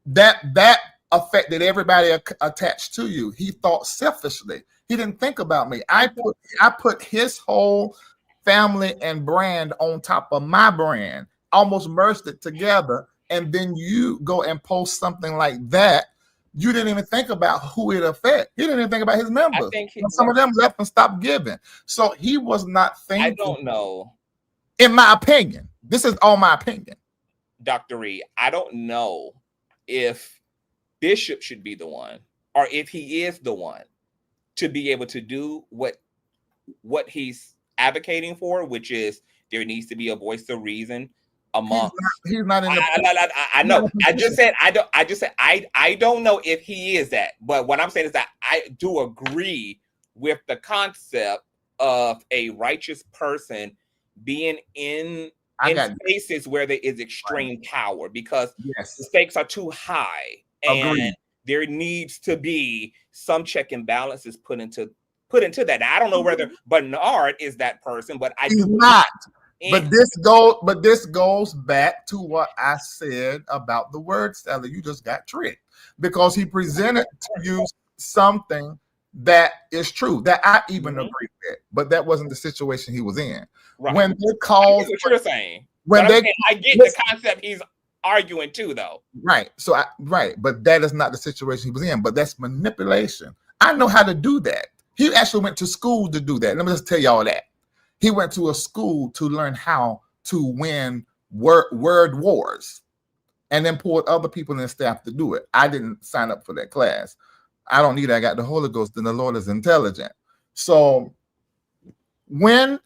That affected everybody attached to you. He thought selfishly. He didn't think about me. I put his whole family and brand on top of my brand, almost merged it together, and then you go and post something like that. You didn't even think about who it affected. He didn't even think about his members. Some of them left and stopped giving. So he was not thinking. I don't know. In my opinion, this is all my opinion. Dr. Reid, I don't know if Bishop should be the one or if he is the one to be able to do what he's advocating for, which is there needs to be a voice of reason among. He's not in. I know. I just said I don't know if he is that, but what I'm saying is that I do agree with the concept of a righteous person being in spaces where there is extreme power, because the stakes are too high, and there needs to be some check and balances put into that. Now, I don't know whether Bernard is that person, but he's not. But this goes back to what I said about the word salad. You just got tricked because he presented to you something that is true that I even agree with, but that wasn't the situation he was in. Right. When they called, what you're saying. I get the concept. arguing too, though. Right. So but that is not the situation he was in. But that's manipulation. I know how to do that. He actually went to school to do that. Let me just tell y'all that. He went to a school to learn how to win word wars, and then pulled other people in the staff to do it. I didn't sign up for that class. I don't need it. I got the Holy Ghost, and the Lord is intelligent. So when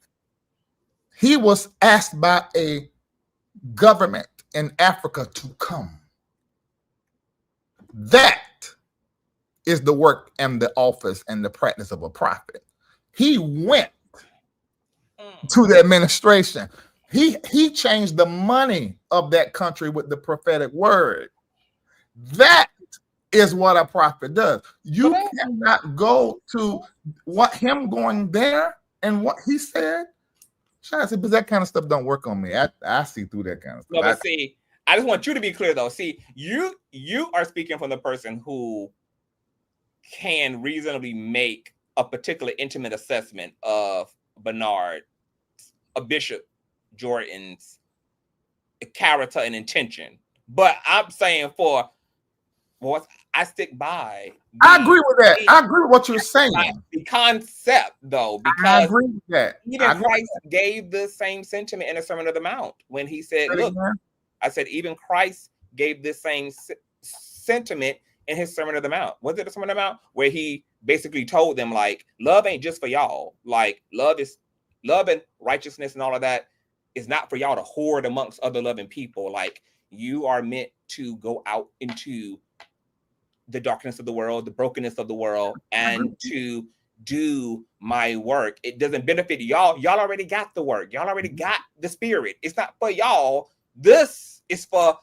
he was asked by a government in Africa to come, that is the work and the office and the practice of a prophet. He went to the administration. He changed the money of that country with the prophetic word. That is what a prophet does. You cannot go to what him going there and what he said. I said, but that kind of stuff don't work on me. I see through that kind of stuff. No, but see, I just want you to be clear though. See, you are speaking from the person who can reasonably make a particular intimate assessment of Bernard, a Bishop Jordan's character and intention. But I'm saying for what I stick by. I agree with that. I agree with what you're saying. The concept, though, because I agree with that. Even Christ gave the same sentiment in the Sermon on the Mount when he said, "Look," I said, even Christ gave this same sentiment in his Sermon on the Mount. Was it the Sermon on the Mount where he basically told them, like, love ain't just for y'all. Like, love and righteousness and all of that is not for y'all to hoard amongst other loving people. Like, you are meant to go out into the darkness of the world, the brokenness of the world, and to do my work. It doesn't benefit y'all. Y'all already got the work. Y'all already got the spirit. It's not for y'all. This is for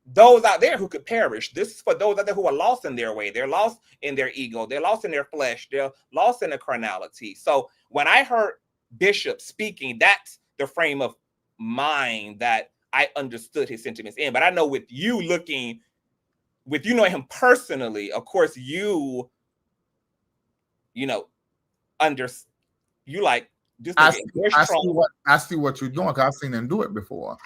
those out there who could perish. This is for those out there who are lost in their way. They're lost in their ego. They're lost in their flesh. They're lost in their carnality. So when I heard Bishop speaking, that's the frame of mind that I understood his sentiments in. But I know with you knowing him personally, of course, you like this. I see what you're doing, because I've seen him do it before.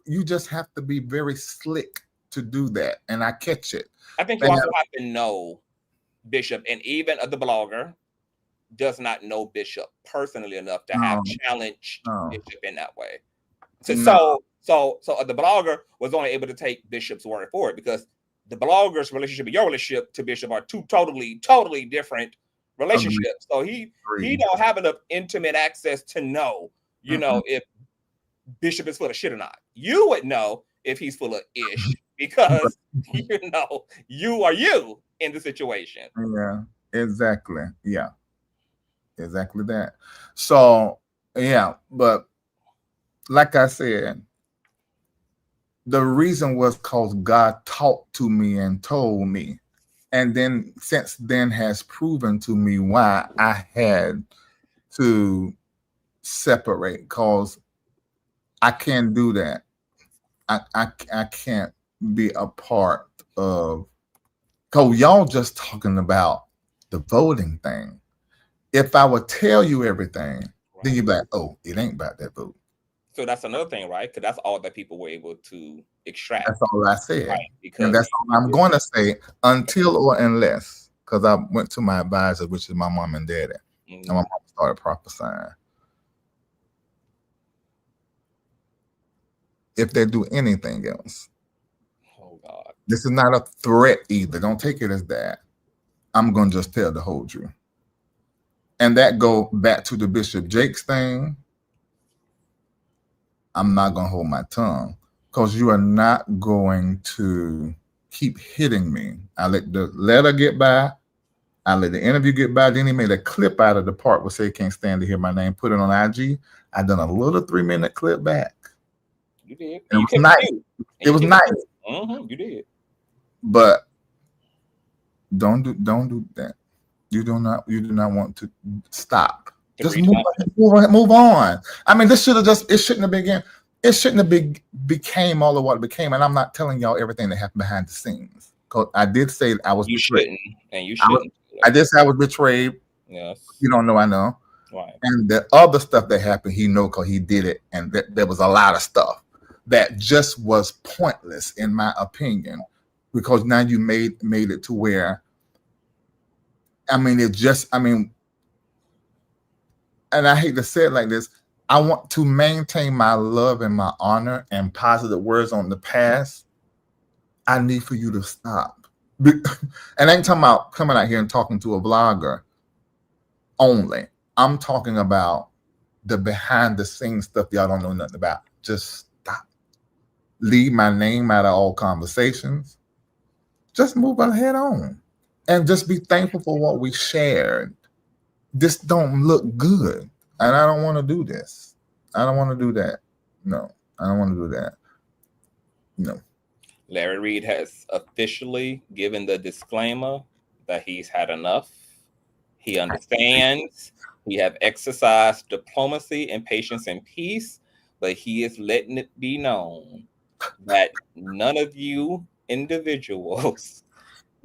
You just have to be very slick to do that, and I catch it. I think you also have to know Bishop, and even the blogger does not know Bishop personally enough to have challenged Bishop in that way. So the blogger was only able to take Bishop's word for it, because the blogger's relationship and your relationship to Bishop are two totally different relationships. So he don't have enough intimate access to know, if Bishop is full of shit or not. You would know if he's full of ish, because you are you in the situation. Yeah, exactly. Yeah, exactly that. So yeah, but like I said, the reason was because God talked to me and told me, and then since then has proven to me why I had to separate, because I can't do that. I can't be a part of, because y'all just talking about the voting thing. If I would tell you everything, then you'd be like, oh, it ain't about that vote. So that's another thing, right? Because that's all that people were able to extract. That's all I said. Right? And that's all I'm going to say, until or unless, because I went to my advisor, which is my mom and daddy. And my mom started prophesying. If they do anything else, oh God, this is not a threat either. Don't take it as that. I'm going to just tell the whole truth. And that go back to the Bishop Jakes thing. I'm not going to hold my tongue, because you are not going to keep hitting me. I let the letter get by. I let the interview get by. Then he made a clip out of the part where say can't stand to hear my name, put it on IG. I done a little 3-minute clip back. You did. And it was nice. It was nice. You did. But don't do that. You do not want to stop. Just move on. I mean, this it shouldn't have became all of what it became. And I'm not telling y'all everything that happened behind the scenes. Because I did say I was betrayed. You shouldn't. I did say I was betrayed. Yes. You don't know, I know. Right. And the other stuff that happened, he know, because he did it. And there was a lot of stuff. that just was pointless, in my opinion, because now you made it to where, I mean, and I hate to say it like this, I want to maintain my love and my honor and positive words on the past. I need for you to stop. And I ain't talking about coming out here and talking to a vlogger only. I'm talking about the behind the scenes stuff y'all don't know nothing about. Just stop. Leave my name out of all conversations. Just move ahead on. And just be thankful for what we shared. This don't look good. And I don't want to do this. I don't want to do that. No, I don't want to do that. No. Larry Reid has officially given the disclaimer that he's had enough. He understands. He have exercised diplomacy and patience and peace, but he is letting it be known that none of you individuals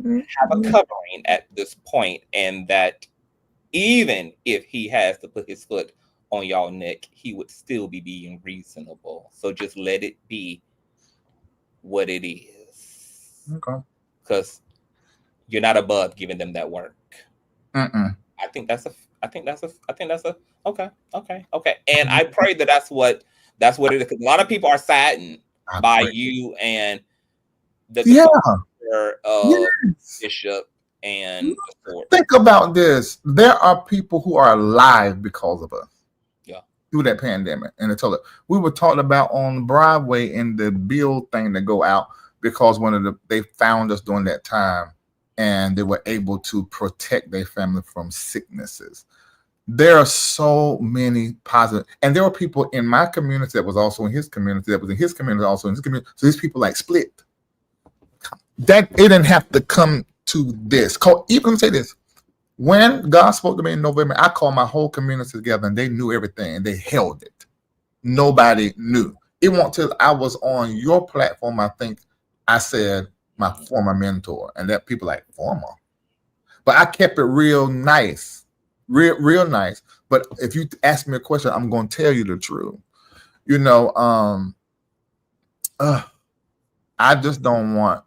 have a covering at this point, and that even if he has to put his foot on y'all neck, he would still be being reasonable. So just let it be what it is. Okay. Because you're not above giving them that work. Mm-mm. I think that's a okay. And I pray that that's what it is. Because a lot of people are saddened by you and the Bishop and the sword. Think about this. There are people who are alive because of us. Yeah. Through that pandemic. And I told it, we were talking about on Broadway in the bill thing to go out because they found us during that time and they were able to protect their family from sicknesses. There are so many positive, and there were people in my community that was also in his community, that was in his community, also in his community. So these people like split. That it didn't have to come to this. Even let me say this. When God spoke to me in November, I called my whole community together and they knew everything and they held it. Nobody knew. It wasn't till I was on your platform, I think I said my former mentor, and that people like former. But I kept it real nice. Real nice. But if you ask me a question, I'm going to tell you the truth. You know, I just don't want.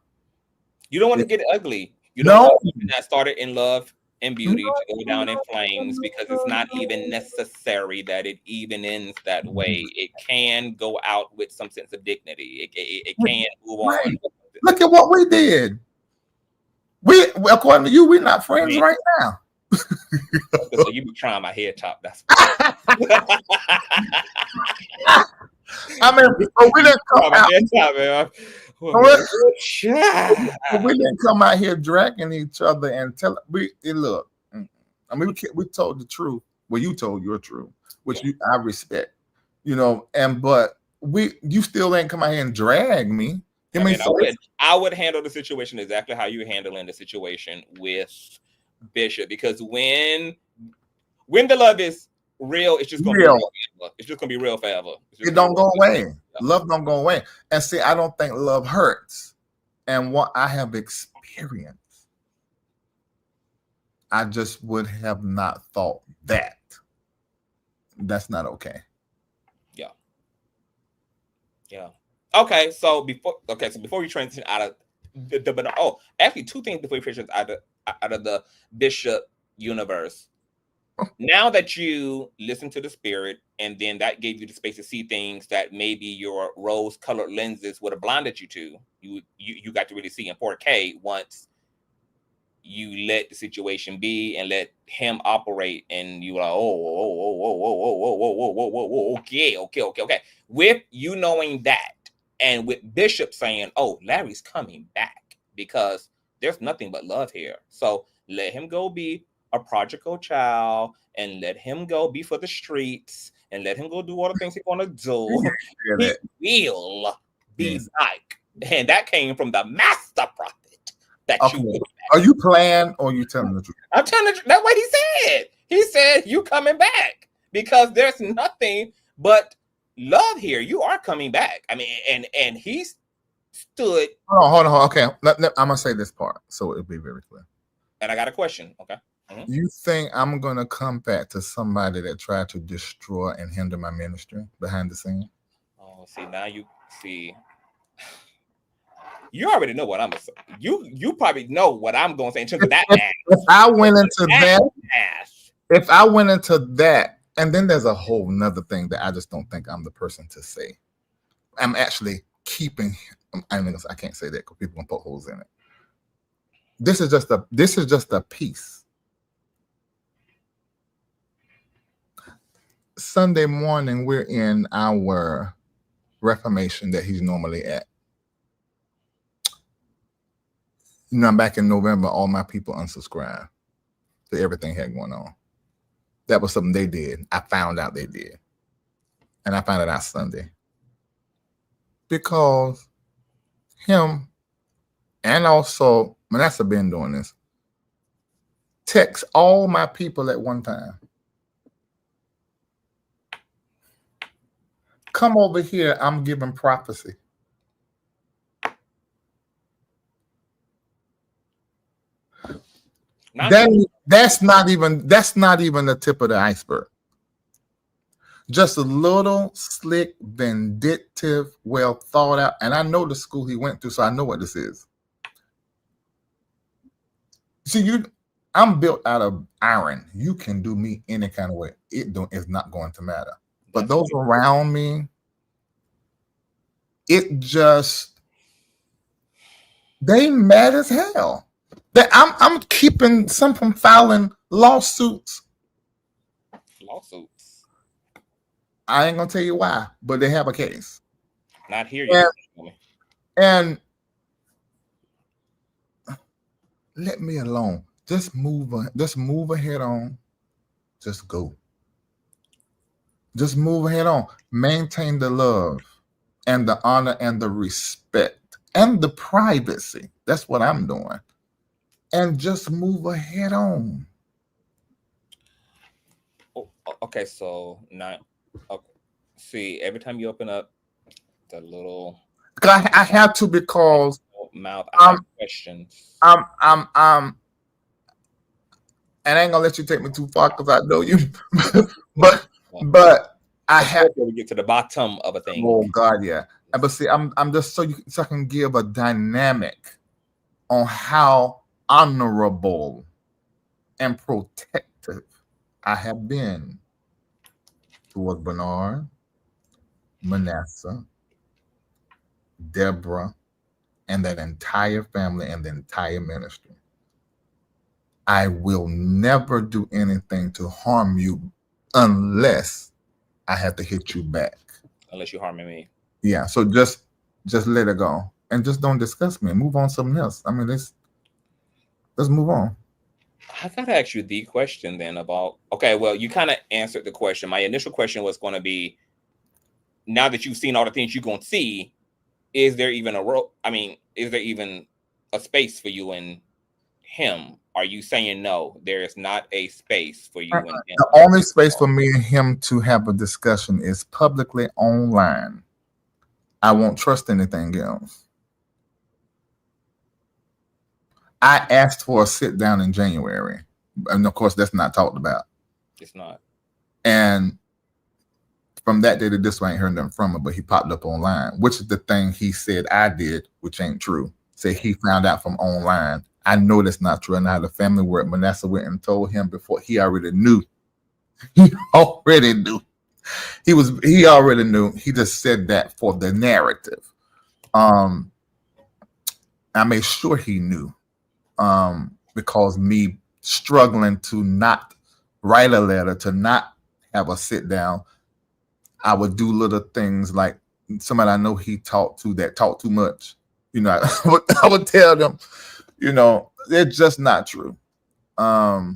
You don't want to get ugly. You No. don't want something that started in love and beauty to go down in flames, because it's not even necessary that it even ends that way. It can go out with some sense you can move on. Look at what we did. We, according to you, we're not friends right now. So you be trying my head top. That's I mean, we didn't come out. We didn't come out here dragging each other and tell. Look. I mean, we told the truth. Well, you told your truth, which I respect. You know, but you still ain't come out here and drag me. I would handle the situation exactly how you're handling the situation with Bishop, because when the love is real, it's just gonna be real. It's just gonna be real forever. It don't go away. Love don't go away. And see, I don't think love hurts. And what I have experienced, I just would have not thought that. That's not okay. Yeah. Okay. So before we transition out of actually two things before we transition out of the Bishop universe. Now that you listen to the spirit, and then that gave you the space to see things that maybe your rose-colored lenses would have blinded you to, you got to really see in 4K once you let the situation be and let him operate, and you were like, okay. With you knowing that, and with Bishop saying, "Oh, Larry's coming back," because there's nothing but love here. So let him go be a prodigal child, and let him go be for the streets, and let him go do all the things he's gonna do. He will be back, and that came from the master prophet. Are you playing or are you telling the truth? I'm telling the truth. That's what he said. He said you coming back because there's nothing but love here. You are coming back. I mean, and he stood. Hold on. Okay, I'm gonna say this part so it'll be very clear. And I got a question. Okay. Mm-hmm. You think I'm gonna come back to somebody that tried to destroy and hinder my ministry behind the scenes? Oh, see, now See, you already know what I'm gonna say. You probably know what I'm gonna say in terms of that math. If I went into that, math. if I went into that, and then there's a whole nother thing that I just don't think I'm the person to say. I'm actually keeping. I can't say that because people gonna put holes in it. This is just a piece. Sunday morning, we're in our Reformation that he's normally at. You know, back in November, all my people unsubscribed to everything had going on. That was something they did. I found out they did. And I found it out Sunday. Because him and also Manasseh been doing this. Text all my people at one time. Come over here, I'm giving prophecy. That's not even the tip of the iceberg. Just a little slick, vindictive, well thought out. And I know the school he went to, so I know what this is. See, I'm built out of iron. You can do me any kind of way. It's not going to matter. But those around me, they mad as hell. That I'm keeping some from filing lawsuits. Lawsuits. I ain't gonna tell you why, but they have a case. Not here yet. And let me alone. Just move ahead on. Just go. Just move ahead on. Maintain the love and the honor and the respect and the privacy. That's what I'm doing. And just move ahead on. Oh, okay, so now, okay. See, every time you open up the little, I have to because mouth, I have questions. And I ain't gonna let you take me too far because I know you, but I have to get to the bottom of a thing. Oh God, yeah. But see, I'm just so I can give a dynamic on how honorable and protective I have been towards Bernard, Manasseh, Deborah, and that entire family and the entire ministry. I will never do anything to harm you unless I have to hit you back. Unless you're harming me. Yeah, so just let it go. And just don't discuss me. Move on to something else. I mean, let's move on. I gotta ask you the question then about, okay, well, you kind of answered the question. My initial question was going to be, now that you've seen all the things you're going to see, is there even is there even a space for you and him? Are you saying no, there is not a space for you and him? The only space for me and him to have a discussion is publicly online. I won't trust anything else. I asked for a sit down in January, and of course that's not talked about. It's not. And from that day to this, I ain't heard nothing from him, but he popped up online, which is the thing he said I did, which ain't true. Say he found out from online. I know that's not true. And I had a family where Manasseh went and told him before he already knew. He already knew. He already knew. He just said that for the narrative. I made sure he knew. Because me struggling to not write a letter, to not have a sit down, I would do little things like somebody I know he talked to that talked too much. You know, I would tell them, you know, it's just not true. I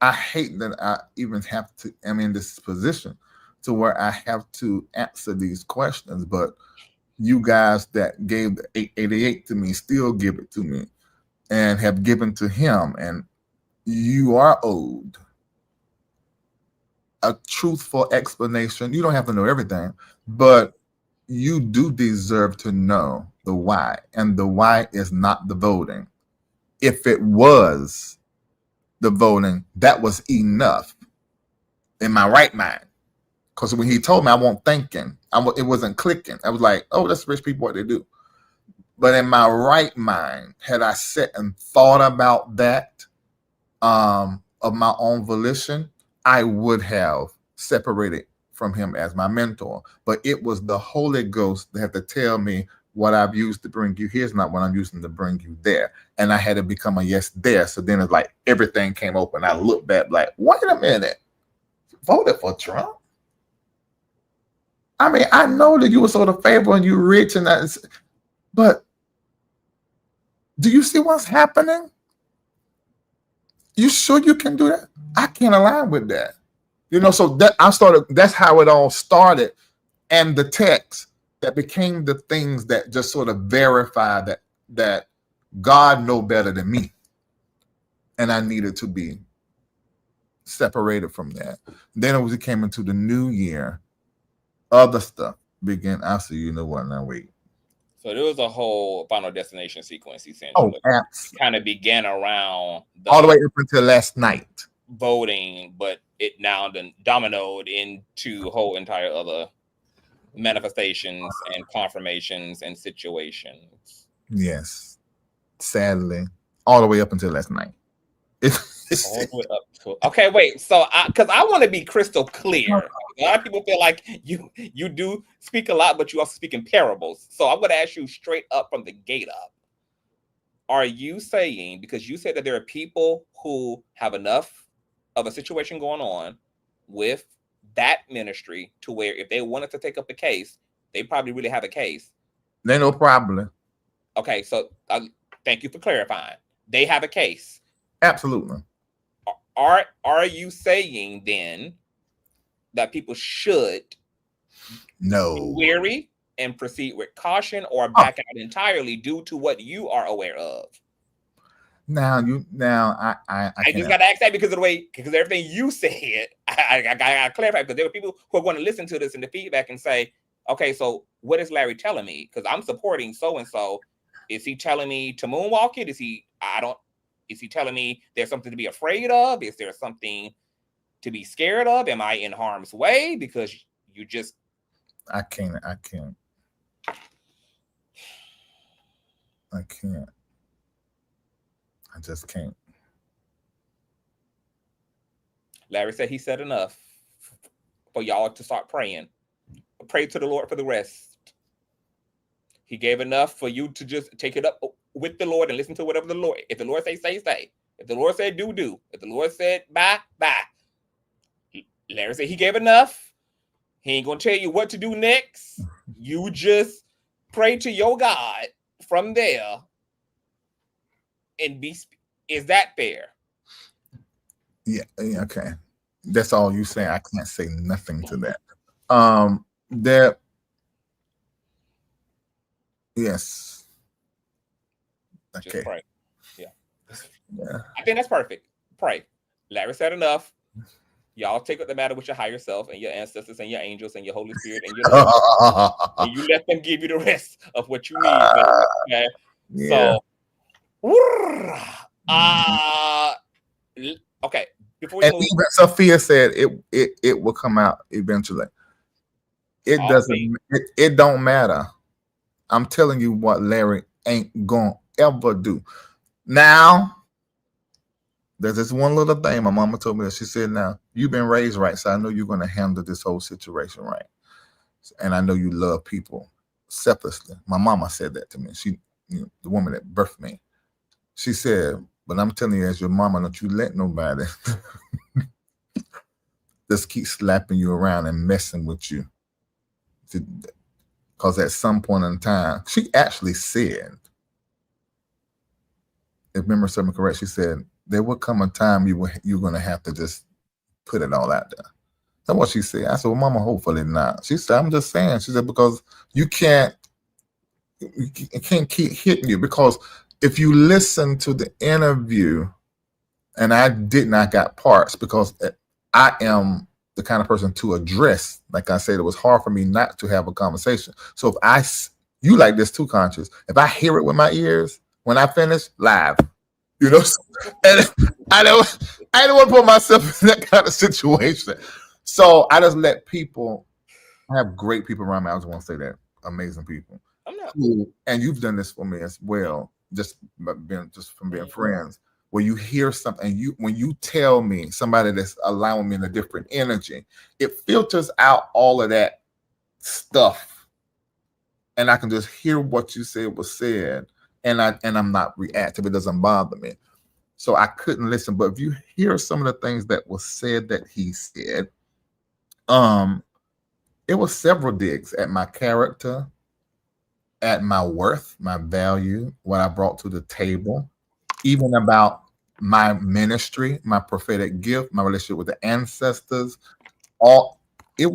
hate that I even have to, I'm in this position to where I have to answer these questions, but you guys that gave the 888 to me still give it to me and have given to him, and you are owed a truthful explanation. You don't have to know everything, but you do deserve to know the why, and the why is not the voting. If it was the voting, that was enough in my right mind Because when he told me, I wasn't thinking. It wasn't clicking. I was like, oh, that's rich people, what they do. But in my right mind, had I sat and thought about that of my own volition, I would have separated from him as my mentor. But it was the Holy Ghost that had to tell me what I've used to bring you here is not what I'm using to bring you there. And I had to become a yes there. So then it's like everything came open. I looked back like, wait a minute. Voted for Trump? I mean, I know that you were sort of favorable and you're rich and that, but do you see what's happening? You sure you can do that? I can't align with that. You know, so that's how it all started. And the text that became the things that just sort of verify that God know better than me. And I needed to be separated from that. Then it came into the new year, other stuff began. I see, you know what, now wait. So there was a whole Final Destination sequence, essentially. Oh, absolutely. Kind of began around all the way up until last night. Voting, but it now then dominoed into whole entire other manifestations and confirmations and situations. Yes. Sadly. All the way up until last night. All the way up to, okay, wait. So because I want to be crystal clear. A lot of people feel like you do speak a lot, but you also speak in parables. So I'm going to ask you straight up from the gate up. Are you saying, because you said that there are people who have enough of a situation going on with that ministry to where if they wanted to take up a case, they probably really have a case? They no problem. Okay, so thank you for clarifying. They have a case. Absolutely. Are you saying then that people should be wary and proceed with caution, or back out entirely due to what you are aware of? Now I just got to ask that because everything you said, I got to clarify, because there are people who are going to listen to this in the feedback and say, okay, so what is Larry telling me? Because I'm supporting so-and-so. Is he telling me to moonwalk it? Is he telling me there's something to be afraid of? Is there something to be scared of? Am I in harm's way? Because you just... I can't. I just can't. Larry said he said enough for y'all to start praying. Pray to the Lord for the rest. He gave enough for you to just take it up with the Lord and listen to whatever the Lord. If the Lord say, say. If the Lord said, do. If the Lord said, bye. Larry said he gave enough. He ain't going to tell you what to do next. You just pray to your God from there. And is that fair? Yeah, okay. That's all you say. I can't say nothing to that. Yes. Okay. Just pray. Yeah. I think that's perfect. Pray. Larry said enough. Y'all take up the matter with your higher self and your ancestors and your angels and your Holy Spirit and your Lord, and you let them give you the rest of what you need. Okay. Yeah. So, okay. Before we move, even Sophia said it will come out eventually. It don't matter. I'm telling you what Larry ain't gonna ever do. Now, there's this one little thing my mama told me. She said, now, you've been raised right, so I know you're going to handle this whole situation right. And I know you love people selflessly. My mama said that to me. She, the woman that birthed me. She said, but I'm telling you, as your mama, don't you let nobody just keep slapping you around and messing with you. Because at some point in time, she actually said, if memory serves me correct, she said, there will come a time you're going to have to just put it all out there. That's what she said. I said, well, mama, hopefully not. She said, I'm just saying. She said, because it can't keep hitting you. Because if you listen to the interview, and I got parts because I am the kind of person to address, like I said, it was hard for me not to have a conversation. So if you like this too, Conscious, if I hear it with my ears, when I finish, live. And I don't want to put myself in that kind of situation. So I just let people. I have great people around me. I just want to say that, amazing people. I'm not. And you've done this for me as well, just from being friends. Where you hear something, and when you tell me somebody that's allowing me in a different energy, it filters out all of that stuff, and I can just hear what you said was said, and I'm not reactive. It doesn't bother me. So I couldn't listen. But if you hear some of the things that was said that he said, it was several digs at my character, at my worth, my value, what I brought to the table, even about my ministry, my prophetic gift, my relationship with the ancestors. All it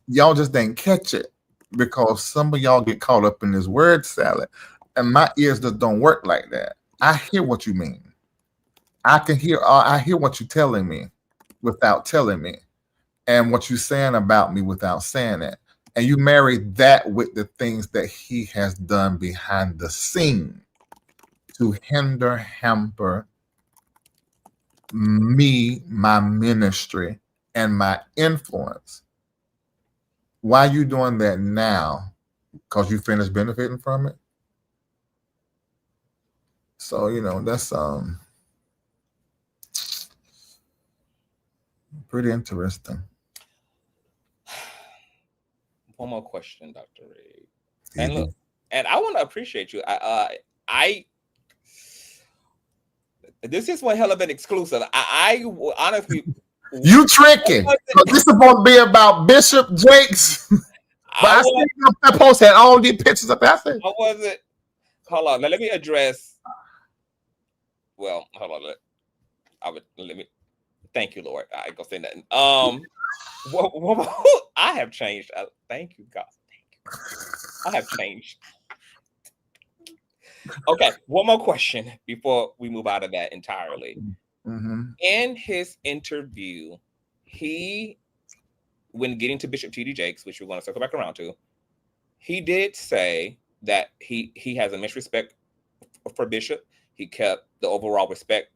y'all just didn't catch it because some of y'all get caught up in this word salad, and my ears just don't work like that. I hear what you mean. I hear what you're telling me without telling me, and what you're saying about me without saying it. And you marry that with the things that he has done behind the scene to hamper me, my ministry, and my influence. Why are you doing that now? Because you finished benefiting from it? So, that's pretty interesting. One more question, Dr. Reid. And look, and I want to appreciate you. This is one hell of an exclusive. I honestly, you tricky. This is supposed to be about Bishop Jakes. But I see that post had all these pictures up there. How was it? Hold on. Now let me address. Well, hold on. Let me. Thank you, Lord. I ain't gonna say nothing. I have changed. Thank you, God. Thank you. I have changed. Okay, one more question before we move out of that entirely. Mm-hmm. In his interview, when getting to Bishop T.D. Jakes, which we're going to circle back around to, he did say that he has a misrespect for Bishop. He kept the overall respect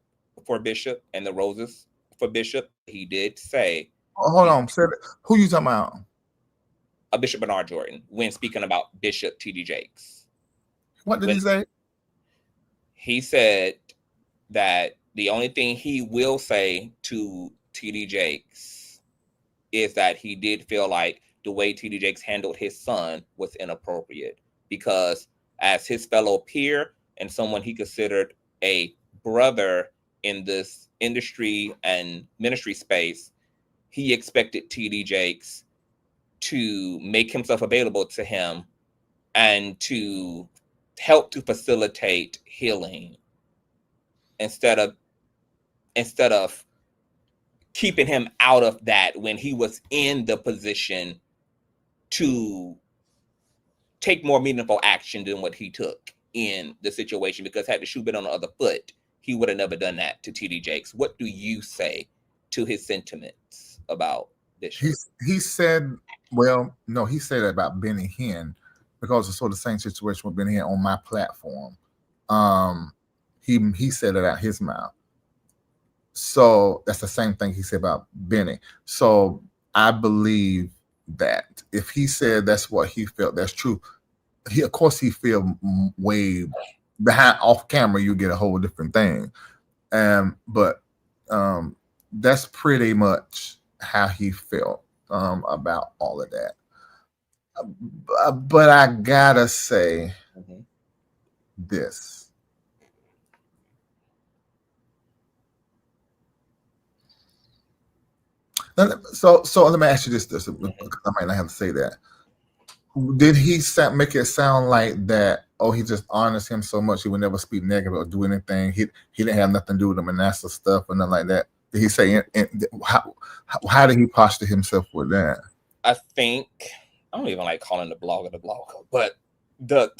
for Bishop and the roses for Bishop. He did say... hold on. Who you talking about? Bishop Bernard Jordan, when speaking about Bishop T.D. Jakes. What did he say? He said that the only thing he will say to T.D. Jakes is that he did feel like the way T.D. Jakes handled his son was inappropriate, because as his fellow peer and someone he considered a brother in this industry and ministry space, he expected T.D. Jakes to make himself available to him and to help to facilitate healing instead of keeping him out of that when he was in the position to take more meaningful action than what he took in the situation, because had the shoe been on the other foot, he would have never done that to T.D. Jakes. What do you say to his sentiments about Bishop? He said, well, no, he said about Benny Hinn, because it's sort of the same situation with Benny Hinn on my platform. He said it out his mouth. So that's the same thing he said about Benny. So I believe that if he said that's what he felt, that's true. Of course he feel way behind, off camera, you get a whole different thing. But that's pretty much how he felt about all of that. But I gotta say this. So let me ask you this, because I might not have to say that. Did he make it sound like that, oh, he just honors him so much he would never speak negative or do anything? He didn't have nothing to do with the Manasseh stuff or nothing like that. Did he say, how did he posture himself with that? I think, I don't even like calling the blogger, but the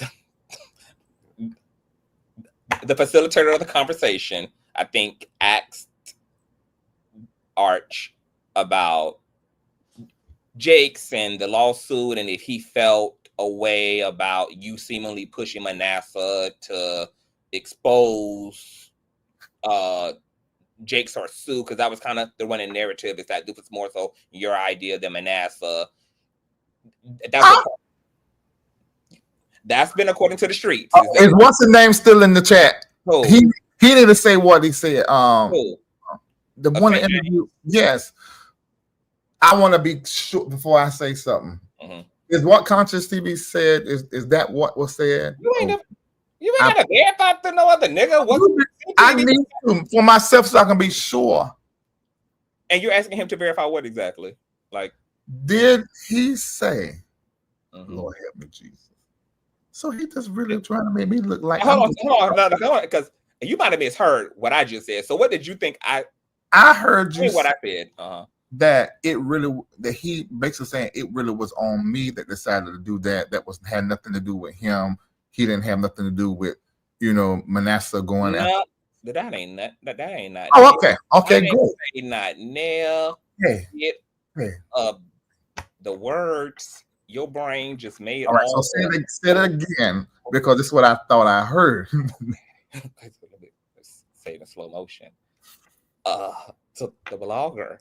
facilitator of the conversation, I think, asked Arch about Jakes and the lawsuit, and if he felt a way about you seemingly pushing Manasseh to expose Jakes or sue, because that was kind of the running narrative, is that this was more so your idea than Manasseh. That's been according to the streets. Is what's the name still in the chat? Who? He didn't say what he said. Who? The one interview. Yes. I want to be sure before I say something. Is what Consciouztv said, is that what was said? You ain't got a bad thought to no other nigga. I need to for myself so I can be sure. And you're asking him to verify what exactly? Like, did he say, Lord help me, Jesus? So he just really trying to make me look like hold on, because you might have misheard what I just said. So what did you think I heard you what I said? That he basically saying it really was on me that decided to do that. That had nothing to do with him. He didn't have nothing to do with, Manasseh going out. That ain't not. Oh, okay, good. Not nail. Hey. The words your brain just made. All right, so say it again, because this is what I thought I heard. Let's say it in slow motion. So the blogger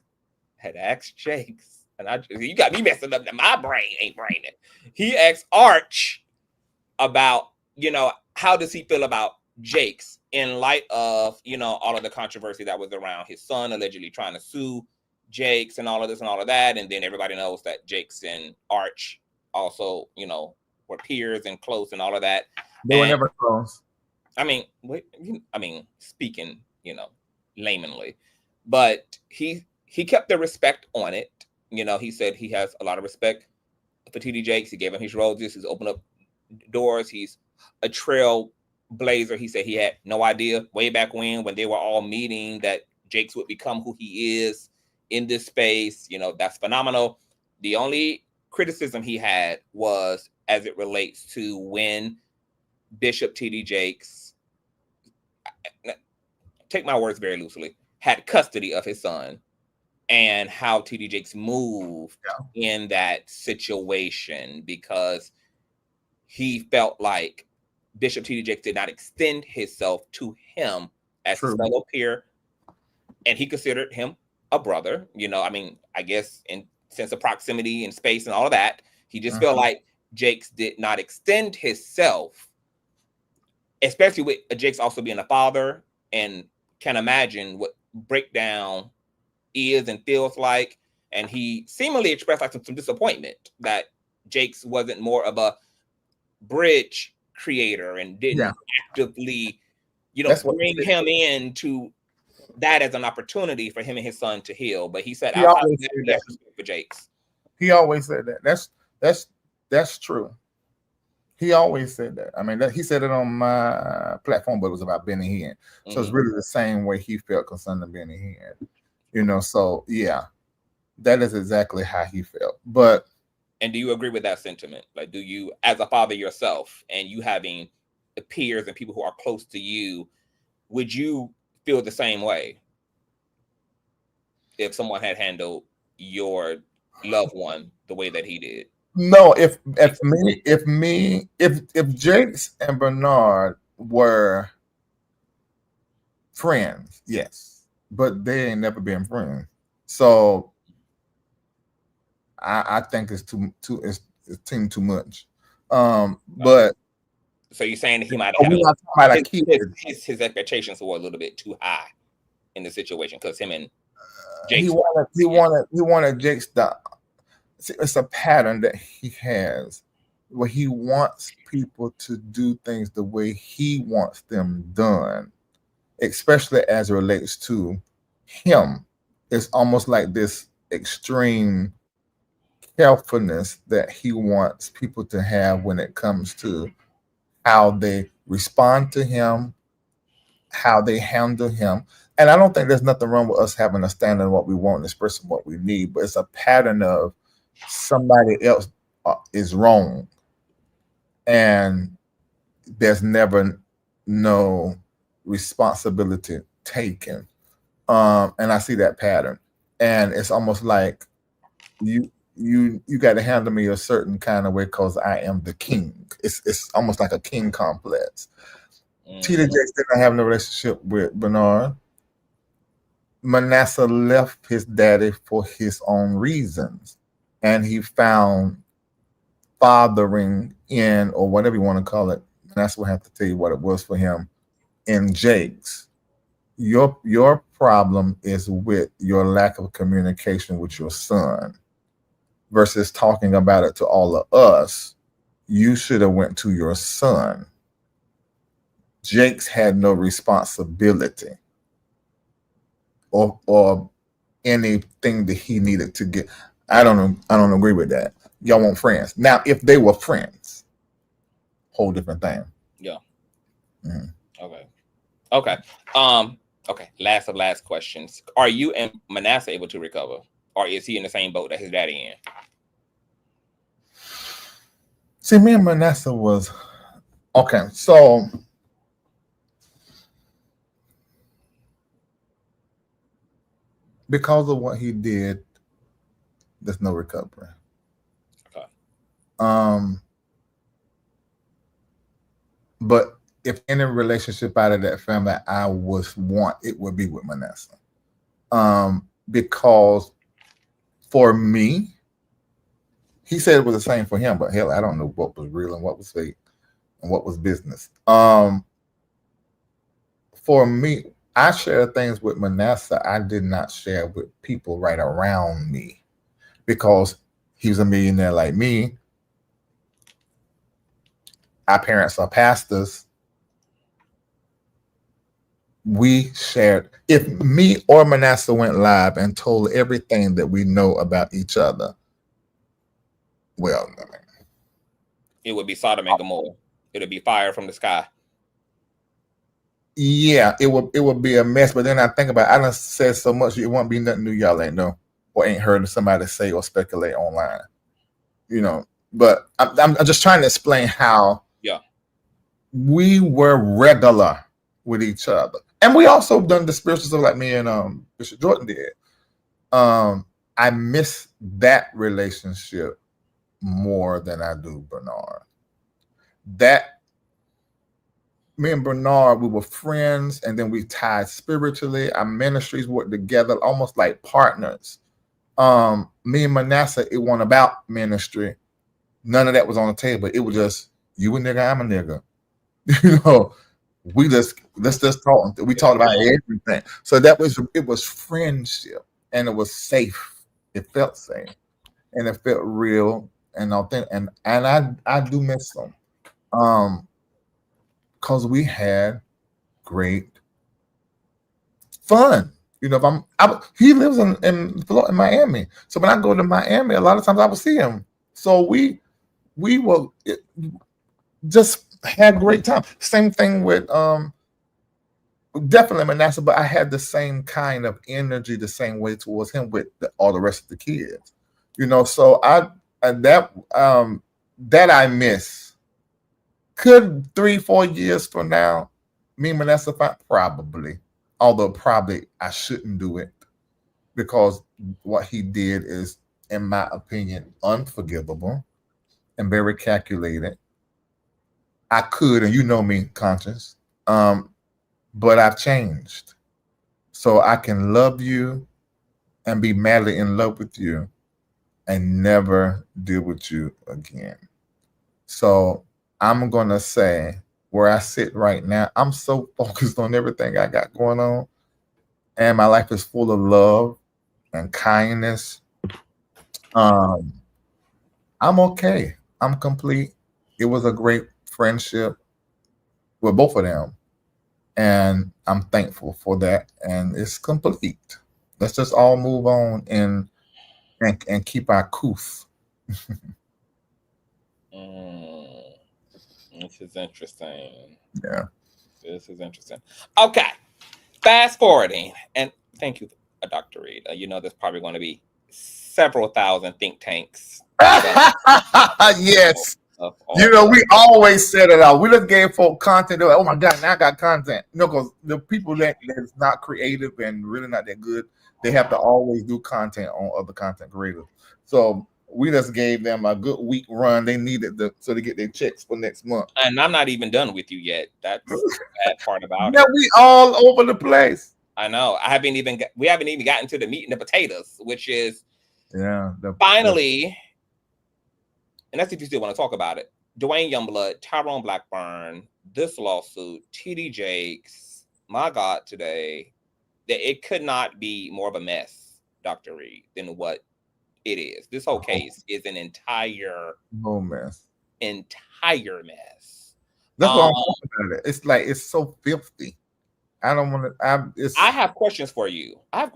had asked Jakes, and you got me messing up. My brain ain't braining. He asked Arch about, how does he feel about Jakes in light of, all of the controversy that was around his son allegedly trying to sue Jakes and all of this and all of that. And then everybody knows that Jakes and Arch also, were peers and close and all of that. They were never close. Speaking, laymanly, but he kept the respect on it. He said he has a lot of respect for TD Jakes. He gave him his roses. He's opened up doors. He's a trailblazer. He said he had no idea way back when they were all meeting that Jakes would become who he is in this space. That's phenomenal. The only criticism he had was as it relates to when Bishop TD Jakes, take my words very loosely, had custody of his son, and how TD Jakes moved in that situation, because he felt like Bishop TD Jakes did not extend himself to him as his fellow peer, and he considered him a brother. I guess in sense of proximity and space and all of that, he just felt like Jakes did not extend himself, especially with Jakes also being a father, and can imagine what breakdown is and feels like. And he seemingly expressed like some disappointment that Jakes wasn't more of a bridge creator and didn't actively, bring him into that as an opportunity for him and his son to heal. But he said, for Jakes. He always said that. That's true. He always said that. He said it on my platform, but it was about Benny Hinn. So it's really the same way he felt concerning Benny Hinn. So yeah, that is exactly how he felt. And do you agree with that sentiment? Like, do you, as a father yourself, and you having the peers and people who are close to you, would you feel the same way if someone had handled your loved one the way that he did? No, if Jakes and Bernard were friends, yes, but they ain't never been friends. So I think it's too much. But so you're saying that he might have his expectations were a little bit too high in the situation, because him and Jakes he wanted Jakes to. It's a pattern that he has where he wants people to do things the way he wants them done, especially as it relates to him. It's almost like this extreme carefulness that he wants people to have when it comes to how they respond to him, how they handle him. And I don't think there's nothing wrong with us having a standard of what we want and expressing what we need, but it's a pattern of somebody else is wrong, and there's never no responsibility taken. And I see that pattern, and it's almost like you got to handle me a certain kind of way because I am the king. It's almost like a king complex. TD Jakes didn't have no relationship with Bernard. Manasseh left his daddy for his own reasons, and he found fathering in, or whatever you want to call it. Manasseh will have to tell you what it was for him in Jake's. Your problem is with your lack of communication with your son versus talking about it to all of us. You should have went to your son. Jake's had no responsibility or anything that he needed to get. I don't agree with that. Y'all want friends. Now, if they were friends, whole different thing. Yeah. Mm. Okay. Okay. Last questions. Are you and Manasseh able to recover? Or is he in the same boat that his daddy in? See, me and Manasseh was okay. So because of what he did, there's no recovery. Okay. But if any relationship out of that family I would want, it would be with Manasseh. Because for me, he said it was the same for him, but hell, I don't know what was real and what was fake and what was business. For me, I share things with Manasseh I did not share with people right around me because he was a millionaire like me. Our parents are pastors. We shared. If me or Manasseh went live and told everything that we know about each other, well, I mean, it would be Sodom and Gomorrah. It would be fire from the sky. Yeah, it would be a mess. But then I think about it, I done said so much, it won't be nothing new y'all ain't know or ain't heard of somebody say or speculate online. You know, but I'm just trying to explain how we were regular with each other. And we also done the spiritual stuff like me and Bishop Jordan did. I miss that relationship more than I do Bernard. That me and Bernard, we were friends, and then we tied spiritually. Our ministries worked together almost like partners. Me and Manasseh, it wasn't about ministry. None of that was on the table. It was just you a nigga, I'm a nigga. You know, let's just talk. We talked about everything. So it was friendship, and it was safe. It felt safe, and it felt real and authentic. And I do miss them. Because we had great fun. You know, he lives in Miami. So when I go to Miami, a lot of times I will see him. So we will just had great time. Same thing with definitely Manasseh, but I had the same kind of energy, the same way towards him with all the rest of the kids. You know, so that I miss. Could 3-4 years from now, me and Manasseh fight? Probably. Although probably I shouldn't do it because what he did is, in my opinion, unforgivable and very calculated. I could, and you know me, Conscious, but I've changed. So I can love you and be madly in love with you and never deal with you again. So I'm going to say where I sit right now, I'm so focused on everything I got going on. And my life is full of love and kindness. I'm okay. I'm complete. It was a great friendship with both of them. And I'm thankful for that. And it's complete. Let's just all move on and keep our couth. This is interesting. Yeah. This is interesting. Okay. Fast forwarding. And thank you, Dr. Reid. You know, there's probably going to be several thousand think tanks. Yes. You know, we always said it out. We just gave folk content. They're like, oh my God, now I got content. You know, because the people that's not creative and really not that good, they have to always do content on other content creators. So we just gave them a good week run. They needed so they get their checks for next month. And I'm not even done with you yet. That's the bad part about it. Yeah, we all over the place. I know. We haven't even gotten to the meat and the potatoes, which is the finally, and that's if you still want to talk about it. Dwayne Youngblood, Tyrone Blackburn, this lawsuit, TD Jakes. My God, today, that it could not be more of a mess, Dr. Reid, than what it is. This whole case is an entire mess. Entire mess. That's what I'm talking about. It's like it's so filthy. I don't want to. I have questions for you. And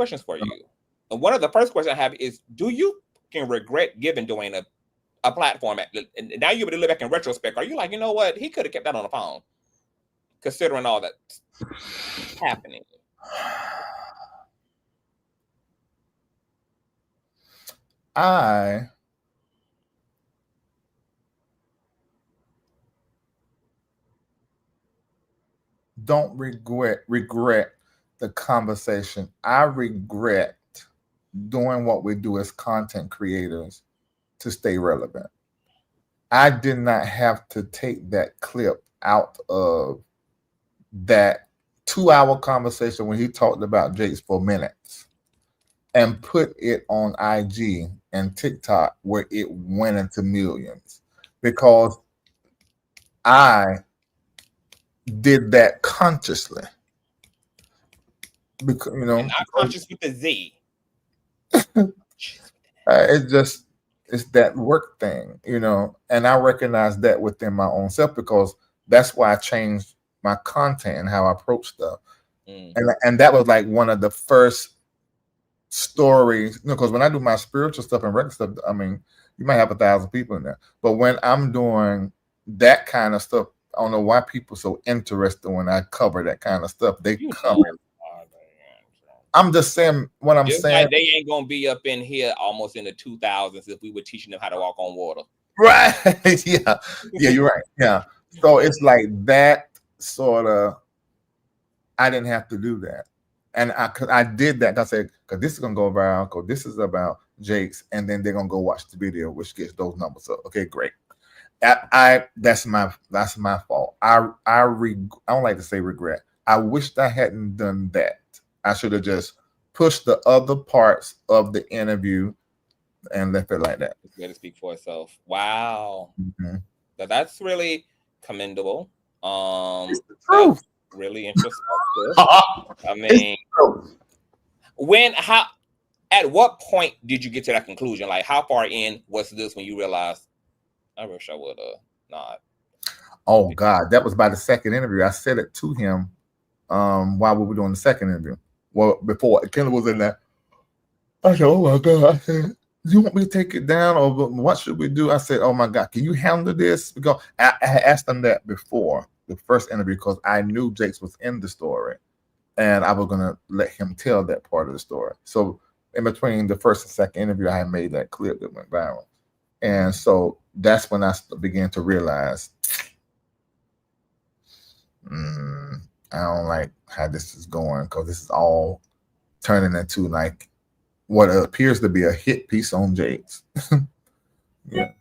one of the first questions I have is: do you can regret giving Dwayne a platform? And now you're able to look back in retrospect. Are you like, you know what? He could have kept that on the phone, considering all that's happening. I don't regret the conversation. I regret doing what we do as content creators to stay relevant. I did not have to take that clip out of that 2-hour conversation when he talked about Jakes for minutes and put it on IG and TikTok where it went into millions, because I did that consciously. Because not conscious with the Z. It's that work thing, and I recognize that within my own self, because that's why I changed my content and how I approach stuff. And that was like one of the first stories, because when I do my spiritual stuff and regular stuff, I mean, you might have 1,000 people in there, but when I'm doing that kind of stuff, I don't know why people are so interested when I cover that kind of stuff. They come in. I'm just saying what I'm saying. Like they ain't gonna be up in here almost in the 2000s if we were teaching them how to walk on water. Right? Yeah, you're right. Yeah. So it's like that sort of. I didn't have to do that, and I did that. I said, because this is gonna go viral. Because this is about Jakes, and then they're gonna go watch the video, which gets those numbers up. Okay, great. That's my fault. I don't like to say regret. I wished I hadn't done that. I should have just pushed the other parts of the interview and left it like that. It's going to speak for itself. Wow. That's really commendable. It's the truth. Really introspective. I mean, at what point did you get to that conclusion? Like, how far in was this when you realized, I wish I would have not? Oh God, that was by the second interview. I said it to him while we were doing the second interview. Well, before Kendall was in there, I said, "Oh my God!" I said, "Do you want me to take it down, or what should we do?" I said, "Oh my God, can you handle this?" Because I had asked him that before the first interview, because I knew Jakes was in the story, and I was gonna let him tell that part of the story. So in between the first and second interview, I had made that clip that went viral, and so that's when I began to realize, I don't like how this is going, because this is all turning into like what appears to be a hit piece on Jakes. Yeah.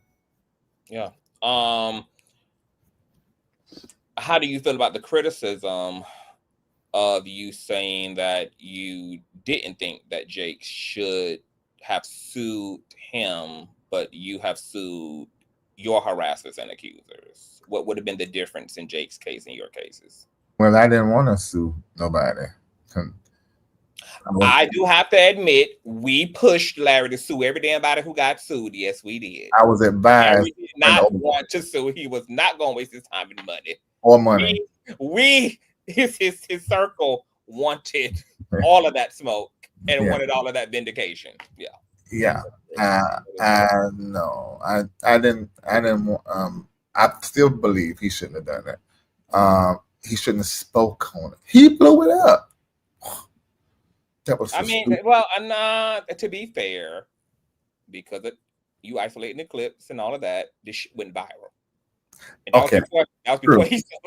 How do you feel about the criticism of you saying that you didn't think that Jakes should have sued him, but you have sued your harassers and accusers? What would have been the difference in Jakes' case and your cases? Well, I didn't want to sue nobody. I do have to admit, we pushed Larry to sue every damn body who got sued. Yes, we did. I was advised. Larry did not want to sue. He was not going to waste his time and money. Or money. His circle wanted all of that smoke and wanted all of that vindication. Yeah. Yeah. No, I didn't. I still believe he shouldn't have done that. He shouldn't have spoke on it. He blew it up. That was. To be fair, because you isolating the clips and all of that, this shit went viral. And that was before he said,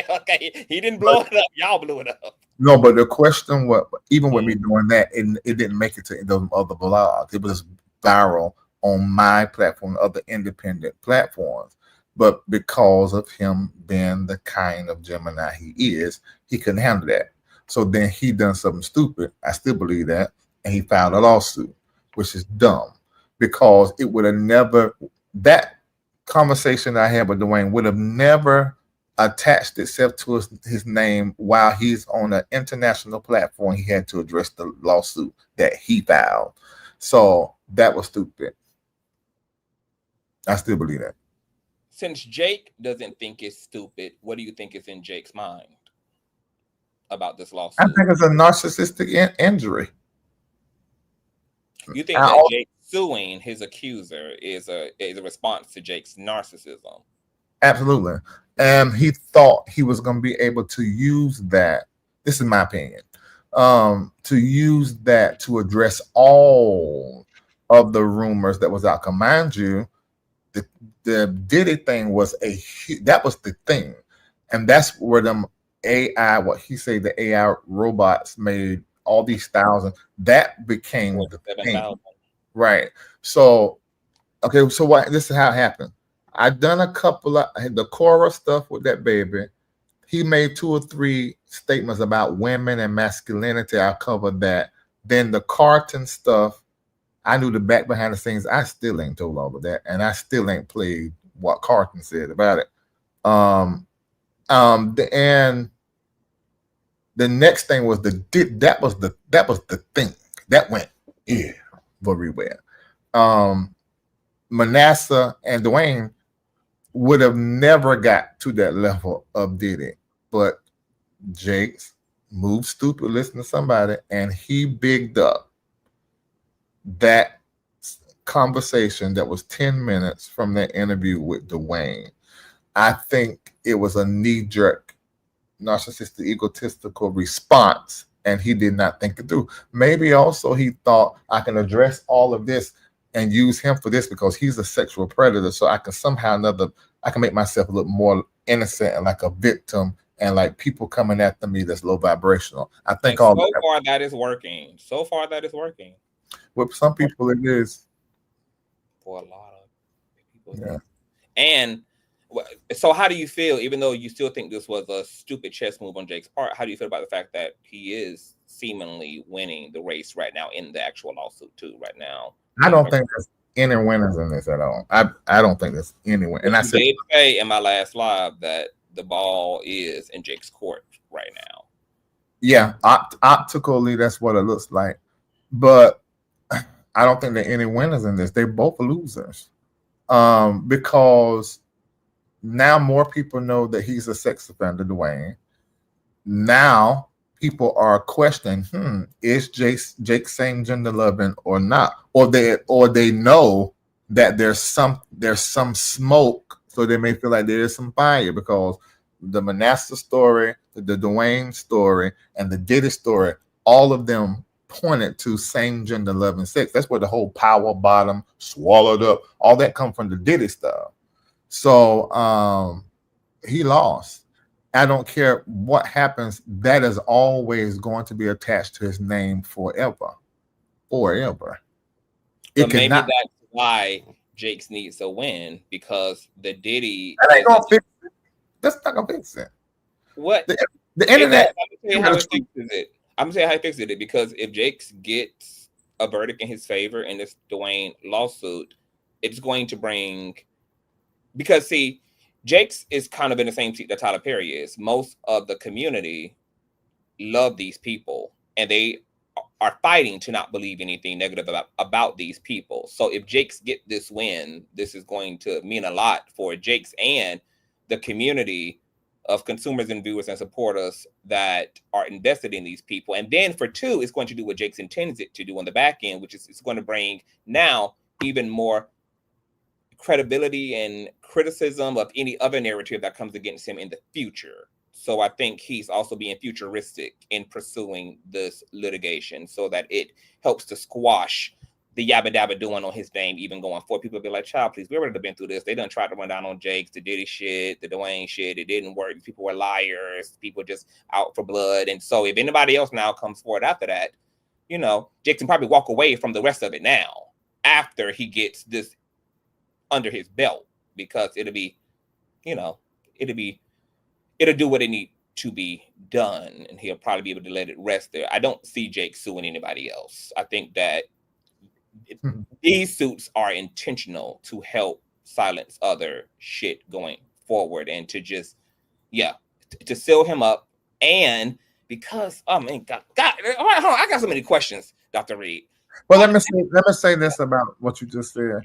okay, he didn't blow it up. Y'all blew it up. No, but the question was, even with me doing that, it didn't make it to those other blogs. It was viral on my platform, other independent platforms. But because of him being the kind of Gemini he is, he couldn't handle that. So then he done something stupid. I still believe that. And he filed a lawsuit, which is dumb because it would have never, that conversation I had with Dwayne would have never attached itself to his name while he's on an international platform. He had to address the lawsuit that he filed. So that was stupid. I still believe that. Since Jake doesn't think it's stupid, what do you think is in Jake's mind about this lawsuit? I think it's a narcissistic injury. You think that Jake suing his accuser is a response to Jake's narcissism? Absolutely. And he thought he was going to be able to use that. This is my opinion. To use that to address all of the rumors that was out. Mind you, the Diddy thing was that was the thing, and that's where them AI, what he said, the AI robots made all these thousands. That became the thing, right? So, okay, so what? This is how it happened. I've done a couple of the Cora stuff with that baby. He made 2 or 3 statements about women and masculinity. I covered that. Then the Carton stuff, I knew the back behind the scenes. I still ain't told all of that, and I still ain't played what Carton said about it. And the next thing was that was the thing that went very well. Manasseh and Dwayne would have never got to that level of Diddy, but Jake's moved stupid, listen to somebody, and he bigged up that conversation that was 10 minutes from that interview with Dwayne. I think it was a knee-jerk, narcissistic, egotistical response, and he did not think it through. Maybe also he thought, I can address all of this and use him for this because he's a sexual predator, so I can somehow I can make myself look more innocent and like a victim, and like people coming after me that's low vibrational. I think so far that is working. So far that is working. With some people it is. For a lot of people. Yeah. And so how do you feel, even though you still think this was a stupid chess move on Jake's part, how do you feel about the fact that he is seemingly winning the race right now in the actual lawsuit too right now? I don't think there's any winners in this at all. I don't think there's any winners. And I said say in my last live that the ball is in Jake's court right now. Yeah, optically that's what it looks like. But I don't think there are any winners in this. They're both losers. Because now more people know that he's a sex offender, Dwayne. Now people are questioning, is Jake same gender loving or not? Or they know that there's some smoke, so they may feel like there is some fire because the Manasseh story, the Dwayne story, and the Diddy story, all of them pointed to same gender loving sex. That's where the whole power bottom, swallowed up, all that come from the Diddy stuff. So he lost. I don't care what happens, that is always going to be attached to his name forever. Forever. But maybe that's why Jake's needs a win, because the Diddy. That ain't gonna fix it. That's not gonna fix it. What? The internet. I'm gonna tell you how it fixes it. I'm gonna tell you how it fixes it, because if Jake gets a verdict in his favor in this Dwayne lawsuit, it's going to bring, because see, Jake's is kind of in the same seat that Tyler Perry is. Most of the community love these people, and they are fighting to not believe anything negative about these people. So if Jake's get this win, this is going to mean a lot for Jake's and the community of consumers and viewers and supporters that are invested in these people. And then for 2, it's going to do what Jake's intends it to do on the back end, which is it's going to bring now even more credibility and criticism of any other narrative that comes against him in the future. So I think he's also being futuristic in pursuing this litigation so that it helps to squash the yabba dabba doing on his name, even going forward. People be like, child, please, we already been through this. They done tried to run down on Jake's, the Diddy shit, the Dwayne shit. It didn't work. People were liars. People just out for blood. And so if anybody else now comes forward after that, you know, Jake can probably walk away from the rest of it now after he gets this under his belt, because it'll be, you know, it'll do what it to be done, and he'll probably be able to let it rest there. I don't see Jake suing anybody else. I think that these suits are intentional to help silence other shit going forward, and to just, to seal him up. And because, oh man, God, hold on, I got so many questions, Dr. Reid. Well, let me say this about what you just said.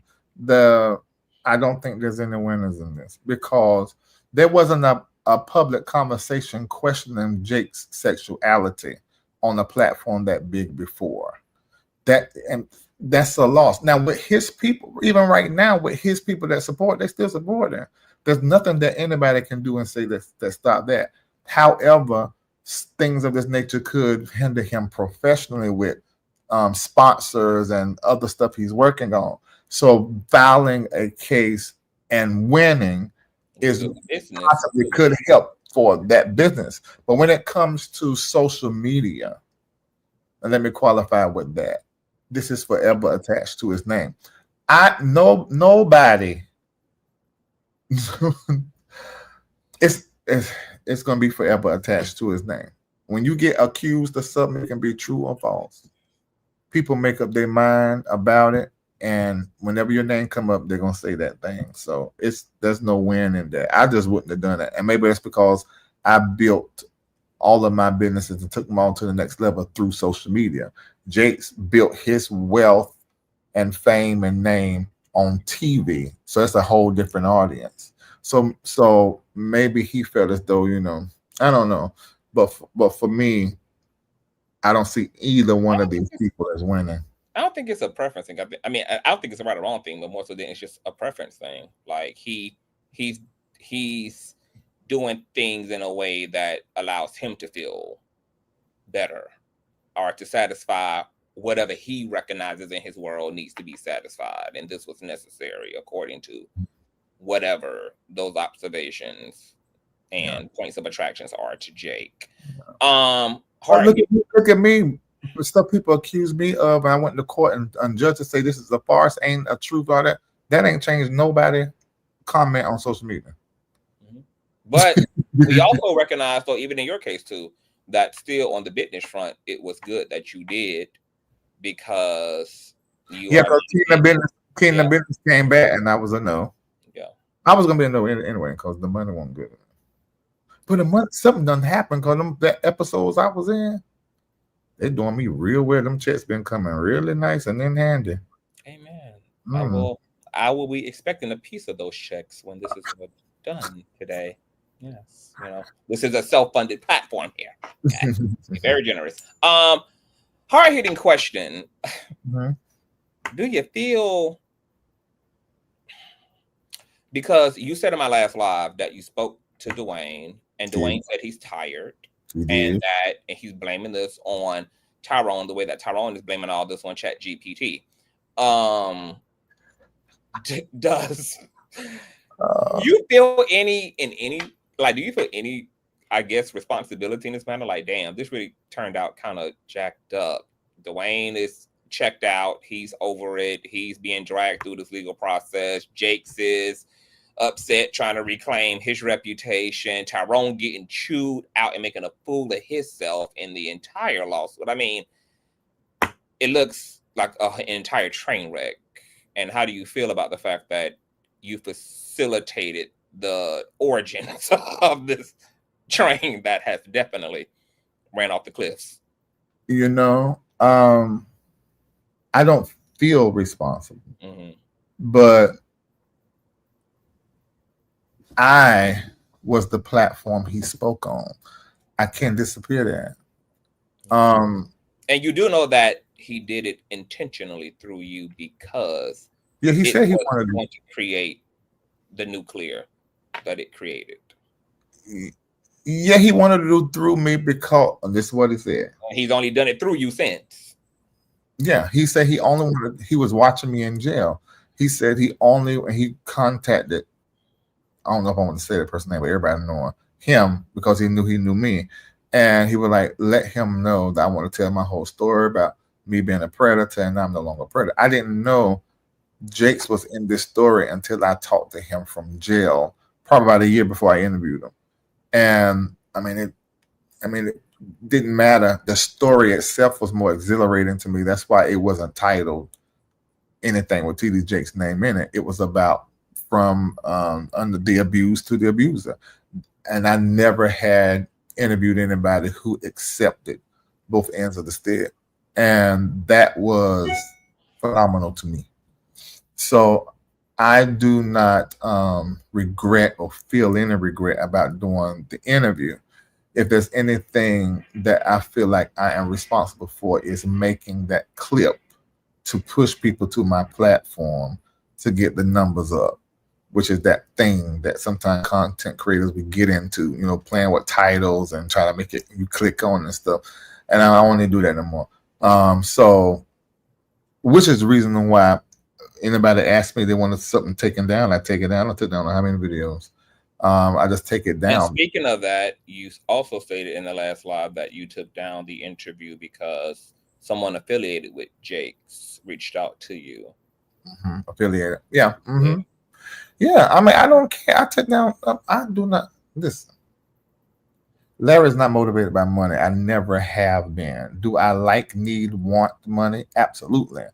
I don't think there's any winners in this, because there wasn't a public conversation questioning Jake's sexuality on a platform that big before. That's a loss. Now with his people, even right now, with his people that support, they still support him. There's nothing that anybody can do and say that stop that. However, things of this nature could hinder him professionally with sponsors and other stuff he's working on. So filing a case and winning possibly could help for that business. But when it comes to social media, and let me qualify with that, this is forever attached to his name. Nobody it's going to be forever attached to his name. When you get accused of something, it can be true or false. People make up their mind about it, and whenever your name come up, they're going to say that thing. So there's no win in that. I just wouldn't have done it. And maybe that's because I built all of my businesses and took them all to the next level through social media. Jake's built his wealth and fame and name on TV. So it's a whole different audience. So maybe he felt as though, I don't know. But for me, I don't see either one of these people as winning. I don't think it's a preference thing. I mean, I don't think it's a right or wrong thing, but more so than it's just a preference thing. Like he's doing things in a way that allows him to feel better, or to satisfy whatever he recognizes in his world needs to be satisfied. And this was necessary according to whatever those observations and points of attractions are to Jake. Look at me. The stuff people accuse me of, and I went to court and judge to say this is a farce, ain't a truth, all that ain't changed nobody comment on social media. But we also recognize, though, even in your case too, that still on the business front, it was good that you did, because because King the business came back, and that was a no. Yeah, I was gonna be a no anyway because the money wasn't good. But something done happened, because the episodes I was in, they doing me real well. Them checks been coming really nice and in handy. Amen. I will be expecting a piece of those checks when this is done today. Yes, this is a self-funded platform here. Okay. Very generous. Hard-hitting question. Do you feel, because you said in my last live that you spoke to Dwayne, and Dwayne said he's tired, and he's blaming this on Tyrone, the way that Tyrone is blaming all this on ChatGPT. Does you feel do you feel any, I guess, responsibility in this matter? Like, damn, this really turned out kind of jacked up. Dwayne is checked out. He's over it. He's being dragged through this legal process. Jake's is upset, trying to reclaim his reputation. Tyrone getting chewed out and making a fool of himself in the entire lawsuit. I mean, it looks like an entire train wreck. And how do you feel about the fact that you facilitated the origins of this train that has definitely ran off the cliffs? I don't feel responsible, but I was the platform he spoke on. I can't disappear that. And you do know that he did it intentionally through you, because he said he wanted to create the nuclear that it created. Yeah, he wanted to do through me, because this is what he said. He's only done it through you since. Yeah, he said he was watching me in jail. He said he contacted, I don't know if I want to say the person's name, but everybody know him, because he knew me. And he was like, let him know that I want to tell my whole story about me being a predator, and I'm no longer a predator. I didn't know Jake's was in this story until I talked to him from jail, probably about a year before I interviewed him. And I mean, it didn't matter. The story itself was more exhilarating to me. That's why it wasn't titled anything with TD Jake's name in it. It was about from under the abused to the abuser. And I never had interviewed anybody who accepted both ends of the stick. And that was phenomenal to me. So I do not regret or feel any regret about doing the interview. If there's anything that I feel like I am responsible for, is making that clip to push people to my platform to get the numbers up, which is that thing that sometimes content creators we get into, you know, playing with titles and try to make it you click on and stuff. And I don't want to do that no more. So, which is the reason why anybody asks me they want something taken down, I take it down. I took down how many videos. I just take it down. And speaking of that, you also stated in the last live that you took down the interview because someone affiliated with Jake's reached out to you. Affiliated, yeah. Yeah, I mean, I don't care. I took down. I do not. Listen, Larry's not motivated by money. I never have been. Do I want money? Absolutely.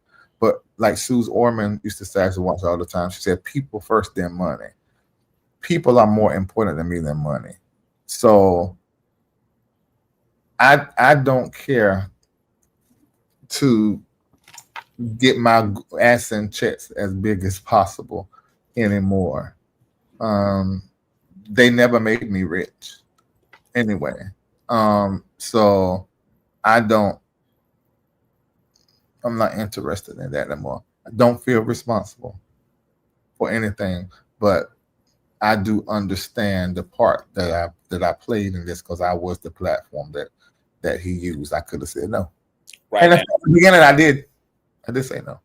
But like Suze Orman used to say once all the time, she said, "People first, then money." People are more important to me than money. So I don't care to get my ass in checks as big as possible anymore. They never made me rich anyway. So I'm not interested in that anymore. I don't feel responsible for anything, but I do understand the part that I played in this because I was the platform that he used. I could have said no. Right. And at the beginning, I did say no.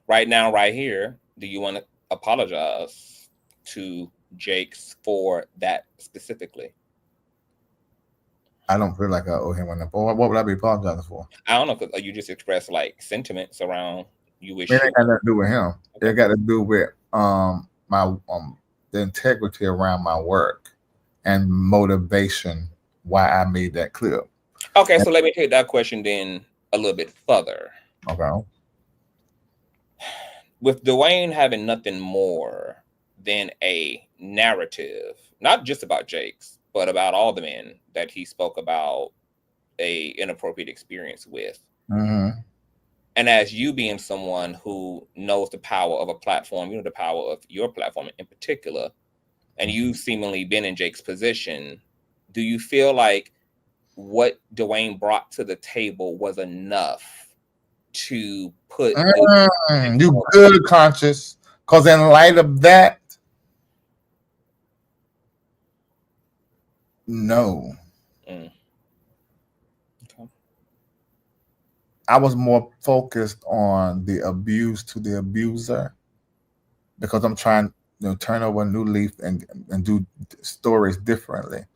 Right now, right here, do you want to apologize to Jake's for that specifically? I don't feel like I owe him one. What would I be apologizing for? I don't know, because you just expressed like sentiments around you wish. It ain't got nothing to do with him. It got to do with my the integrity around my work and motivation why I made that clip. Okay, so let me take that question then a little bit further. Okay. With Dwayne having nothing more than a narrative, not just about Jake's, but about all the men that he spoke about a inappropriate experience with. Mm-hmm. And as you being someone who knows the power of a platform, you know the power of your platform in particular, and you've seemingly been in Jake's position, do you feel like what Dwayne brought to the table was enough to put you good, Conscious? Because in light of that, no. Okay. I was more focused on the abuse to the abuser because I'm trying to turn over a new leaf and do stories differently.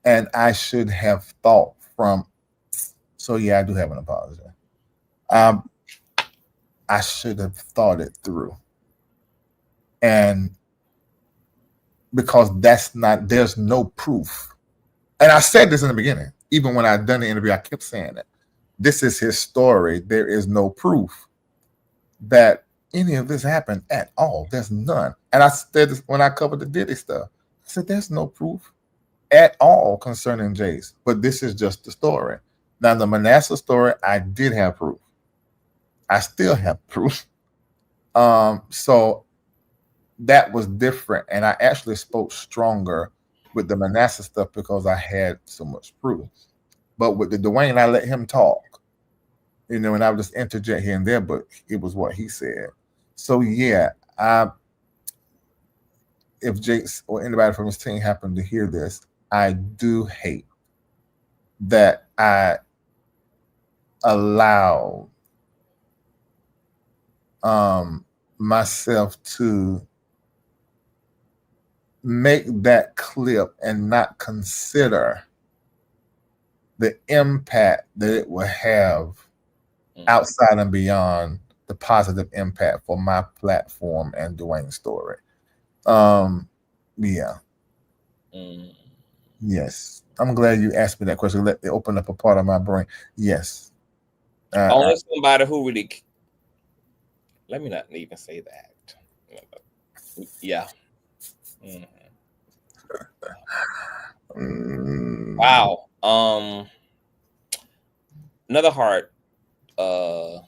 And I should have thought from. So yeah, I do have an apology. I should have thought it through, and because there's no proof. And I said this in the beginning, even when I'd done the interview, I kept saying it. This is his story. There is no proof that any of this happened at all. There's none. And I said this when I covered the Diddy stuff. I said, there's no proof at all concerning Jace, but this is just the story. Now, the Manasseh story, I did have proof. I still have proof. So that was different. And I actually spoke stronger with the Manasseh stuff because I had so much proof. But with the Dwayne, I let him talk, and I would just interject here and there, but it was what he said. So yeah, if Jake's or anybody from his team happened to hear this, I do hate that I allowed myself to make that clip and not consider the impact that it will have outside and beyond the positive impact for my platform and Dwayne's story. Yeah. Yes. I'm glad you asked me that question. Let it open up a part of my brain. Yes. Only somebody who really. Let me not even say that. Yeah. Wow. Another heart. And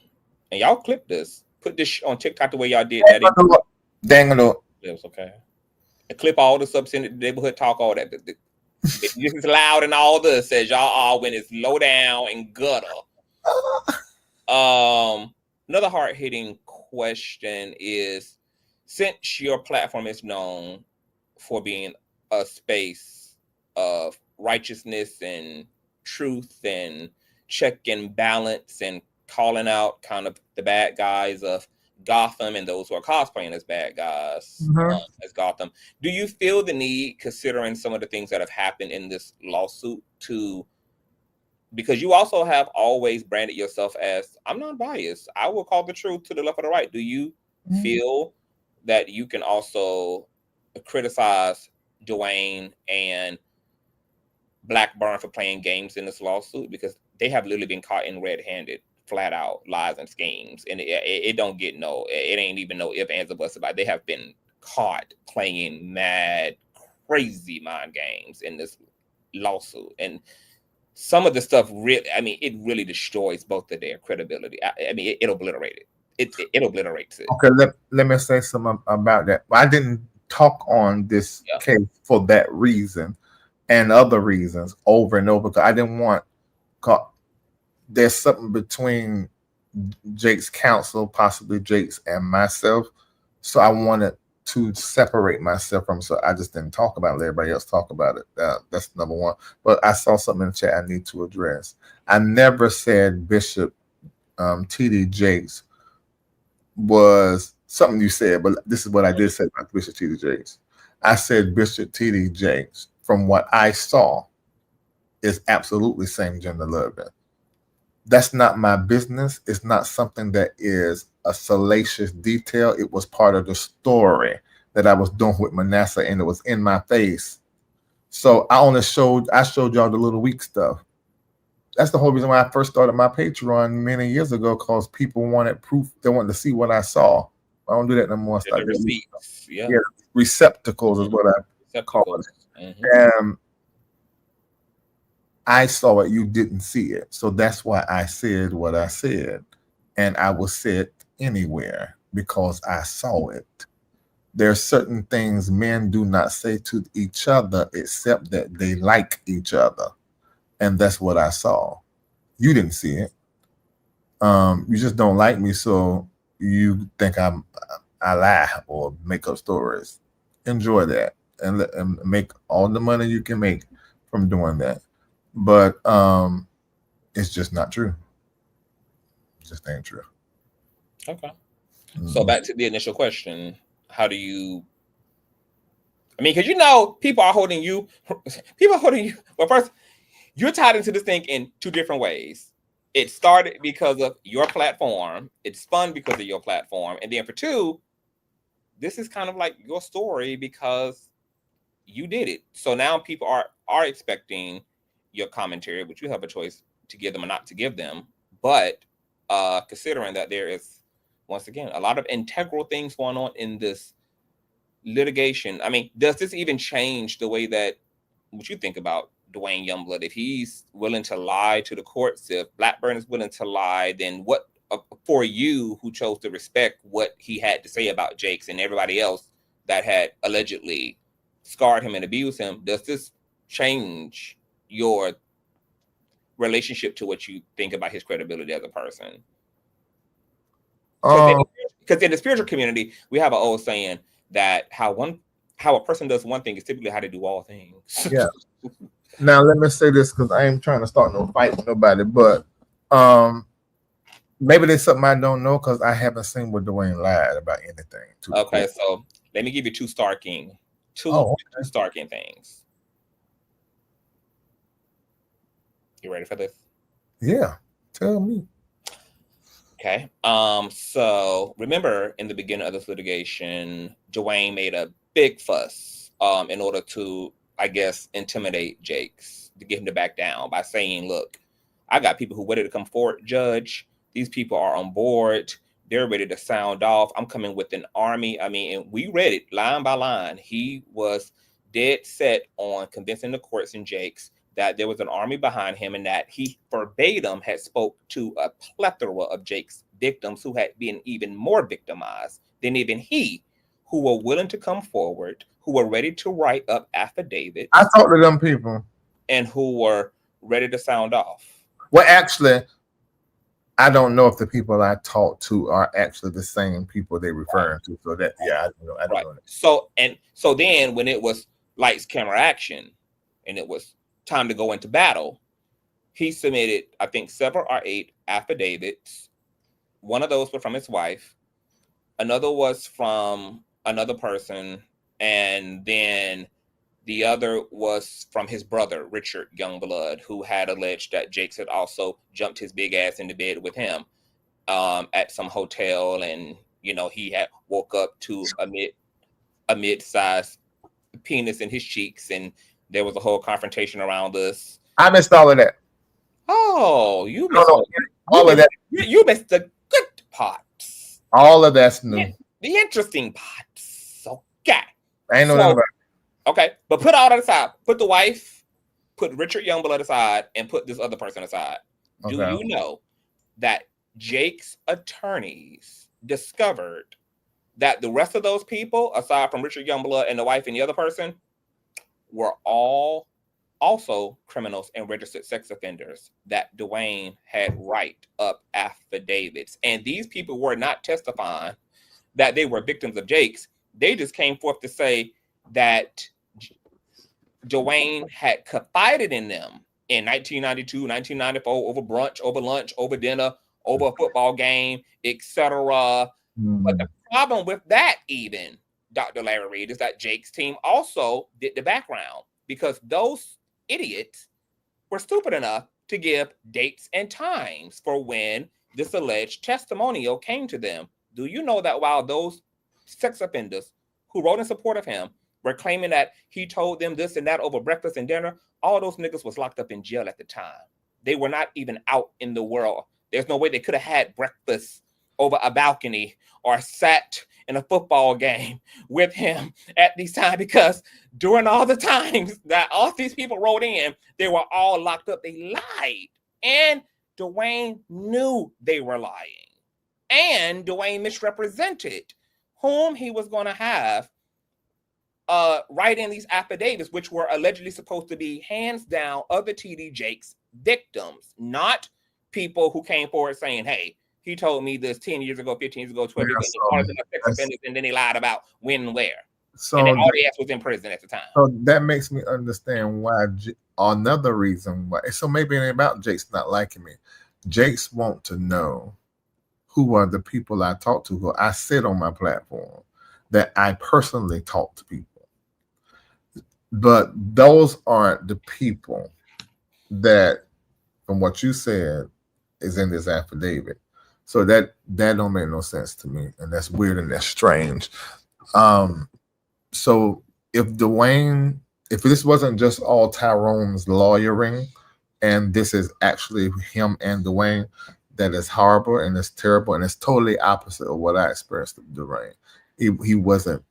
y'all clip this. Put this on TikTok the way y'all did that. Dang it. It was okay. And clip all the subs in the neighborhood talk, all that. This is loud and all this says y'all all when it's low down and gutter. Another hard-hitting question is, since your platform is known for being a space of righteousness and truth and check and balance and calling out kind of the bad guys of Gotham and those who are cosplaying as bad guys as Gotham, do you feel the need, considering some of the things that have happened in this lawsuit, because you also have always branded yourself as, I'm not biased, I will call the truth to the left or the right. Do you feel that you can also criticize Dwayne and Blackburn for playing games in this lawsuit? Because they have literally been caught in red-handed, flat out lies and schemes. And it don't get it ain't even no if, ands, or buts about it. They have been caught playing mad, crazy mind games in this lawsuit. And some of the stuff really, it really destroys both of their credibility. It obliterates it. It obliterates it. Okay, let me say something about that. I didn't talk on this case for that reason and other reasons over and over, because I didn't want, there's something between Jake's counsel, possibly Jake's and myself. So I wanted to separate myself from, so I just didn't talk about it. Let everybody else talk about it. That's number one. But I saw something in the chat I need to address. I never said Bishop T.D. Jakes was something you said, but this is what I did say about Bishop T.D. Jakes. I said Bishop T.D. Jakes, from what I saw, is absolutely same gender loving. That's not my business. It's not something that is a salacious detail. It was part of the story that I was doing with Manasseh, and it was in my face. So I showed y'all the little weak stuff. That's the whole reason why I first started my Patreon many years ago, because people wanted proof. They wanted to see what I saw. I don't do that no more. Receipts, receptacles is what I call it. And I saw it, you didn't see it. So that's why I said what I said. And I will say it anywhere because I saw it. There are certain things men do not say to each other except that they like each other. And that's what I saw. You didn't see it. You just don't like me, so you think I lie or make up stories. Enjoy that and make all the money you can make from doing that. But it's just not true. It just ain't true. Okay. So back to the initial question, how do you, because people are holding you, well, first, you're tied into this thing in two different ways. It started because of your platform. It spun because of your platform. And then for two, this is kind of like your story because you did it. So now people are expecting your commentary, which you have a choice to give them or not to give them. But considering that there is, once again, a lot of integral things going on in this litigation. Does this even change the way that what you think about Dwayne Youngblood? If he's willing to lie to the courts, if Blackburn is willing to lie, then what for you who chose to respect what he had to say about Jakes and everybody else that had allegedly scarred him and abused him, does this change your relationship to what you think about his credibility as a person? Because in the spiritual community, we have an old saying that how a person does one thing is typically how they do all things. Yeah. Now let me say this, because I ain't trying to start no fight with nobody, but maybe there's something I don't know because I haven't seen where Dwayne lied about anything. Okay, so let me give you two Starking things. You ready for this? Yeah, tell me. Okay. So remember in the beginning of this litigation, Dwayne made a big fuss in order to I guess, intimidate Jakes, to get him to back down by saying, look, I got people who ready to come forward, Judge. These people are on board. They're ready to sound off. I'm coming with an army. I mean, and we read it line by line. He was dead set on convincing the courts and Jakes that there was an army behind him, and that he verbatim had spoke to a plethora of Jakes victims who had been even more victimized than even he, who were willing to come forward, who were ready to write up affidavits. I talked to them people. And who were ready to sound off. Well, actually, I don't know if the people I talked to are actually the same people they referring to. So that, yeah, I don't know that. So then when it was lights, camera, action, and it was time to go into battle, he submitted, I think, 7 or 8 affidavits. One of those was from his wife. Another was from another person. And then the other was from his brother, Richard Youngblood, who had alleged that Jakes had also jumped his big ass into bed with him at some hotel. And, you know, he had woke up to a mid-sized penis in his cheeks. And there was a whole confrontation around this. I missed all of that. Oh, you missed all of that. You missed the good parts. All of that's new. The interesting parts. Okay. I ain't know nothing about it. Okay, but put all that aside. Put the wife, put Richard Youngblood aside, and put this other person aside. Okay. Do you know that Jake's attorneys discovered that the rest of those people, aside from Richard Youngblood and the wife and the other person, were all also criminals and registered sex offenders that Dwayne had write up affidavits. And these people were not testifying that they were victims of Jake's. They just came forth to say that Dwayne had confided in them in 1992, 1994, over brunch, over lunch, over dinner, over a football game, etc. But the problem with that, even, Dr. Larry Reid, is that Jake's team also did the background, because those idiots were stupid enough to give dates and times for when this alleged testimonial came to them. Do you know that while those sex offenders who wrote in support of him were claiming that he told them this and that over breakfast and dinner, all those niggas was locked up in jail at the time. They were not even out in the world. There's no way they could have had breakfast over a balcony or sat in a football game with him at these times, because during all the times that all these people wrote in, they were all locked up. They lied. And Dwayne knew they were lying. And Dwayne misrepresented whom he was going to have write in these affidavits, which were allegedly supposed to be hands down other TD Jakes victims, not people who came forward saying, hey, he told me this 10 years ago, 15 years ago, 12 years ago, and then he lied about when and where. So and then all the ass was in prison at the time. So that makes me understand why, another reason why. So maybe it ain't about Jake's not liking me. Jake's want to know who are the people I talk to, who I sit on my platform, that I personally talk to people. But those aren't the people that, from what you said, is in this affidavit. So that don't make no sense to me, and that's weird and that's strange. So if this wasn't just all Tyrone's lawyering, and this is actually him and Dwayne, that is horrible and it's terrible and it's totally opposite of what I experienced with Dwayne. He wasn't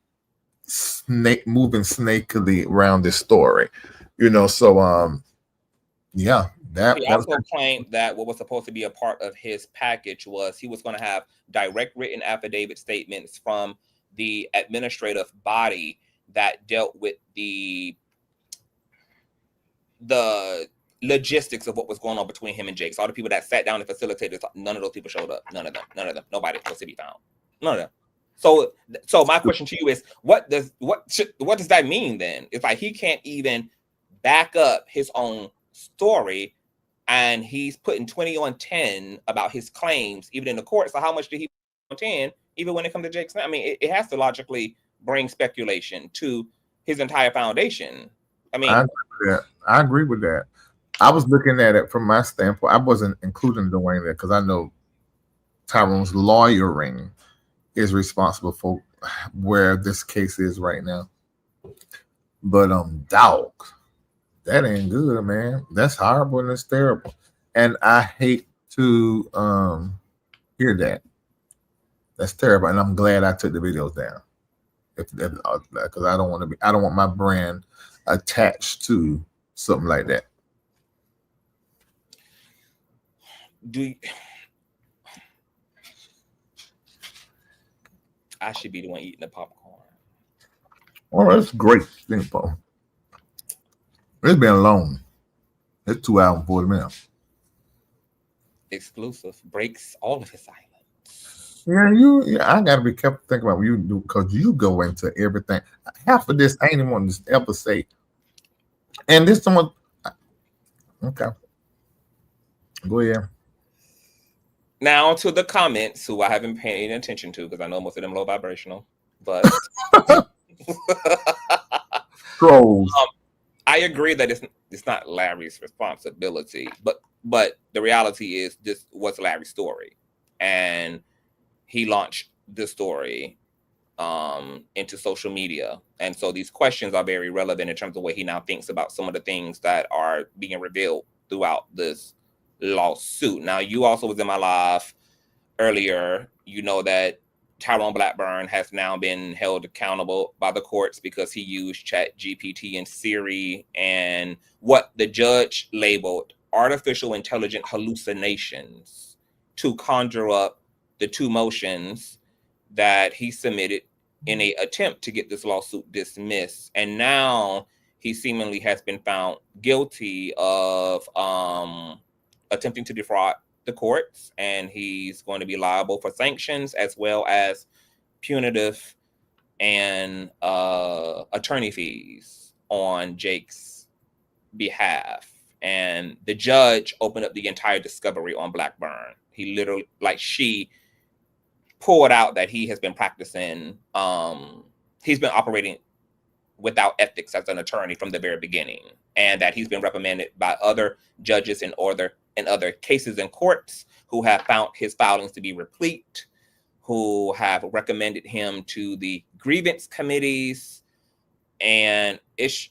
moving snakily around this story, you know. So yeah. He also claimed that what was supposed to be a part of his package was he was going to have direct written affidavit statements from the administrative body that dealt with the logistics of what was going on between him and Jake. So all the people that sat down and facilitated, none of those people showed up. None of them. Nobody was to be found. None of them. So my question to you is, what does that mean then? It's like he can't even back up his own story, and he's putting 20 on 10 about his claims, even in the court. So how much did he put on 10, even when it comes to Jake's? I mean, it has to logically bring speculation to his entire foundation. I mean, I agree with that. I was looking at it from my standpoint. I wasn't including Dwayne there because I know Tyrone's lawyering is responsible for where this case is right now. But dog, that ain't good, man. That's horrible and it's terrible. And I hate to hear that. That's terrible. And I'm glad I took the videos down. Because I don't want my brand attached to something like that. I should be the one eating the popcorn. Oh, that's great. It's been long. It's 2 hours and 40 minutes. Exclusive breaks all of his silence. Yeah, I gotta be careful thinking about what you do because you go into everything. Half of this I ain't even want to ever say. And this someone, okay, go ahead. Now to the comments, who I haven't paid attention to because I know most of them low vibrational, but Trolls. I agree that it's not Larry's responsibility, but the reality is this was Larry's story, and he launched this story into social media, and so these questions are very relevant in terms of what he now thinks about some of the things that are being revealed throughout this lawsuit. Now, you also was in my live earlier. You know that Tyrone Blackburn has now been held accountable by the courts because he used ChatGPT and Siri and what the judge labeled artificial intelligent hallucinations to conjure up the two motions that he submitted in an attempt to get this lawsuit dismissed. And now he seemingly has been found guilty of attempting to defraud the courts, and he's going to be liable for sanctions as well as punitive and attorney fees on Jake's behalf. And the judge opened up the entire discovery on Blackburn. He literally, she pulled out that he has been practicing, he's been operating without ethics as an attorney from the very beginning, and that he's been reprimanded by other judges in other cases in courts who have found his filings to be replete, who have recommended him to the grievance committees, and it's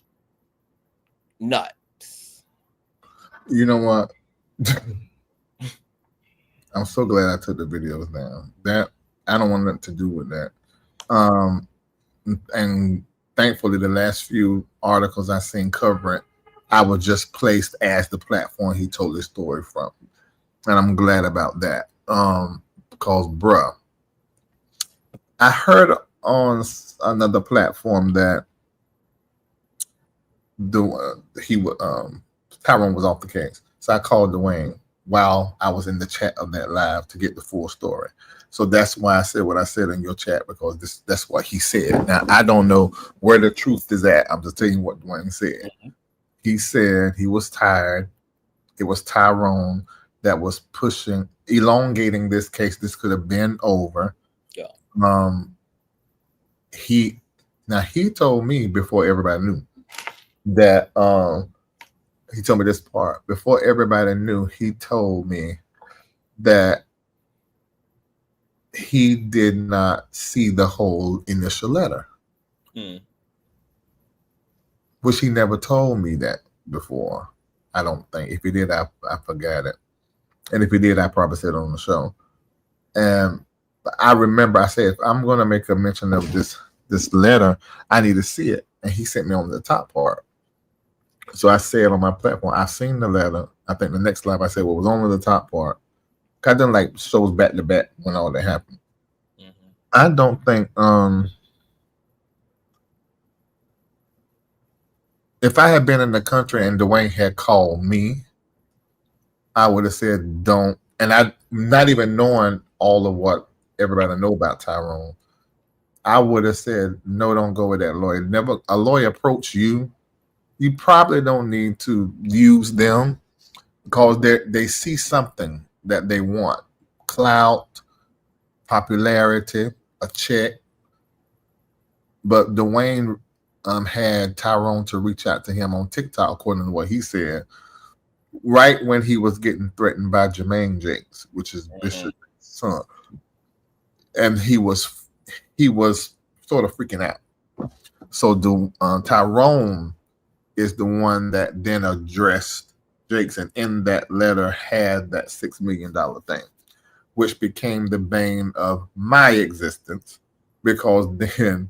nuts. You know what? I'm so glad I took the videos down. That I don't want nothing to do with that. And thankfully, the last few articles I seen covering, I was just placed as the platform he told his story from, and I'm glad about that. Because, bruh, I heard on another platform that Tyrone was off the case, so I called Dwayne while I was in the chat of that live to get the full story. So that's why I said what I said in your chat, because that's what he said. Now, I don't know where the truth is at. I'm just telling you what Dwayne said. Mm-hmm. He said he was tired. It was Tyrone that was elongating this case. This could have been over. Yeah. He told me before everybody knew that he told me this part. Before everybody knew, he told me that he did not see the whole initial letter. Which he never told me that before. I don't think. If he did, I forgot it. And if he did, I probably said it on the show. And I remember I said, if I'm going to make a mention of this letter, I need to see it. And he sent me on the top part. So I said on my platform, I've seen the letter. I think the next live I said what was on the top part. I done shows back to back when all that happened. Mm-hmm. I don't think if I had been in the country and Dwayne had called me, I would have said don't. And I, not even knowing all of what everybody know about Tyrone, I would have said no, don't go with that lawyer. Never a lawyer approach you. You probably don't need to use them because they see something that they want: clout, popularity, a check. But Dwayne had Tyrone to reach out to him on TikTok, according to what he said, right when he was getting threatened by Jermaine Jakes, which is Bishop's son, and he was sort of freaking out. So Tyrone is the one that then addressed Jakes, and in that letter had that $6 million thing, which became the bane of my existence, because then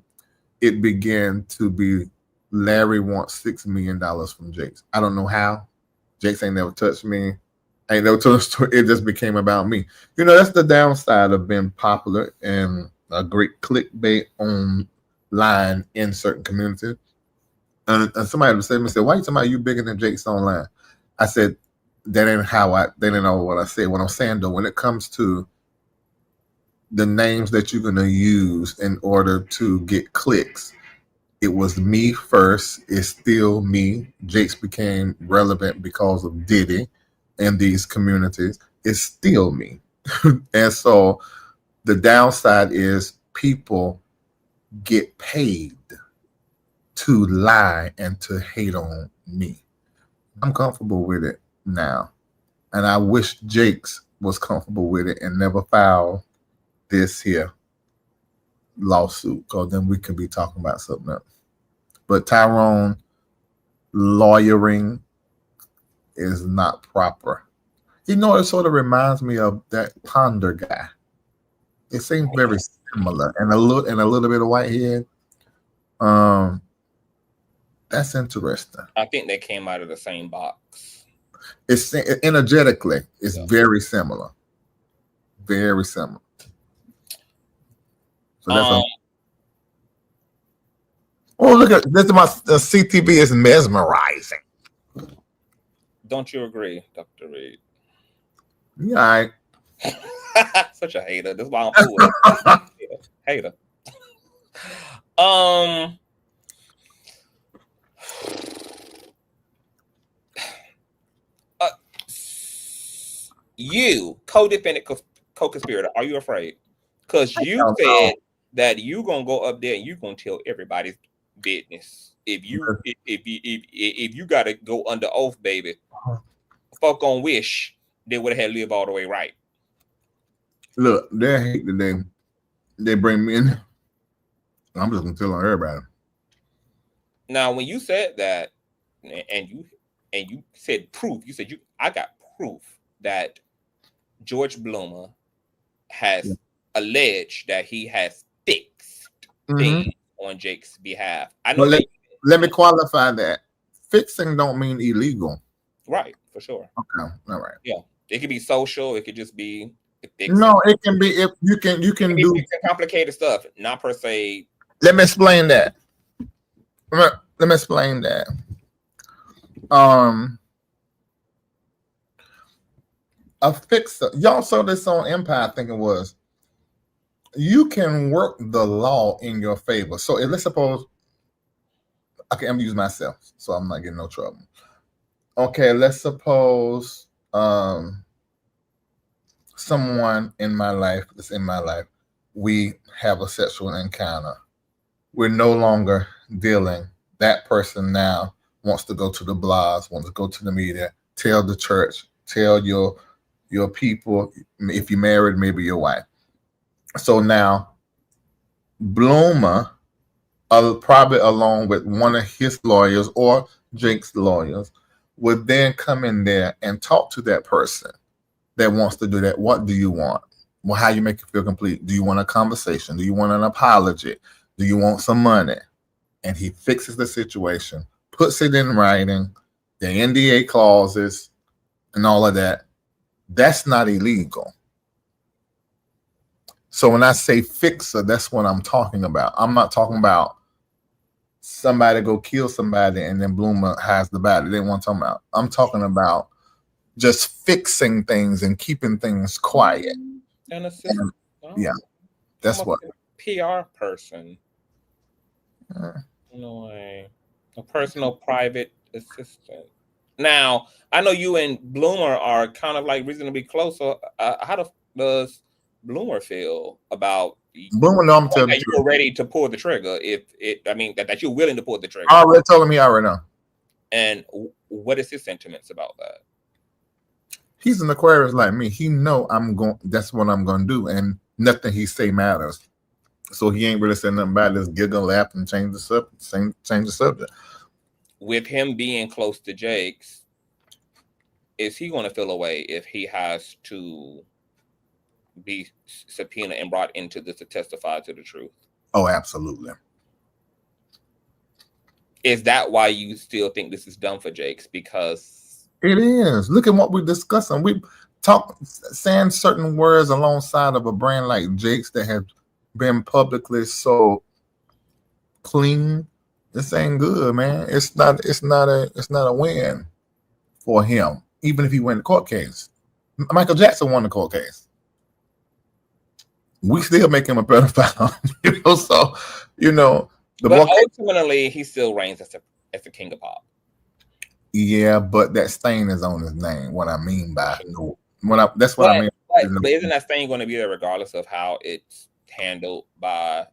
it began to be Larry wants $6 million from Jakes. I don't know how. Jakes ain't never touched me. Ain't never told a story. It just became about me. You know, that's the downside of being popular and a great clickbait online in certain communities. And somebody said to me, "Why you talking about you bigger than Jakes online?" I said, that ain't know what I said. What I'm saying though, when it comes to the names that you're gonna use in order to get clicks, it was me first. It's still me. Jakes became relevant because of Diddy in these communities. It's still me. And so the downside is people get paid to lie and to hate on me. I'm comfortable with it now. And I wish Jakes was comfortable with it and never filed this here lawsuit, because then we could be talking about something else. But Tyrone lawyering is not proper. You know, it sort of reminds me of that Ponder guy. It seems very similar, and a little bit of whitehead. That's interesting. I think they came out of the same box. It's energetically, it's very similar. Very similar. So that's oh, look at this! My CTV is mesmerizing. Don't you agree, Dr. Reid? Yeah, all right. Such a hater. This is why I'm cool. Hater. You, co-defendant, co-conspirator, are you afraid? Because you said that you gonna go up there and you gonna tell everybody's business. If you gotta go under oath, baby, folk gonna wish they would have had live all the way right. Look, they hate that they bring me in. I'm just gonna tell on everybody. Now, when you said that, and you said proof, you said I got proof that George Bloomer has alleged that he has fixed things on Jake's behalf. I know. Let me qualify that. Fixing don't mean illegal. Right, for sure. Okay, all right. Yeah, it could be social. It could just be fixing. No, it can be if you can do complicated stuff, not per se. Let me explain that. Let me explain that. A fixer. Y'all saw this on Empire, I think it was. You can work the law in your favor. So let's suppose, okay, I'm using myself, so I'm not getting no trouble. Okay, let's suppose someone in my life, we have a sexual encounter. We're no longer dealing. That person now wants to go to the blogs, wants to go to the media, tell the church, tell your people, if you're married, maybe your wife. So now Bloomer, probably along with one of his lawyers or Jake's lawyers, would then come in there and talk to that person that wants to do that. What do you want? Well, how you make you feel complete? Do you want a conversation? Do you want an apology? Do you want some money? And he fixes the situation, puts it in writing, the NDA clauses, and all of that. That's not illegal. So when I say fixer, that's what I'm talking about. I'm not talking about somebody go kill somebody and then Bloomer has the body. They want to talk about. I'm talking about just fixing things and keeping things quiet. And assistant. Yeah, that's what. PR person. No way. A personal private assistant. Now, I know you and Bloomer are kind of like reasonably close. So how does Bloomer feel about Bloomer? No, I'm telling you, you're ready to pull the trigger. That you're willing to pull the trigger. I already told him he already know. And what is his sentiments about that? He's an Aquarius like me. He know I'm going. That's what I'm going to do, and nothing he say matters. So he ain't really saying nothing about it. Just giggle, laugh, and change the subject. With him being close to Jake's, is he going to feel away if he has to be subpoenaed and brought into this to testify to the truth? Oh, absolutely. Is that why you still think this is done for Jake's? Because it is. Look at what we're discussing. We saying certain words alongside of a brand like Jake's that have been publicly so clean. This ain't good, man. It's not a win for him, even if he win the court case. Michael Jackson won the court case. We still make him a pedophile, so but ultimately he still reigns as the king of pop. Yeah, but that stain is on his name. What I mean by that's what I mean. But isn't that stain going to be there regardless of how it's handled by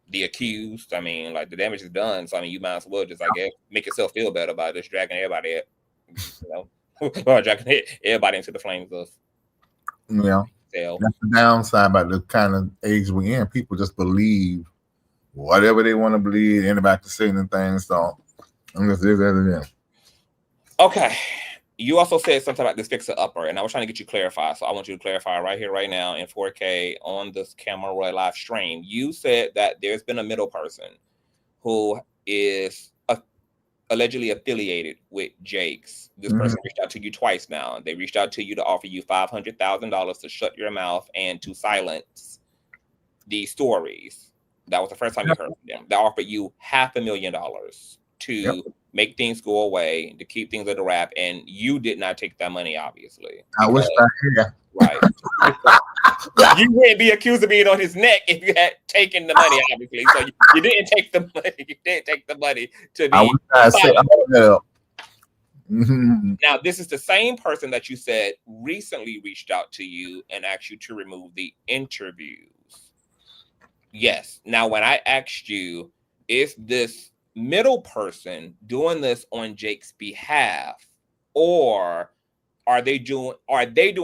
the accused? I mean, like, the damage is done, so I mean, you might as well just, I guess, make yourself feel better by just dragging everybody, or dragging everybody into the flames of. Yeah, that's the downside about the kind of age we're in. People just believe whatever they want to believe. Anybody can say anything, so I'm just leave that in. Okay. You also said something about this fixer upper, and I was trying to get you clarified. So I want you to clarify right here, right now, in 4K on this Camera Roy live stream. You said that there's been a middle person who is allegedly affiliated with Jake's. This person reached out to you twice now. They reached out to you to offer you $500,000 to shut your mouth and to silence these stories. That was the first time you heard from them. They offered you $500,000 to make things go away, to keep things under wrap, and you did not take that money, obviously. I wish I had. Right. You wouldn't be accused of being on his neck if you had taken the money, obviously. So you didn't take the money. You didn't take the money to be. I wish I said, Now, this is the same person that you said recently reached out to you and asked you to remove the interviews. Yes. Now, when I asked you, is this middle person doing this on Jake's behalf, or are they doing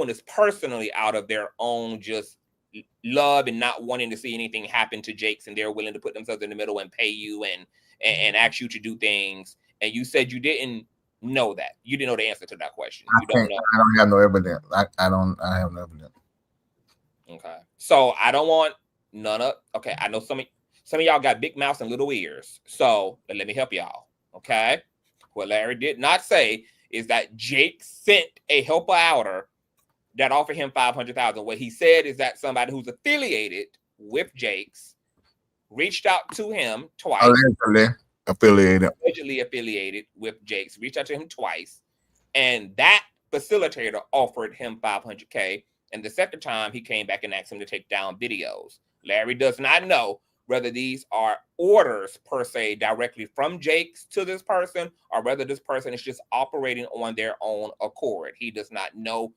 this personally out of their own just love and not wanting to see anything happen to Jake's, and they're willing to put themselves in the middle and pay you and ask you to do things? And you said you didn't know that. You didn't know the answer to that question. You don't know. I don't have no evidence. I have no evidence. Okay. So I don't want none of. Okay. I know some of y'all got big mouths and little ears. So let me help y'all. Okay. What Larry did not say is that Jake sent a helper outer that offered him $500,000. What he said is that somebody who's affiliated with Jake's reached out to him twice. Allegedly affiliated with Jake's, reached out to him twice, and that facilitator offered him $500K. And the second time he came back and asked him to take down videos. Larry does not know whether these are orders per se directly from Jake's to this person, or whether this person is just operating on their own accord. He does not know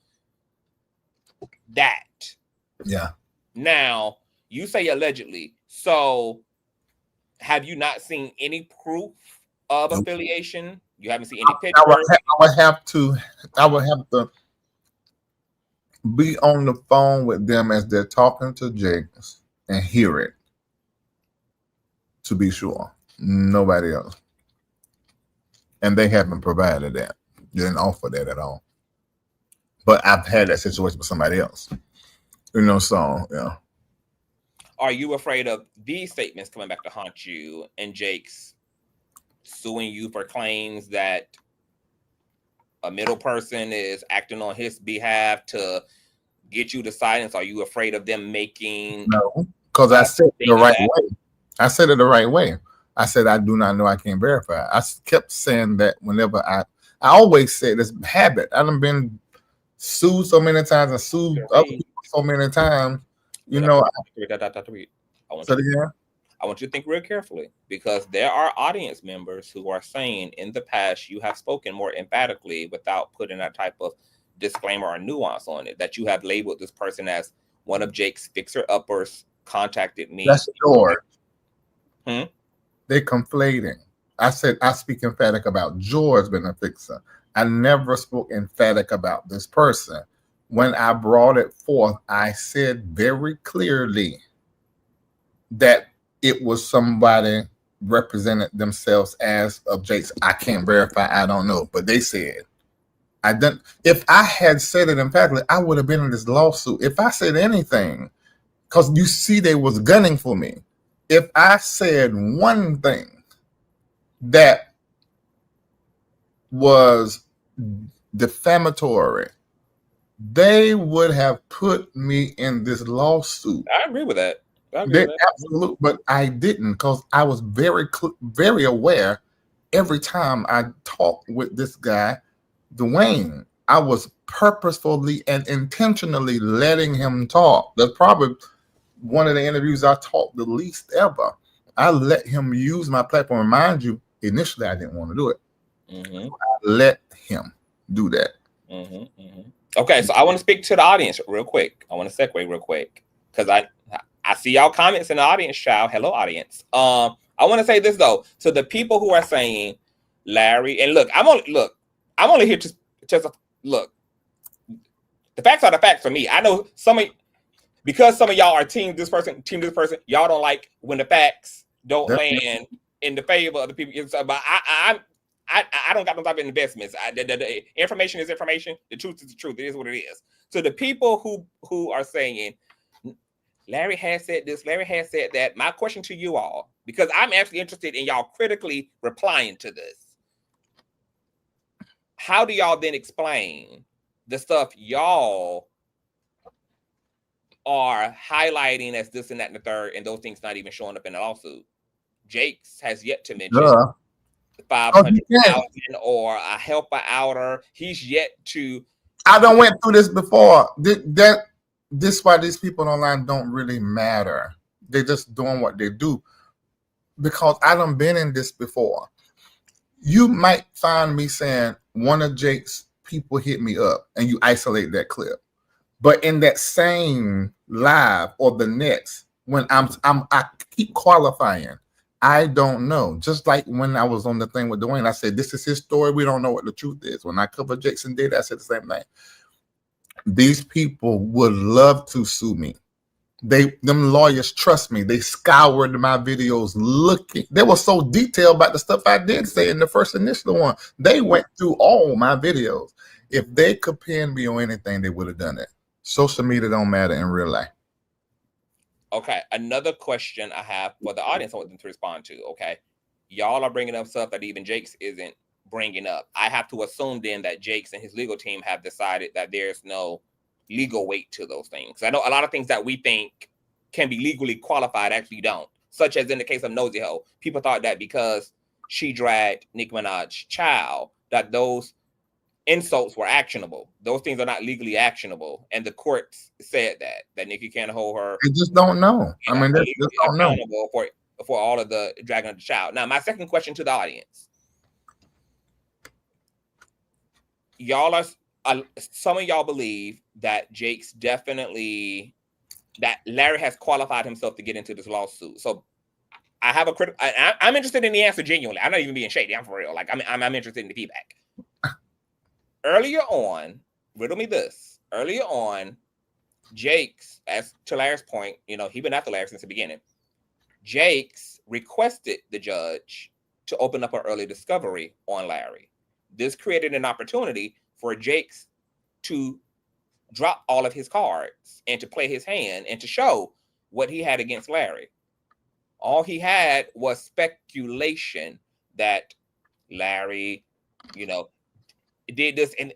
that. Yeah. Now, you say allegedly. So have you not seen any proof of affiliation? You haven't seen any pictures? I would have to be on the phone with them as they're talking to Jake's and hear it, to be sure. Nobody else. And they haven't provided that. They didn't offer that at all. But I've had that situation with somebody else. So, yeah. Are you afraid of these statements coming back to haunt you and Jake's suing you for claims that a middle person is acting on his behalf to get you to silence? Are you afraid of them making... No, because I said it the right way. I said it the right way. I said, I do not know. I can't verify. I kept saying that whenever I always said this habit. I done been sued so many times and sued other people so many times. I want you to think real carefully, because there are audience members who are saying in the past you have spoken more emphatically without putting that type of disclaimer or nuance on it, that you have labeled this person as one of Jake's fixer-uppers, contacted me. That's George. They're conflating. I said I speak emphatic about George being a fixer. I never spoke emphatic about this person. When I brought it forth, I said very clearly that it was somebody represented themselves as of Jakes. I can't verify. I don't know, but they said. I didn't. If I had said it emphatically, I would have been in this lawsuit. If I said anything, because you see, they was gunning for me. If I said one thing that was defamatory, they would have put me in this lawsuit. I agree with that. Absolutely, but I didn't, because I was very aware. Every time I talked with this guy, Dwayne, I was purposefully and intentionally letting him talk. That's probably one of the interviews I talked the least ever. I let him use my platform. Mind you, initially I didn't want to do it. Mm-hmm. So I let him do that. Mm-hmm. Mm-hmm. Okay, so I want to speak to the audience real quick. I want to segue real quick because I see y'all comments in the audience, child. Hello, audience. I want to say this though to the people who are saying Larry, and look, I'm only here to just look. The facts are the facts for me. I know because some of y'all are team this person, y'all don't like when the facts don't land in the favor of the people. But I don't got no type of investments. The information is information. The truth is the truth. It is what it is. So the people who are saying Larry has said this, Larry has said that, my question to you all, because I'm actually interested in y'all critically replying to this. How do y'all then explain the stuff y'all are highlighting as this and that and the third, and those things not even showing up in the lawsuit? Jakes has yet to mention 500,000 or a helper outer. He's yet to. I done went through this before. This why these people online don't really matter. They're just doing what they do, because I done been in this before. You might find me saying one of Jake's people hit me up, and you isolate that clip. But in that same live or the next, when I keep qualifying, I don't know. Just like when I was on the thing with Dwayne, I said, this is his story. We don't know what the truth is. When I covered Jackson did, I said the same thing. These people would love to sue me. Them lawyers trust me. They scoured my videos looking. They were so detailed about the stuff I did say in the first initial one. They went through all my videos. If they could pin me on anything, they would have done it. Social media don't matter in real life. Okay, another question I have for the audience I want them to respond to. Okay, y'all are bringing up stuff that even Jakes isn't bringing up. I have to assume then that Jakes and his legal team have decided that there's no legal weight to those things. I know a lot of things that we think can be legally qualified actually don't, such as in the case of Nosy Ho. People thought that because she dragged Nicki Minaj's child, that those insults were actionable. Those things are not legally actionable, and the courts said that Nicki can't hold her. They just don't know. I mean, they just don't know for all of the dragging of the child. Now, my second question to the audience: y'all are some of y'all believe that Jakes definitely, that Larry has qualified himself to get into this lawsuit. So I have a critical. I'm interested in the answer genuinely. I'm not even being shady. I'm for real. Like I'm interested in the feedback. Earlier on, riddle me this. Earlier on, Jakes, as to Larry's point, he been after Larry since the beginning. Jakes requested the judge to open up an early discovery on Larry. This created an opportunity for Jakes to drop all of his cards and to play his hand and to show what he had against Larry. All he had was speculation that Larry, did this, and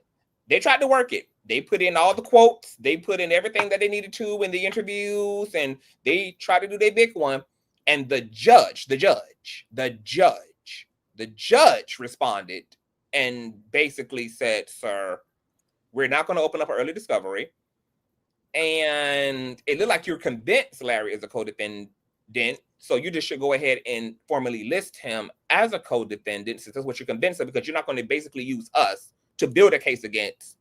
they tried to work it. They put in all the quotes, they put in everything that they needed to in the interviews, and they tried to do their big one. And the judge responded and basically said, sir, we're not going to open up an early discovery. And it looked like you're convinced Larry is a co-defendant, so you just should go ahead and formally list him as a co-defendant, since that's what you're convinced of, because you're not going to basically use us to build a case against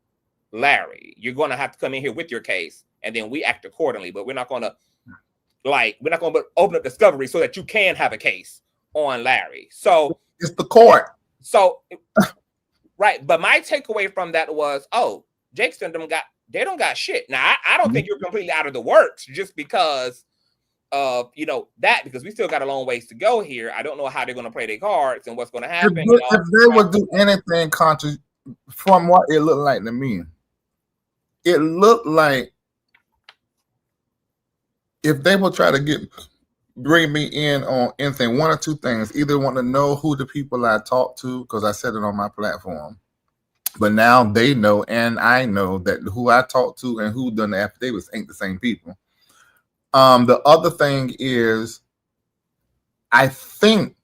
Larry. You're going to have to come in here with your case, and then we act accordingly. But we're not going to open up discovery so that you can have a case on Larry. So it's the court. So right. But my takeaway from that was, Jakes and them don't got shit. Now I don't think you're completely out of the works just because of, you know, that, because we still got a long ways to go here. I don't know how they're going to play their cards and what's going to happen. If they would do anything conscious, from what it looked like to me, it looked like if they will try to bring me in on anything, one or two things. Either want to know who the people I talk to, because I said it on my platform. But now they know, and I know that who I talk to and who done the affidavits ain't the same people. The other thing is, I think,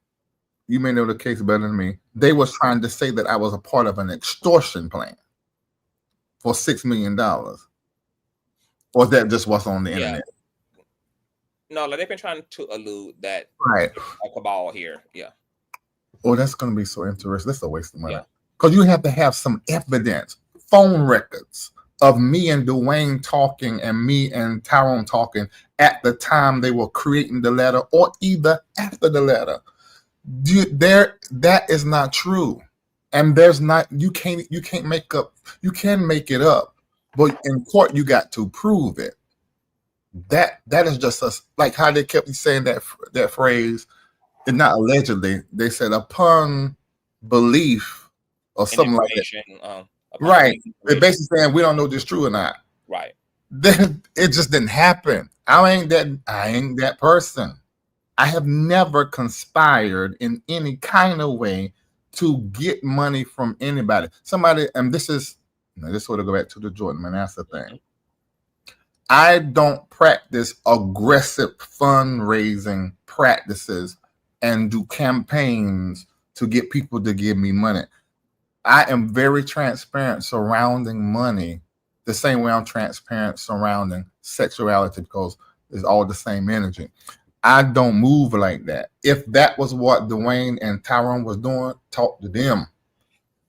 you may know the case better than me, they was trying to say that I was a part of an extortion plan for $6 million. Or that just what's on the internet? No, like they've been trying to allude that right a cabal here. Yeah. Oh, that's going to be so interesting. That's a waste of money. Because you have to have some evidence, phone records of me and Dwayne talking and me and Tyrone talking at the time they were creating the letter or either after the letter. That is not true. And there's not, you can't make up, you can make it up, but in court you got to prove it. That is just us, like how they kept saying that phrase, and not allegedly, they said upon belief or something like that. Right. They're basically saying we don't know if this is true or not. Right. Then it just didn't happen. I ain't that person. I have never conspired in any kind of way to get money from anybody. Somebody, and this sort of go back to the Jordan Manasseh thing. I don't practice aggressive fundraising practices and do campaigns to get people to give me money. I am very transparent surrounding money, the same way I'm transparent surrounding sexuality, because it's all the same energy. I don't move like that. If that was what Dwayne and Tyrone was doing, talk to them.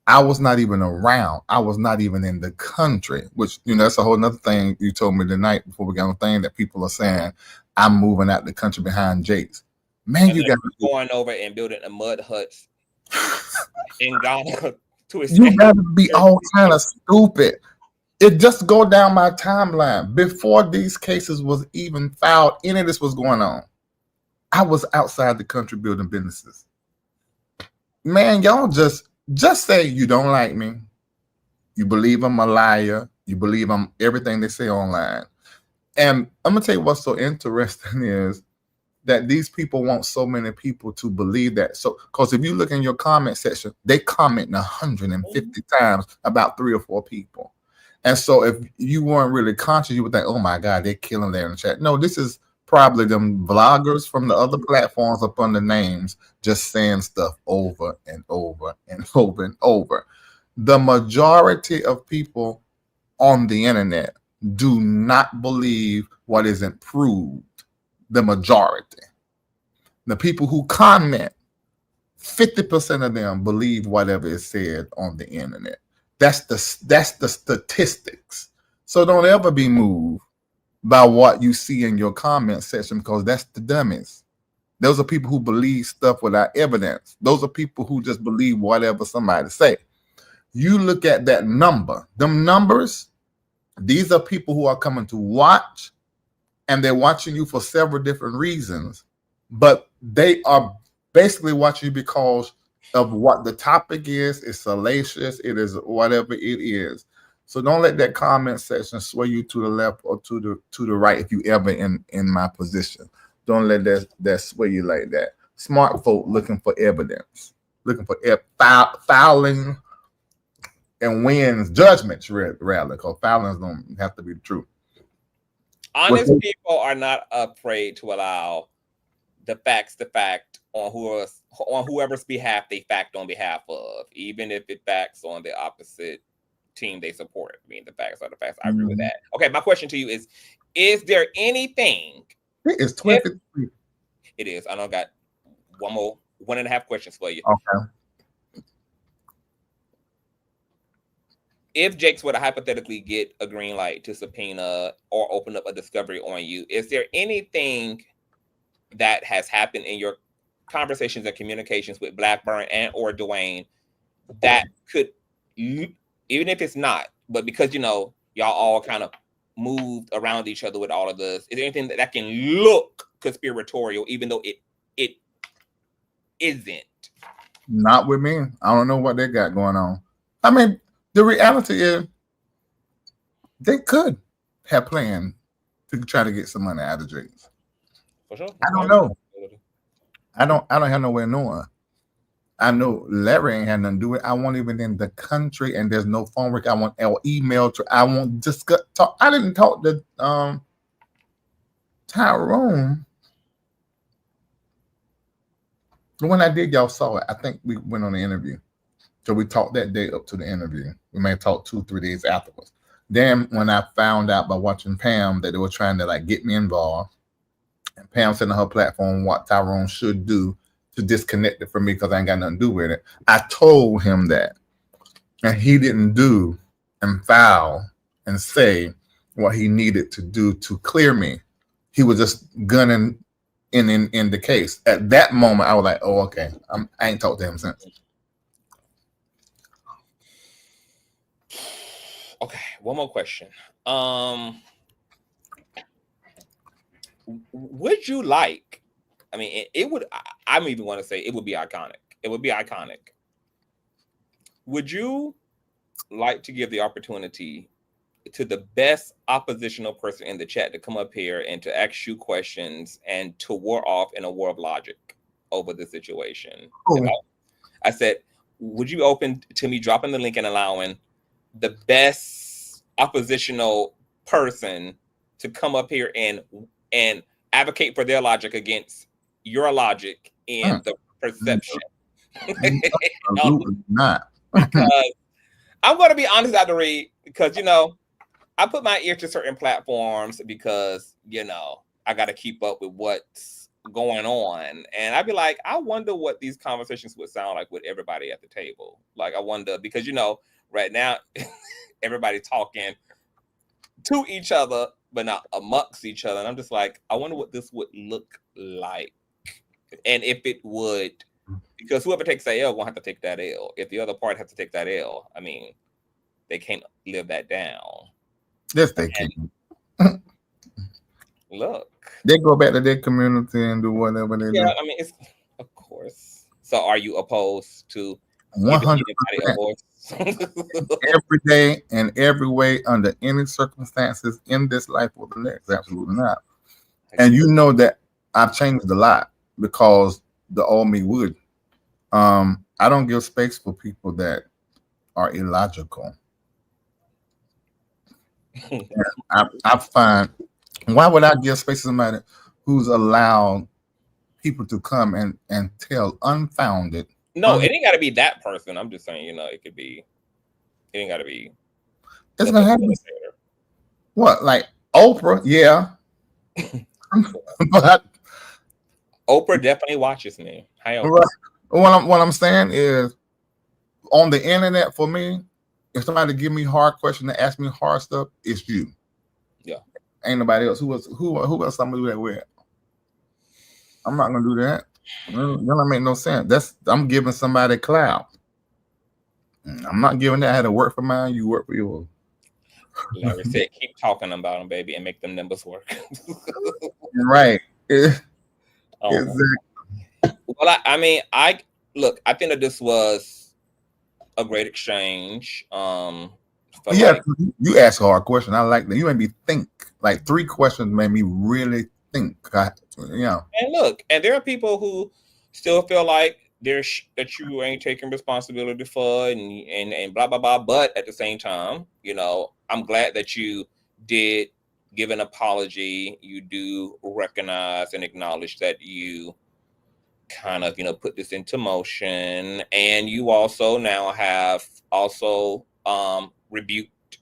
I was not even around. I was not even in the country, which, that's a whole nother thing you told me tonight before we got on the thing, that people are saying I'm moving out the country behind Jake's. Man, and you got going over and building a mud huts in Ghana. You got to be all kind of stupid. It just go down my timeline. Before these cases was even filed, any of this was going on, I was outside the country building businesses. Man, y'all just say you don't like me. You believe I'm a liar. You believe I'm everything they say online. And I'm going to tell you what's so interesting is that these people want so many people to believe that. So, because if you look in your comment section, they comment 150 times about 3 or 4 people. And so if you weren't really conscious, you would think, oh my God, they're killing there in the chat. No, this is probably them vloggers from the other platforms up under names just saying stuff over and over and over and over. The majority of people on the internet do not believe what isn't proved. The majority. The people who comment, 50% of them believe whatever is said on the internet. That's the statistics. So don't ever be moved by what you see in your comment section, because that's the dummies. Those are people who believe stuff without evidence. Those are people who just believe whatever somebody say. You look at that number, them numbers, these are people who are coming to watch, and they're watching you for several different reasons, but they are basically watching you because of what the topic is. It's salacious. It is whatever it is. So don't let that comment section sway you to the left or to the right if you ever in my position. Don't let that sway you like that. Smart folk looking for evidence, looking for filing and wins judgments rather, because filings don't have to be true. Honest people are not afraid to allow the facts to fact on whoever's behalf they fact on behalf of, even if it facts on the opposite team they support. I mean, the facts are the facts. I agree with that. Okay, my question to you is there anything? It is 23. It is. I know I got one and a half questions for you. Okay. If Jakes were to hypothetically get a green light to subpoena or open up a discovery on you, is there anything that has happened in your conversations and communications with Blackburn and or Dwayne that could, even if it's not, but because y'all all kind of moved around each other with all of this, is there anything that can look conspiratorial, even though it isn't. Not with me. I don't know what they got going on. I mean, the reality is they could have planned to try to get some money out of Jakes. For sure. I don't know. I don't have no way of knowing. I know Larry ain't had nothing to do with it. I won't even in the country, and there's no phone work. I want email. I won't discuss. Talk. I didn't talk to Tyrone. When I did, y'all saw it. I think we went on the interview. So we talked that day up to the interview. We may have talked 2-3 days afterwards. Then when I found out by watching Pam that they were trying to like get me involved, and Pam said on her platform what Tyrone should do to disconnect it from me because I ain't got nothing to do with it. I told him that. And he didn't do and file and say what he needed to do to clear me. He was just gunning in the case. At that moment, I was like, oh, okay. I ain't talked to him since. Okay, one more question. Would you like, I mean, it would, I'm even want to say it would be iconic. It would be iconic. Would you like to give the opportunity to the best oppositional person in the chat to come up here and to ask you questions and to war off in a war of logic over the situation? Cool. I said, would you be open to me dropping the link and allowing the best oppositional person to come up here and advocate for their logic against your logic and the perception? Absolutely not. Because I'm going to be honest, Dr. Reid, because, you know, I put my ear to certain platforms because, you know, I got to keep up with what's going on. And I'd be like, I wonder what these conversations would sound like with everybody at the table. Like, I wonder, because, you know, right now, everybody talking to each other, but not amongst each other. And I'm just like, I wonder what this would look like. And if it would, because whoever takes that L will have to take that L. If the other part has to take that L, I mean, they can't live that down. Yes, they can. Look. They go back to their community and do whatever they do. Yeah, I mean, it's, of course. So are you opposed to 100% a voice? every day and every way under any circumstances in this life or the next? Absolutely not. And you know that I've changed a lot because the old me would. I don't give space for people that are illogical. I find, why would I give space to somebody who's allowed people to come and tell unfounded? No, it ain't got to be that person. I'm just saying, you know, it could be. It ain't got to be. It's gonna happen. What, like Oprah? Yeah, but Oprah definitely watches me. Hi, Oprah. Right. What I'm saying is, on the internet, for me, if somebody give me hard question and ask me hard stuff, it's you. Yeah. Ain't nobody else. Who else I'm gonna do that with? I'm not gonna do that. That don't make no sense. I'm giving somebody clout. I'm not giving that. I had to work for mine. You work for yours. Larry said, "Keep talking about them, baby, and make them numbers work." Right. Exactly. Well, I think that this was a great exchange. Yeah, you ask a hard question. I like that. You made me think. Like 3 questions made me really think. And look, and there are people who still feel like that you ain't taking responsibility for and blah blah blah. But at the same time, you know, I'm glad that you did give an apology. You do recognize and acknowledge that you kind of, you know, put this into motion, and you also now have also rebuked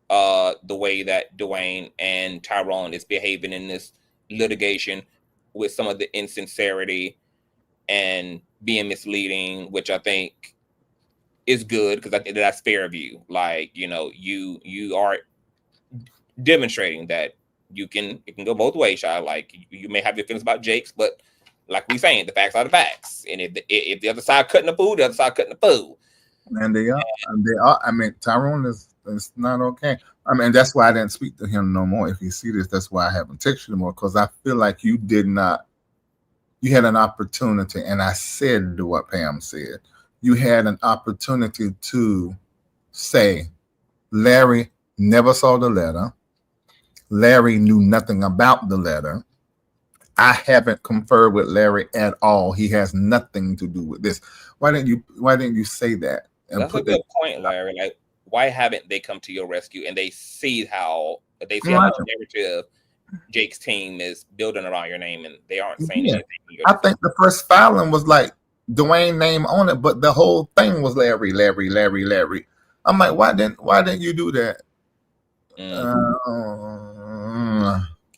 the way that Dwayne and Tyrone is behaving in this litigation with some of the insincerity and being misleading, which I think is good because I think that's fair of you. Like, you know, you are demonstrating that it can go both ways, child. Like, you may have your feelings about Jakes, but like we saying, the facts are the facts. And if the other side cutting the food, the other side cutting the food. And they are. I mean, Tyrone is It's not okay. I mean, that's why I didn't speak to him no more. If you see this, that's why I haven't texted him more, because I feel like you did not. You had an opportunity, and I said what Pam said. You had an opportunity to say, Larry never saw the letter. Larry knew nothing about the letter. I haven't conferred with Larry at all. He has nothing to do with this. Why didn't you say that? And That's a good point, Larry. Like, why haven't they come to your rescue and they see how the narrative Jake's team is building around your name, and they aren't saying anything? I think the first filing was like Dwayne name on it, but the whole thing was Larry. I'm like, why didn't you do that?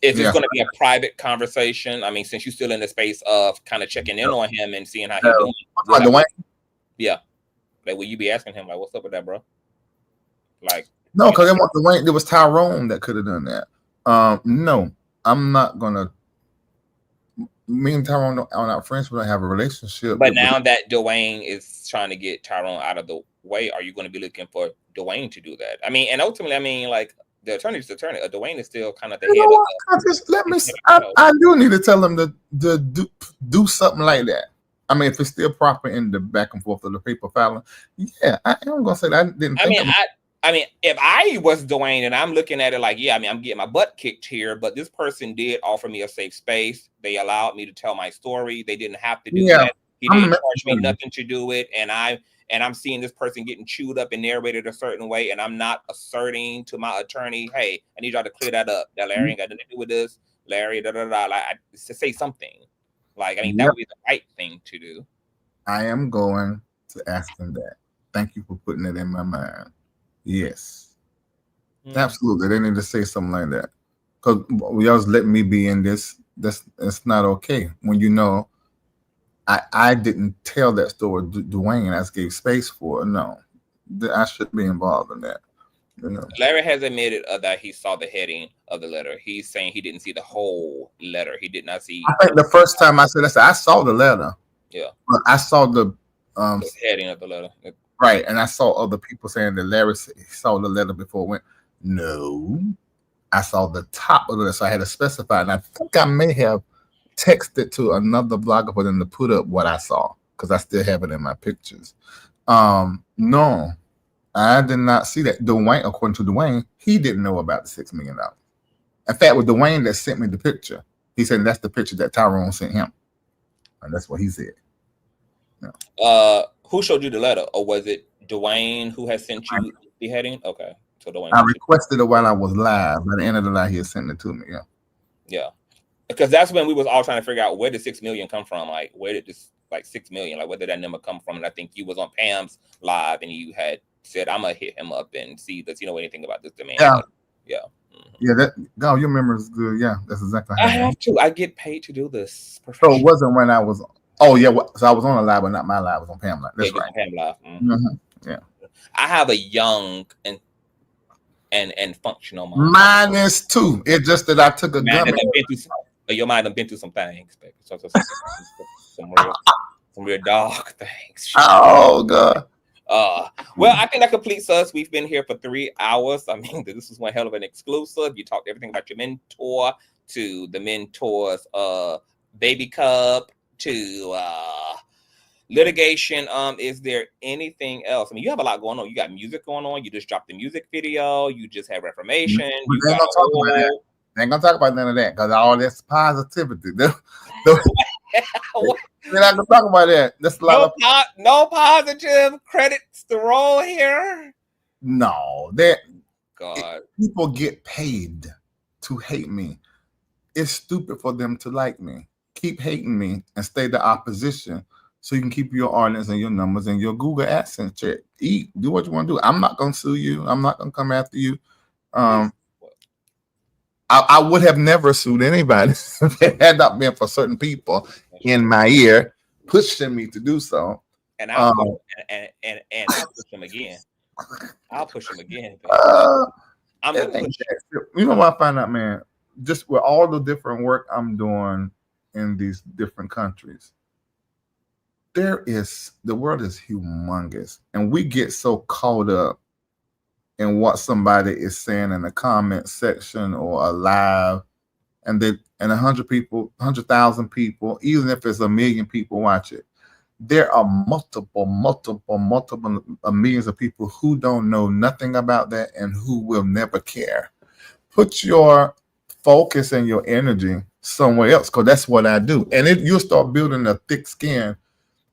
Is this going to be a private conversation? I mean, since you're still in the space of kind of checking in on him and seeing how he's doing. Like Dwayne? Yeah. Like, will you be asking him, like, what's up with that, bro? Like, no, because it wasn't Dwayne. It was Tyrone that could have done that. No, I'm not gonna. Me and Tyrone are not friends. We don't have a relationship. But now that Dwayne is trying to get Tyrone out of the way, are you going to be looking for Dwayne to do that? I mean, and ultimately, I mean, like, the attorney's the attorney. Dwayne is still kind of the head. I do need to tell him to do something like that. I mean, if it's still proper in the back and forth of the paper filing, yeah, I am gonna say that. I didn't. I mean, if I was Dwayne and I'm looking at it like, yeah, I mean, I'm getting my butt kicked here, but this person did offer me a safe space. They allowed me to tell my story. They didn't have to do that. He didn't charge me nothing to do it, and I'm seeing this person getting chewed up and narrated a certain way, and I'm not asserting to my attorney, hey, I need y'all to clear that up. That Larry ain't got nothing to do with this. Larry, like, to say something. Like, I mean, that would be the right thing to do. I am going to ask them that. Thank you for putting it in my mind. Yes, absolutely. They need to say something like that, because y'all just let me be in this. It's not okay. When you know, I didn't tell that story to Dwayne. I just gave space for it. No, I shouldn't be involved in that. You know. Larry has admitted that he saw the heading of the letter. He's saying he didn't see the whole letter. He did not see. I think the first time I said I saw the letter. Yeah, but I saw the heading of the letter. Right, and I saw other people saying that Larry saw the letter before it went. No, I saw the top of the letter, so I had to specify. And I think I may have texted to another blogger for them to put up what I saw, because I still have it in my pictures. No, I did not see that. Dwayne, according to Dwayne, he didn't know about the $6 million. In fact, with Dwayne that sent me the picture, he said that's the picture that Tyrone sent him, and that's what he said. Yeah. Who showed you the letter, or was it Dwayne who had sent you the heading? Okay, so Dwayne. I requested it while I was live. By the end of the live, he had sent it to me. Yeah, because that's when we was all trying to figure out where did $6 million come from. Like, where did this $6 million? Like, where did that number come from? And I think you was on Pam's live, and you had said, "I'm gonna hit him up and see does he know anything about this demand." Yeah, yeah, yeah. That your memory is good. Yeah, that's exactly. I have to. I get paid to do this. So it wasn't when I was. Oh yeah, so I was on a live, but not my live. I was on Pam live. That's right. Pam live. Yeah. I have a young and functional mind. Mine is too. It's just that I took a gun. Your mind have been through some things, baby. Some real dark things. Oh God. Well, I think that completes us. We've been here for 3 hours. I mean, this is one hell of an exclusive. You talked everything about your mentor, to the mentor's baby cub, to litigation. Is there anything else? I mean, you have a lot going on. You got music going on. You just dropped the music video. You just had Reformation. They ain't gonna talk about none of that, because all this positivity. We're not gonna talk about that. That's a lot no positive credits to roll here. No, people get paid to hate me. It's stupid for them to like me. Keep hating me and stay the opposition, so you can keep your audience and your numbers and your Google AdSense check. Eat, do what you want to do. I'm not gonna sue you. I'm not gonna come after you. I would have never sued anybody if it had not been for certain people in my ear pushing me to do so. And I'll push them again. I'll push them again. I'm gonna push. You know what I find out, man? Just with all the different work I'm doing in these different countries, the world is humongous, and we get so caught up in what somebody is saying in the comment section or a live, and 100 people, 100,000 people, even if it's 1 million people watch it, there are multiple millions of people who don't know nothing about that and who will never care. Put your focus and your energy somewhere else, because that's what I do. And you'll start building a thick skin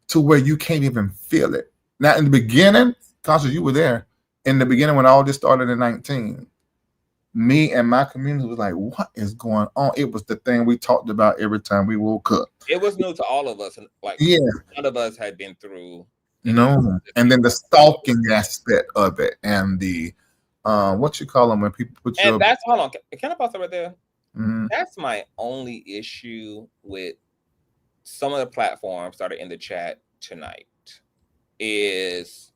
to where you can't even feel it. Now, in the beginning, Conscious, you were there. In the beginning, when all this started in 19, me and my community was like, what is going on? It was the thing we talked about every time we woke up. It was new to all of us. And like, yeah, none of us had been through. No. And then the stalking aspect of it, and the what you call them when people put and that's hold on. Can I pause it right there? Mm-hmm. That's my only issue with some of the platforms that are in the chat tonight. Is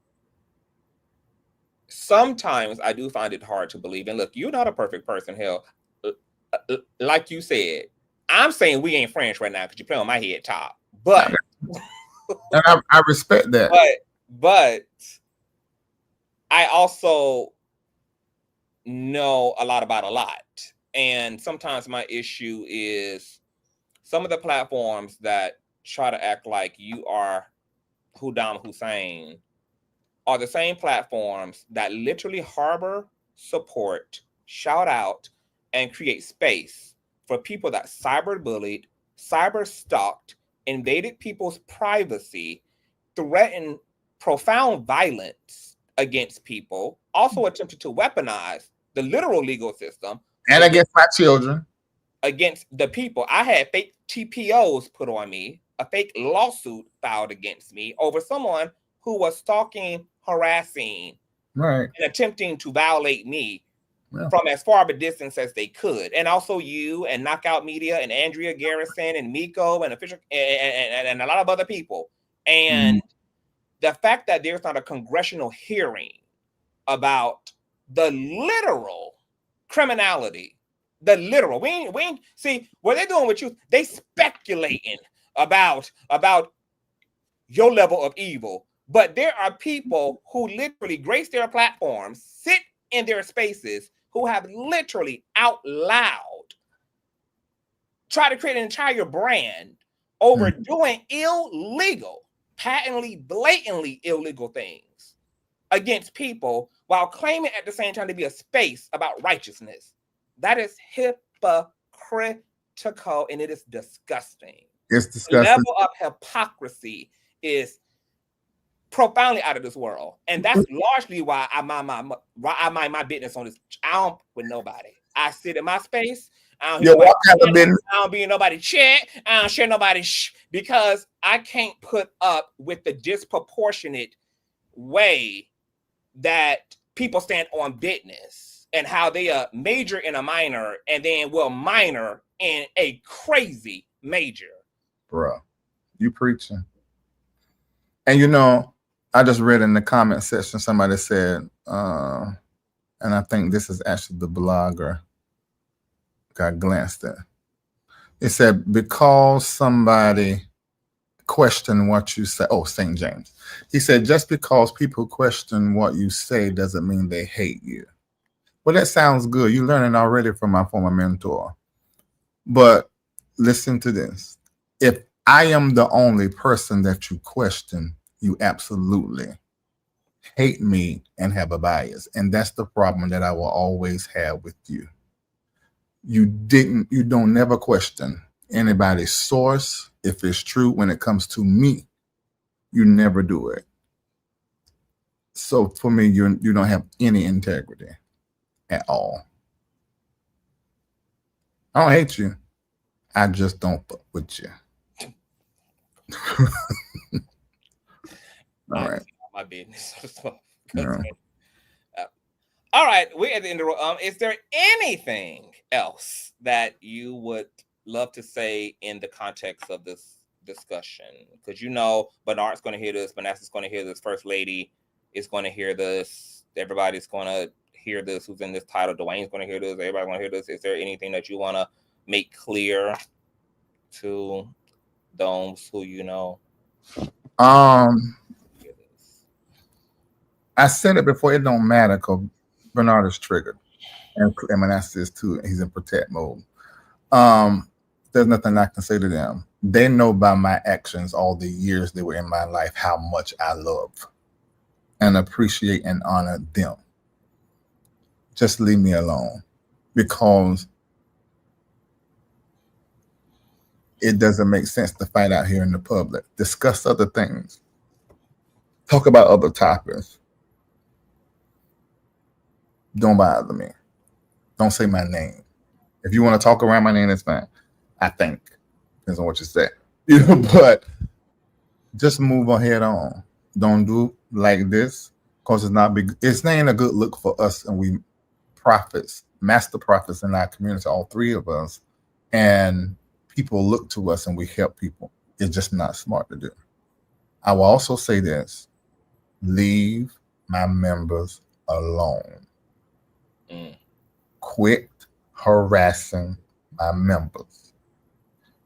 sometimes I do find it hard to believe. And look, you're not a perfect person. Hell, like you said, I'm saying we ain't friends right now because you play on my head top. But and I respect that. But I also know a lot about a lot. And sometimes my issue is some of the platforms that try to act like you are Saddam Hussein are the same platforms that literally harbor, support, shout out, and create space for people that cyberbullied, cyber stalked, invaded people's privacy, threatened profound violence against people, also attempted to weaponize the literal legal system. And against my children. Against the people. I had fake TPOs put on me, a fake lawsuit filed against me over someone who was stalking, harassing, right, and attempting to violate me from as far of a distance as they could. And also you and Knockout Media and Andrea Garrison and Miko and official and a lot of other people. And the fact that there's not a congressional hearing about the literal criminality, the literal, we ain't see what they're doing with you. They speculating about your level of evil, but there are people who literally grace their platforms, sit in their spaces, who have literally out loud try to create an entire brand over doing illegal, patently, blatantly illegal things against people while claiming at the same time to be a space about righteousness. That is hypocritical, and it is disgusting. It's disgusting. The level of hypocrisy is profoundly out of this world, and that's largely why I mind my business on this. I don't with nobody. I sit in my space. I don't be in nobody's chat. I don't share nobody's because I can't put up with the disproportionate way that people stand on business and how they major in a minor and then will minor in a crazy major. Bro, you preaching. And you know, I just read in the comment section, somebody said, and I think this is actually the blogger, I glanced at. It said, because somebody questioned what you say, St. James. He said, just because people question what you say doesn't mean they hate you. Well, that sounds good. You're learning already from my former mentor. But listen to this. If I am the only person that you question, you absolutely hate me and have a bias. And that's the problem that I will always have with you. You don't never question anybody's source. If it's true when it comes to me, you never do it. So for me, you don't have any integrity at all. I don't hate you. I just don't fuck with you. All right. My business. All right, we're at the end of the is there anything else that you would love to say in the context of this discussion? Because you know Bernard's going to hear this, Manasseh's going to hear this, First Lady is going to hear this, everybody's going to hear this who's in this title, Dwayne's going to hear this, everybody's going to hear this. Is there anything that you want to make clear to those who you know? I said it before, it don't matter, because Bernard is triggered, and Manasseh is too. He's in protect mode. There's nothing I can say to them. They know by my actions all the years they were in my life how much I love and appreciate and honor them. Just leave me alone, because it doesn't make sense to fight out here in the public. Discuss other things. Talk about other topics. Don't bother me. Don't say my name. If you want to talk around my name, that's fine. I think. Depends on what you say. But just move ahead on. Don't do like this, because it's not big. It's not a good look for us, and we prophets, master prophets in our community, all three of us, and people look to us and we help people. It's just not smart to do. I will also say this: leave my members alone. Quit harassing my members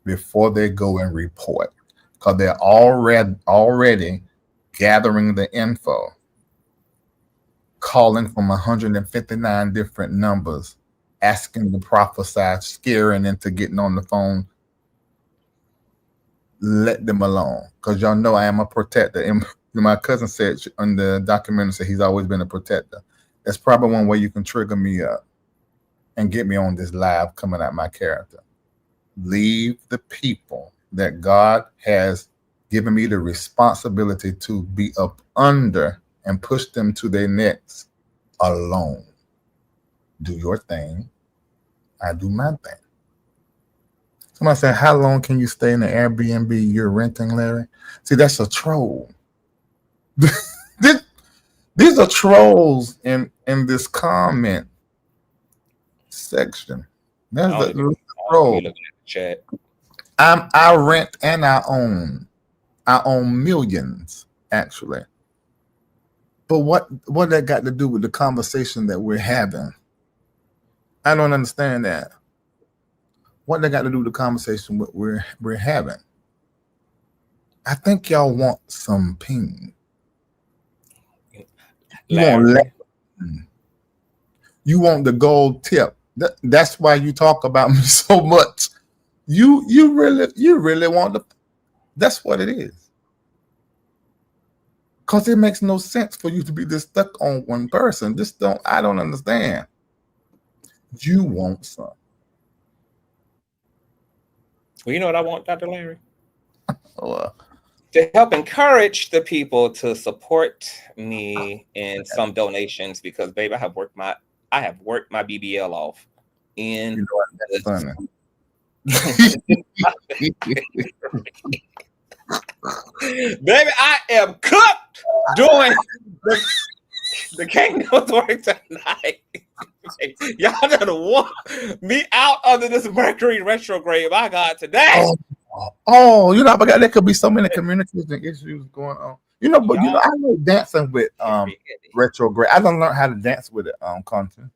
before they go and report, because they're already gathering the info, calling from 159 different numbers, asking to prophesy, scaring into getting on the phone. Let them alone, because y'all know I am a protector. And my cousin said on the documentary, said he's always been a protector. That's probably one way you can trigger me up and get me on this live coming out my character. Leave the people that God has given me the responsibility to be up under and push them to their necks alone. Do your thing. I do my thing. Somebody said, how long can you stay in the Airbnb you're renting, Larry? See, that's a troll. These are trolls in this comment section. That's the troll. Chat. I rent and I own. I own millions, actually. But what that got to do with the conversation that we're having? I don't understand that. What that got to do with the conversation we're having? I think y'all want some ping. You want the gold tip. That's why you talk about me so much. You really want the. That's what it is. Because it makes no sense for you to be this stuck on one person. I don't understand. You want some. Well, you know what I want, Dr. Larry? Oh, to help encourage the people to support me in some donations, because baby, I have worked my BBL off in you know what, that's funny. Baby, I am cooked doing the Kingdom's work tonight. Y'all done want me out under this Mercury retrograde. My God, today. Oh, you know, I forgot there could be so many communication issues going on. You know, but you know, I know dancing with retrograde. I don't learn how to dance with it content.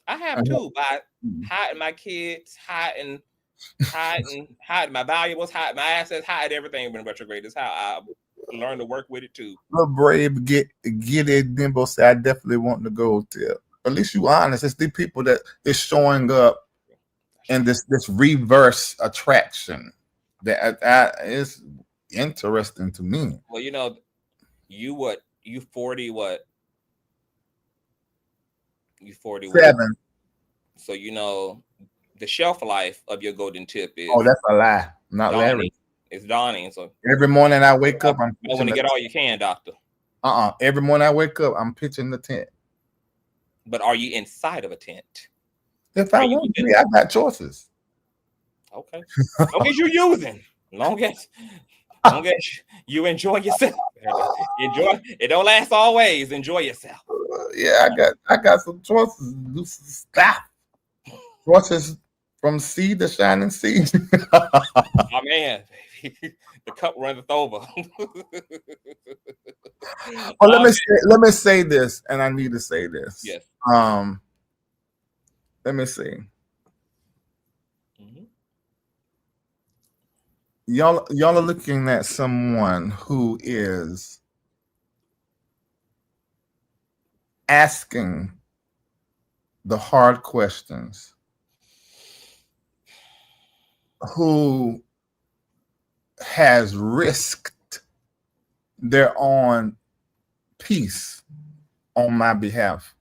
I have too, by hiding my kids, hiding my valuables, hiding my assets, hiding everything when retrograde. That's how I learned to work with it too. Little brave get it. Dimbo say I definitely want to go to. At least you honest. It's the people that is showing up in this reverse attraction that is interesting to me. Well, you know, you 40 what? You 47. What? So you know the shelf life of your golden tip is. Oh, that's a lie. Not dawning. Larry. It's dawning. So every morning I wake up, I'm want to get all you can, doctor. Every morning I wake up, I'm pitching the tent. But are you inside of a tent? If I want to be, I got choices. Okay. Long as you're using. Long as you enjoy yourself. Enjoy. It don't last always. Enjoy yourself. Yeah, I got some choices. Stop. Choices from sea to shining sea. Oh man, the cup runneth over. Well, let me say this, and I need to say this. Yes. Let me see. Mm-hmm. Y'all are looking at someone who is asking the hard questions, who has risked their own peace on my behalf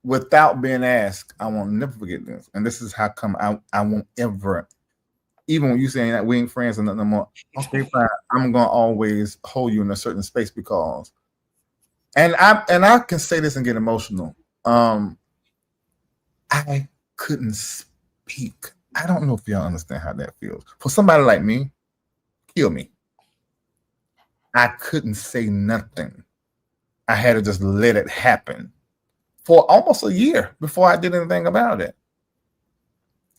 without being asked. I won't never forget this. And this is how come I won't ever, even when you saying that we ain't friends or nothing more, okay, fine, I'm gonna always hold you in a certain space because, and I can say this and get emotional. I couldn't speak. I don't know if y'all understand how that feels. For somebody like me, kill me. I couldn't say nothing. I had to just let it happen for almost a year before I did anything about it.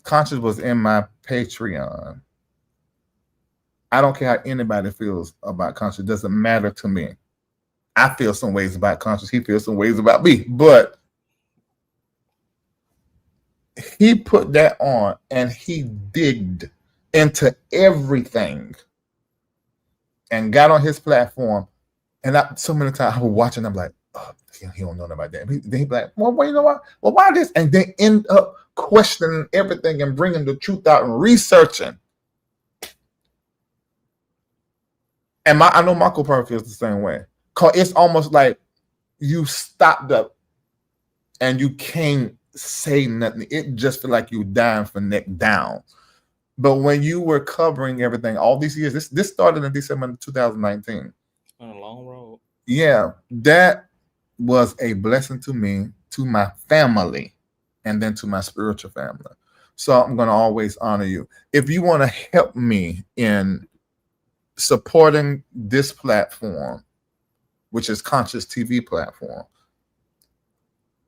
Conscious was in my Patreon. I don't care how anybody feels about Conscious. It doesn't matter to me. I feel some ways about Conscious. He feels some ways about me. But he put that on and he digged into everything and got on his platform. And so many times I was watching, I'm like, oh, he don't know about that. Then he'd be like, well, you know what? Well, why this? And they end up questioning everything and bringing the truth out and researching. And I know Michael probably feels the same way. Because it's almost like you stopped up and you can't say nothing. It just feel like you dying for neck down. But when you were covering everything all these years, this started in December 2019. On a long road. Yeah, that was a blessing to me, to my family, and then to my spiritual family. So I'm going to always honor you. If you want to help me in supporting this platform, which is Consciouztv platform,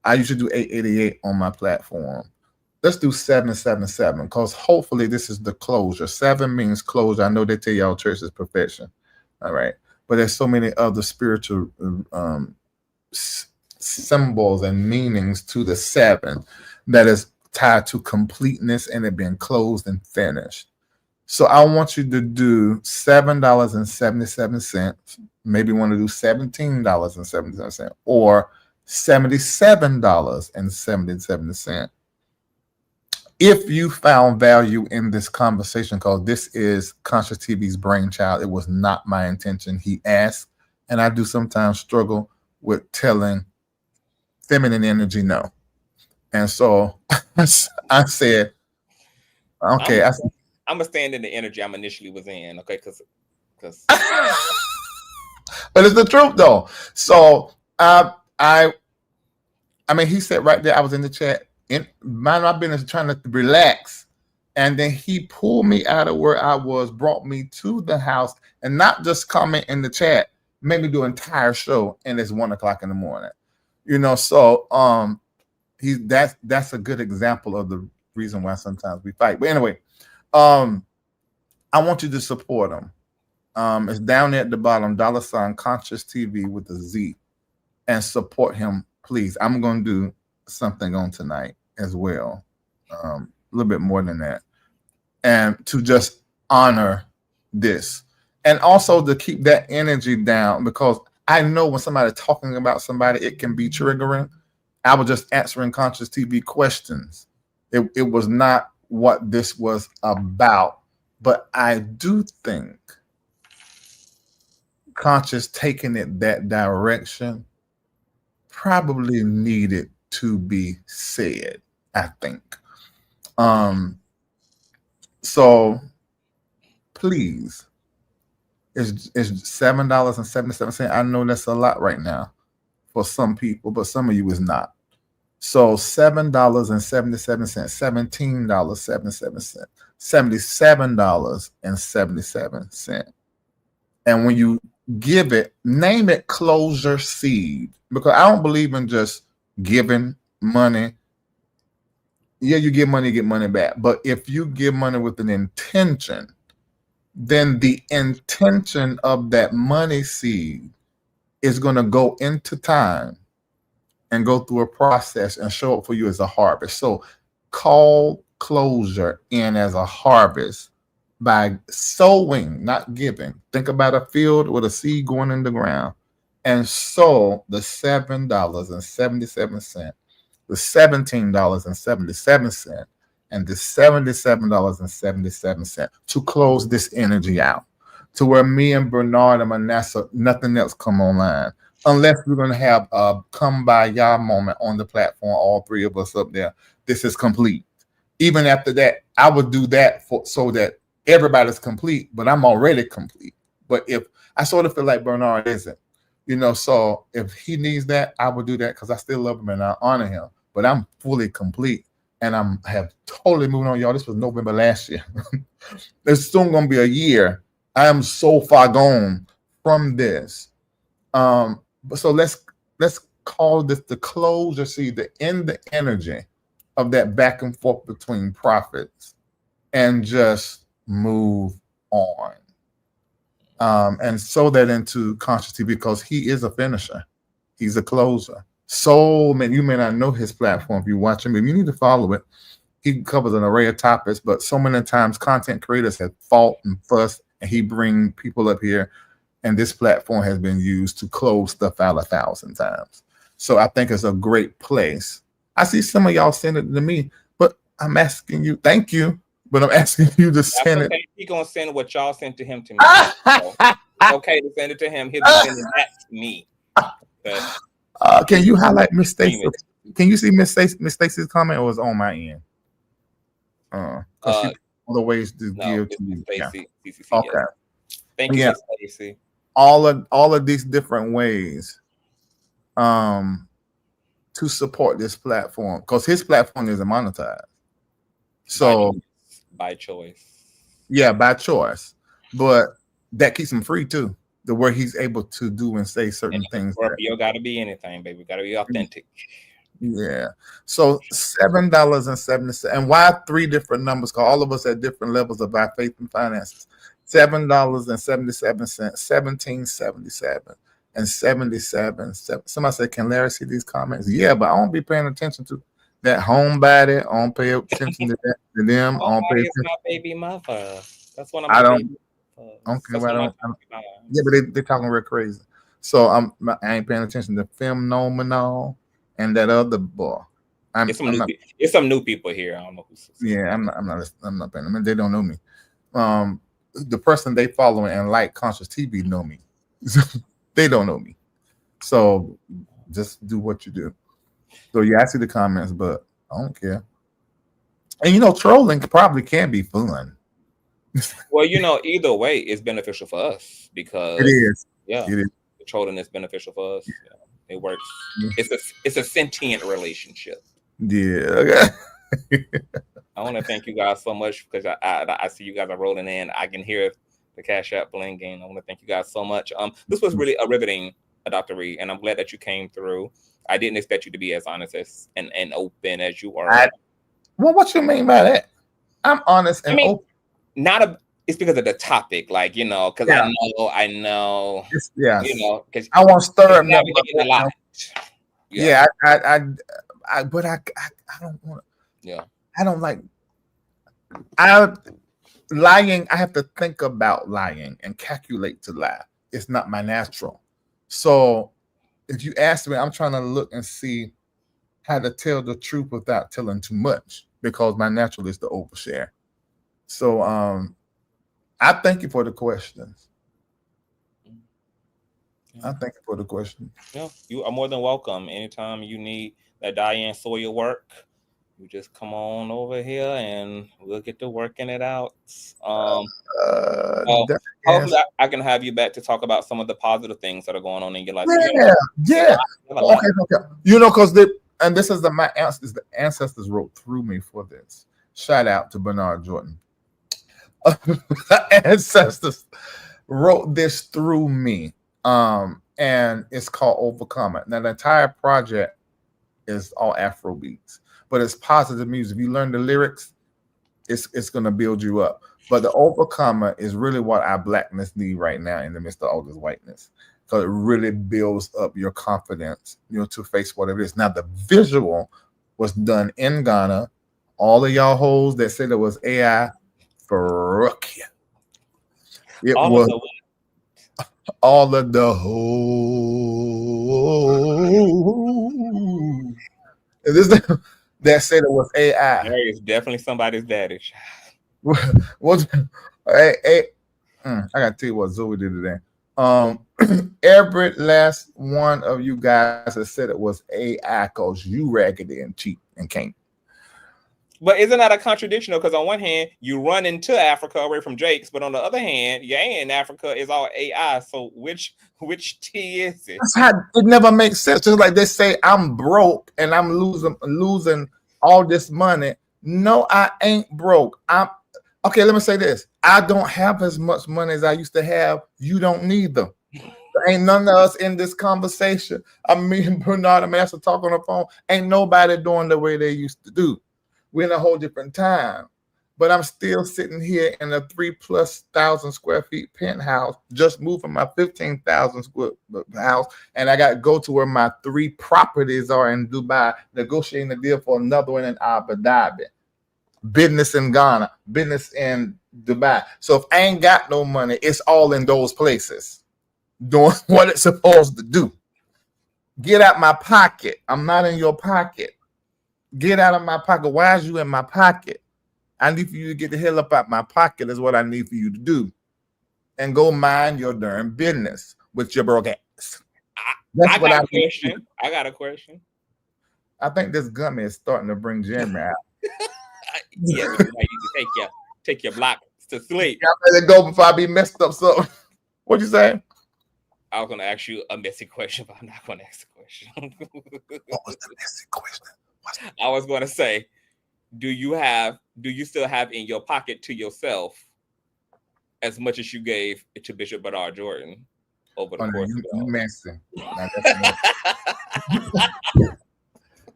I usually do 888 on my platform. Let's do 777 because hopefully this is the closure. 7 means closure. I know they tell y'all church is perfection. All right. But there's so many other spiritual symbols and meanings to the 7 that is tied to completeness and it being closed and finished. So I want you to do $7.77. Maybe you want to do $17.77 or $77.77. If you found value in this conversation, because this is Consciouztv's brainchild, it was not my intention. He asked, and I do sometimes struggle with telling feminine energy no. And so I said, okay. I'm gonna stand in the energy I'm initially was in, okay? Because but it's the truth though. So I mean, he said right there, I was in the chat. Mind my business, trying to relax, and then he pulled me out of where I was, brought me to the house, and not just comment in the chat, made me do an entire show, and it's 1:00 in the morning. You know, so that's a good example of the reason why sometimes we fight. But anyway, I want you to support him. It's down there at the bottom, $ Consciouztv with a Z, and support him, please. I'm going to do something on tonight as well, a little bit more than that, and to just honor this, and also to keep that energy down, because I know when somebody's talking about somebody, it can be triggering. I was just answering Consciouztv questions. It was not what this was about, but I do think Conscious taking it that direction probably needed to be said, I think. So please, it's $7.77. I know that's a lot right now for some people, but some of you is not. So $7.77, $17.77, $77.77. And when you give it, name it Closure Seed, because I don't believe in just giving money. Yeah, you give money, get money back. But if you give money with an intention, then the intention of that money seed is going to go into time and go through a process and show up for you as a harvest. So call closure in as a harvest by sowing, not giving. Think about a field with a seed going in the ground and sow the $7.77. the $17.77 and the $77.77 to close this energy out, to where me and Bernard and Manasseh, nothing else come online. Unless we're going to have a come by y'all moment on the platform, all three of us up there. This is complete. Even after that, I would do that so that everybody's complete, but I'm already complete. But if I sort of feel like Bernard isn't, so if he needs that, I would do that because I still love him and I honor him. But I'm fully complete and have totally moved on, y'all. This was November last year. It's soon going to be a year. I am so far gone from this. But so let's call this the closure. See, the energy of that back and forth between prophets and just move on. And sow that into Consciouztv because he is a finisher. He's a closer. So, man, you may not know his platform if you watch him, but you need to follow it. He covers an array of topics, but so many times content creators have fought and fussed, and he bring people up here, and this platform has been used to close stuff out 1,000 times. So I think it's a great place. I see some of y'all send it to me, but I'm asking you, thank you, but I'm asking you to send it. He's going to send what y'all sent to him to me. So it's okay to send it to him. He'll be sending that to me. Can you highlight Miss Stacy? Can you see Miss Stacy's comment, or was it on my end? All the ways to give to you. Yeah. Okay. Thank you, Stacy. All of these different ways to support this platform, because his platform isn't monetized. So by choice. Yeah, by choice. But that keeps him free too. The where he's able to do and say certain things. You gotta be anything, baby. Gotta be authentic. Yeah. So $7.70. And why 3 different numbers? Because all of us at different levels of our faith and finances. $7.77, $17.77, and 77. Somebody said, "Can Larry see these comments?" Yeah, but I won't be paying attention to that homebody. I don't pay attention to them. I don't pay attention. My baby mother. That's what I don't. Okay, well, yeah, but they're talking real crazy. So I ain't paying attention to Phenomenal and that other boy. There's some new people here. I don't know who's. Yeah, I'm not paying. I mean, they don't know me. The person they follow and like Consciouztv know me. They don't know me. So just do what you do. So yeah, I see the comments, but I don't care. And trolling probably can be fun. Well, either way, it's beneficial for us because it is. Yeah, it is. The trolling is beneficial for us. Yeah. It works. It's a sentient relationship. Yeah. I want to thank you guys so much because I see you guys are rolling in. I can hear the Cash App blinking. I want to thank you guys so much. This was really a riveting, Dr. Reid, and I'm glad that you came through. I didn't expect you to be as honest and open as you are. Well, what you mean by that? I'm honest and open. It's because of the topic, because I know, because I want to stir up a lot. Yeah, I but I don't want to. Yeah, I don't like. Lying. I have to think about lying and calculate to lie. It's not my natural. So, if you ask me, I'm trying to look and see how to tell the truth without telling too much, because my natural is to overshare. So, I thank you for the questions. I thank you for the question. Yeah, you are more than welcome. Anytime you need that Diane Sawyer work, you just come on over here and we'll get to working it out. Hopefully I can have you back to talk about some of the positive things that are going on in your life. Yeah. Okay. Because this is the ancestors wrote through me for this. Shout out to Bernard Jordan. Ancestors wrote this through me, and it's called Overcome It. Now the entire project is all Afro beats, but it's positive music. If you learn the lyrics, it's going to build you up. But the Overcomer is really what our blackness need right now in the midst of all this whiteness, because it really builds up your confidence, to face whatever it is. Now the visual was done in Ghana. All of y'all hoes that said it was AI, fuck you. It was all of the hoes. Is this that said it was AI? There is definitely somebody's daddy. What's I gotta tell you what Zoe did today. Every last one of you guys has said it was AI because you raggedy and cheap and can't. But isn't that a contradiction? Because on one hand, you run into Africa away from Jake's, but on the other hand, in Africa is all AI. So which T is it? That's how it never makes sense. Just like they say, I'm broke and I'm losing all this money. No, I ain't broke. Okay. Let me say this: I don't have as much money as I used to have. You don't neither. There ain't none of us in this conversation. Me and Bernard and Manasseh talk on the phone. Ain't nobody doing the way they used to do. We're in a whole different time. But I'm still sitting here in a 3,000+ square feet penthouse, just moved from my 15,000 square house, and I got to go to where my 3 properties are in Dubai, negotiating a deal for another one in Abu Dhabi. Business in Ghana, business in Dubai. So if I ain't got no money, it's all in those places, doing what it's supposed to do. Get out my pocket. I'm not in your pocket. Get out of my pocket. Why is you in my pocket? I need for you to get the hell up out my pocket is what I need for you to do. And go mind your darn business with your broke ass. I got a question. I think this gummy is starting to bring Jeremy out. Yeah, but you need to take your block to sleep. I let it go before I be messed up. So what'd you say? I was gonna ask you a messy question, but I'm not gonna ask the question. What was the messy question? I was going to say, do you still have in your pocket to yourself as much as you gave to Bishop Bernard Jordan over the course of it? You messy.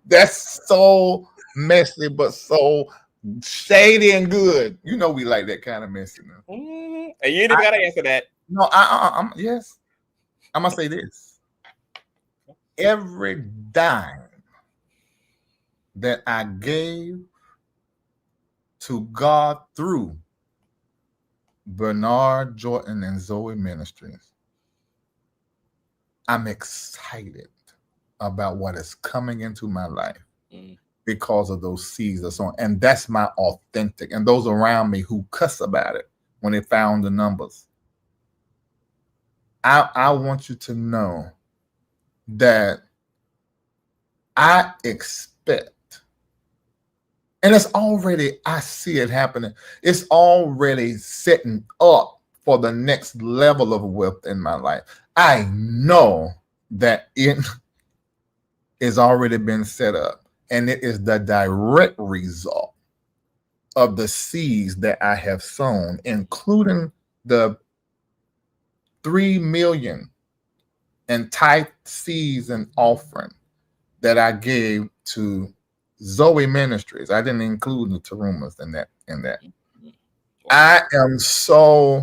That's so messy, but so shady and good. You know we like that kind of messiness. And you ain't even got to answer that. No, yes. I'm gonna say this. Every dime that I gave to God through Bernard Jordan and Zoe Ministries, I'm excited about what is coming into my life because of those seeds or so on. And that's my authentic. And those around me who cuss about it when they found the numbers. I want you to know that I expect, and it's already, I see it happening. It's already setting up for the next level of wealth in my life. I know that it is already been set up, and it is the direct result of the seeds that I have sown, including the 3 million in tithe seeds and offering that I gave to Zoe Ministries. I didn't include the Tarumas in that. I am so,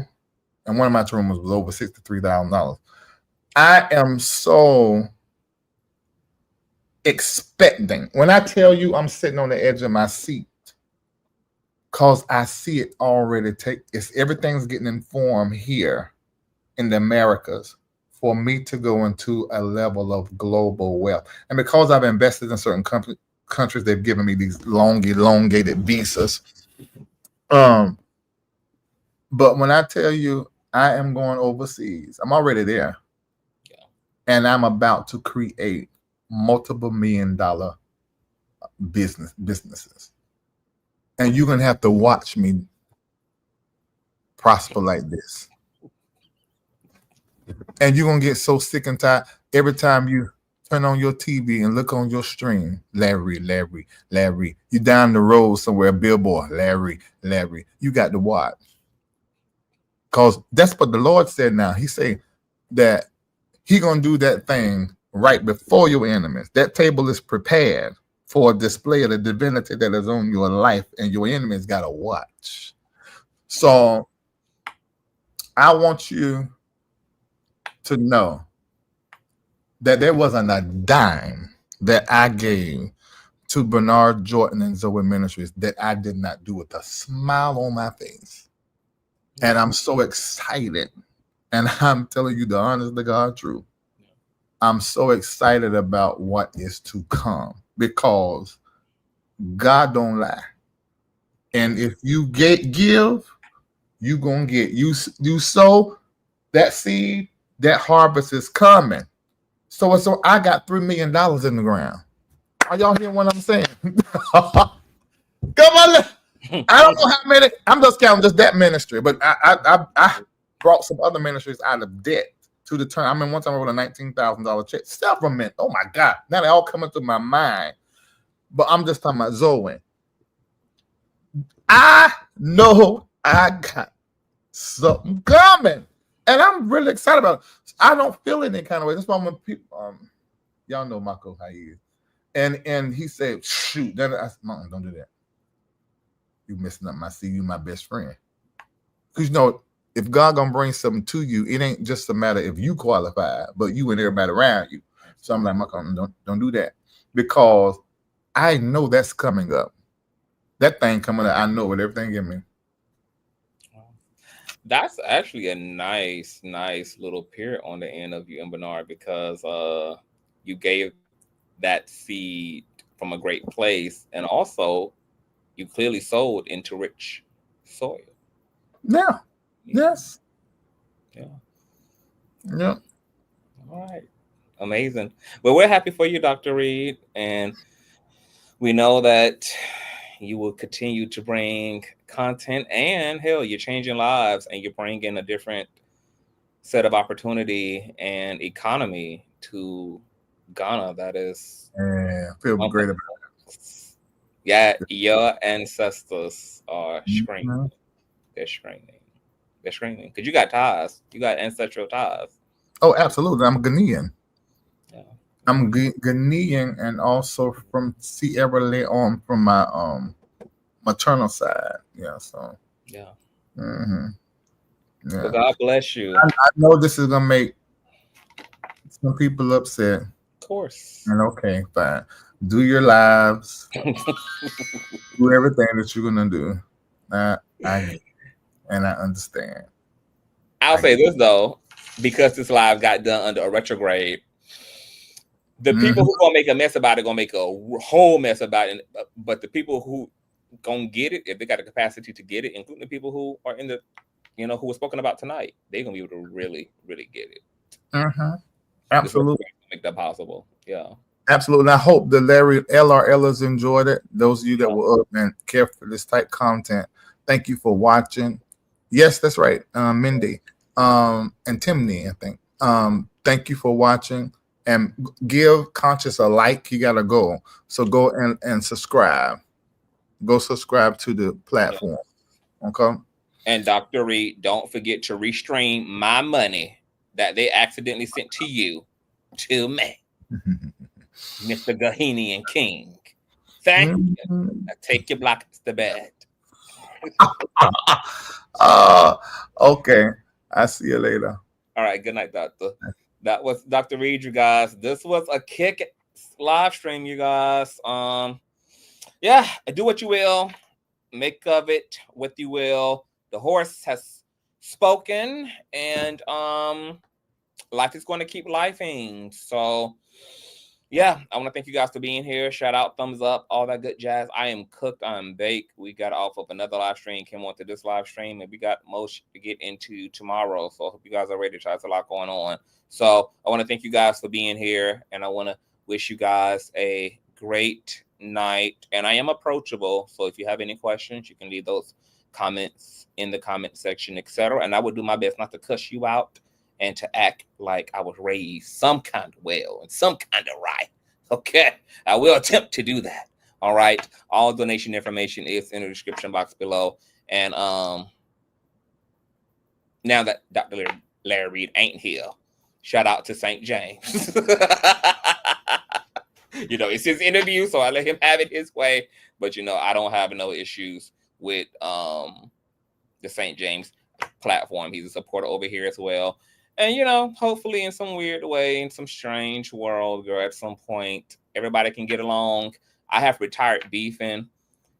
and one of my Tarumas was over $63,000. I am so expecting. When I tell you I'm sitting on the edge of my seat, because I see it already everything's getting informed here in the Americas for me to go into a level of global wealth. And because I've invested in certain countries, they've given me these elongated visas. But when I tell you I am going overseas, I'm already there. Yeah. And I'm about to create multiple $1 million businesses. And you're going to have to watch me prosper like this. And you're going to get so sick and tired every time you turn on your TV and look on your stream. Larry. You down the road somewhere, billboard. Larry. You got to watch. Because that's what the Lord said now. He said that He going to do that thing right before your enemies. That table is prepared for a display of the divinity that is on your life, and your enemies got to watch. So I want you to know that there wasn't a dime that I gave to Bernard Jordan and Zoe Ministries that I did not do with a smile on my face. And I'm so excited. And I'm telling you the honest to God truth. I'm so excited about what is to come. because God don't lie. And if you give, you gonna get. You sow that seed, that harvest is coming. So I got $3 million in the ground. Are y'all hearing what I'm saying? Come on. I don't know how many. I'm just counting just that ministry, but I brought some other ministries out of debt to the turn. I mean, one time I wrote a $19,000 check. Settlement. Oh my God! Now they all coming through my mind. But I'm just talking about Zoe. I know I got something coming, and I'm really excited about it. I don't feel any kind of way. That's why when people, y'all know Marco how he is, and he said, "Shoot, then Mom, don't do that. You messing up my you my best friend." Because if God gonna bring something to you, it ain't just a matter if you qualify, but you and everybody around you. So I'm like, Marco, don't do that, because I know that's coming up. That thing coming up, I know with everything in me. That's actually a nice little period on the end of you and Bernard, because you gave that seed from a great place, and also you clearly sowed into rich soil. Yeah. Yes. Yeah. Yeah. All right. Amazing. Well, we're happy for you, Dr. Reid, and we know that you will continue to bring content, and hell, you're changing lives, and you're bringing a different set of opportunity and economy to Ghana. That is, I feel great about it. Yeah, your ancestors are screaming. Mm-hmm. They're screaming. They're screaming because you got ties. You got ancestral ties. Oh, absolutely. I'm Ghanaian. Yeah. I'm Ghanaian, and also from Sierra Leone from my maternal side. Yeah. So. Yeah. Mm-hmm. Yeah. So God bless you. I know this is gonna make some people upset. Of course. And okay, fine. Do your lives. Do everything that you're gonna do. I get it, and I understand. I'll say this though, because this live got done under a retrograde, the people who gonna make a mess about it gonna make a whole mess about it. But the people who gonna get it, if they got the capacity to get it, including the people who are in the, who was spoken about tonight, they're gonna be able to really, really get it. Mm-hmm. Absolutely. Make that possible. Yeah. Absolutely. And I hope the LRLers enjoyed it. Those of you that were up and care for this type content, thank you for watching. Yes, that's right. Mindy and Timney, I think. Thank you for watching, and give Conscious a like. You gotta go. So go and subscribe. Go subscribe to the platform. Okay. And Dr. Reid, don't forget to restream my money that they accidentally sent to you to me. Mr. Gahinian King. Thank you. Now take your blankets to bed. Okay. I'll see you later. All right. Good night, Doctor. That was Dr. Reid, you guys. This was a kick live stream, you guys. Yeah, do what you will. Make of it what you will. The horse has spoken, and life is going to keep lifing. So yeah, I want to thank you guys for being here. Shout out, thumbs up, all that good jazz. I am cooked. I'm baked. We got off of another live stream, came on to this live stream, and we got most to get into tomorrow. So I hope you guys are ready to try. There's a lot going on. So I want to thank you guys for being here, and I want to wish you guys a great night. And I am approachable, so if you have any questions, you can leave those comments in the comment section, etc. And I would do my best not to cuss you out and to act like I was raised some kind of well and some kind of right. Okay, I will attempt to do that. All right, all donation information is in the description box below. And now that Dr. Larry Reid ain't here, shout out to St. James. It's his interview, so I let him have it his way. But I don't have no issues with the St. James platform. He's a supporter over here as well. And, hopefully in some weird way, in some strange world, or at some point, everybody can get along. I have retired beefing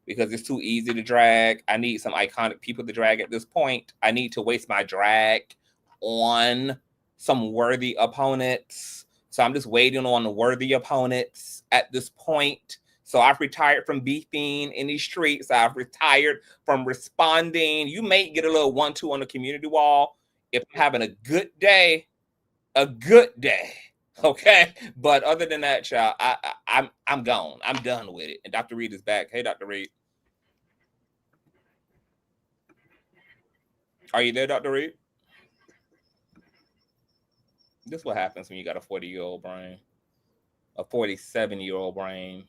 because it's too easy to drag. I need some iconic people to drag at this point. I need to waste my drag on some worthy opponents. So I'm just waiting on the worthy opponents at this point. So I've retired from beefing in these streets. I've retired from responding. You may get a little 1-2 on the community wall if I'm having a good day. Okay. But other than that, child, I'm gone. I'm done with it. And Dr. Reid is back. Hey, Dr. Reid. Are you there, Dr. Reid? This is what happens when you got a 40-year-old brain, a 47-year-old brain.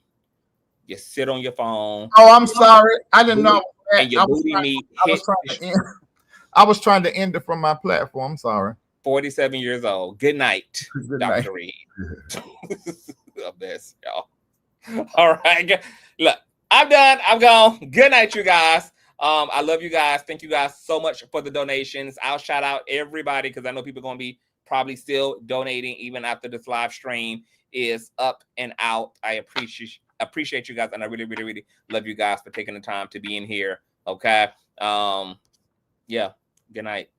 You sit on your phone. Oh, I'm sorry. I didn't know. And your booty meat hit. I was trying to end it from my platform. I'm sorry. 47 years old. Good night, Good Dr. night. Reid. The best, y'all. All right. Look, I'm done. I'm gone. Good night, you guys. I love you guys. Thank you guys so much for the donations. I'll shout out everybody because I know people are going to be probably still donating even after this live stream is up and out. I appreciate you guys, and I really, really, really love you guys for taking the time to be in here. Okay. Yeah. Good night.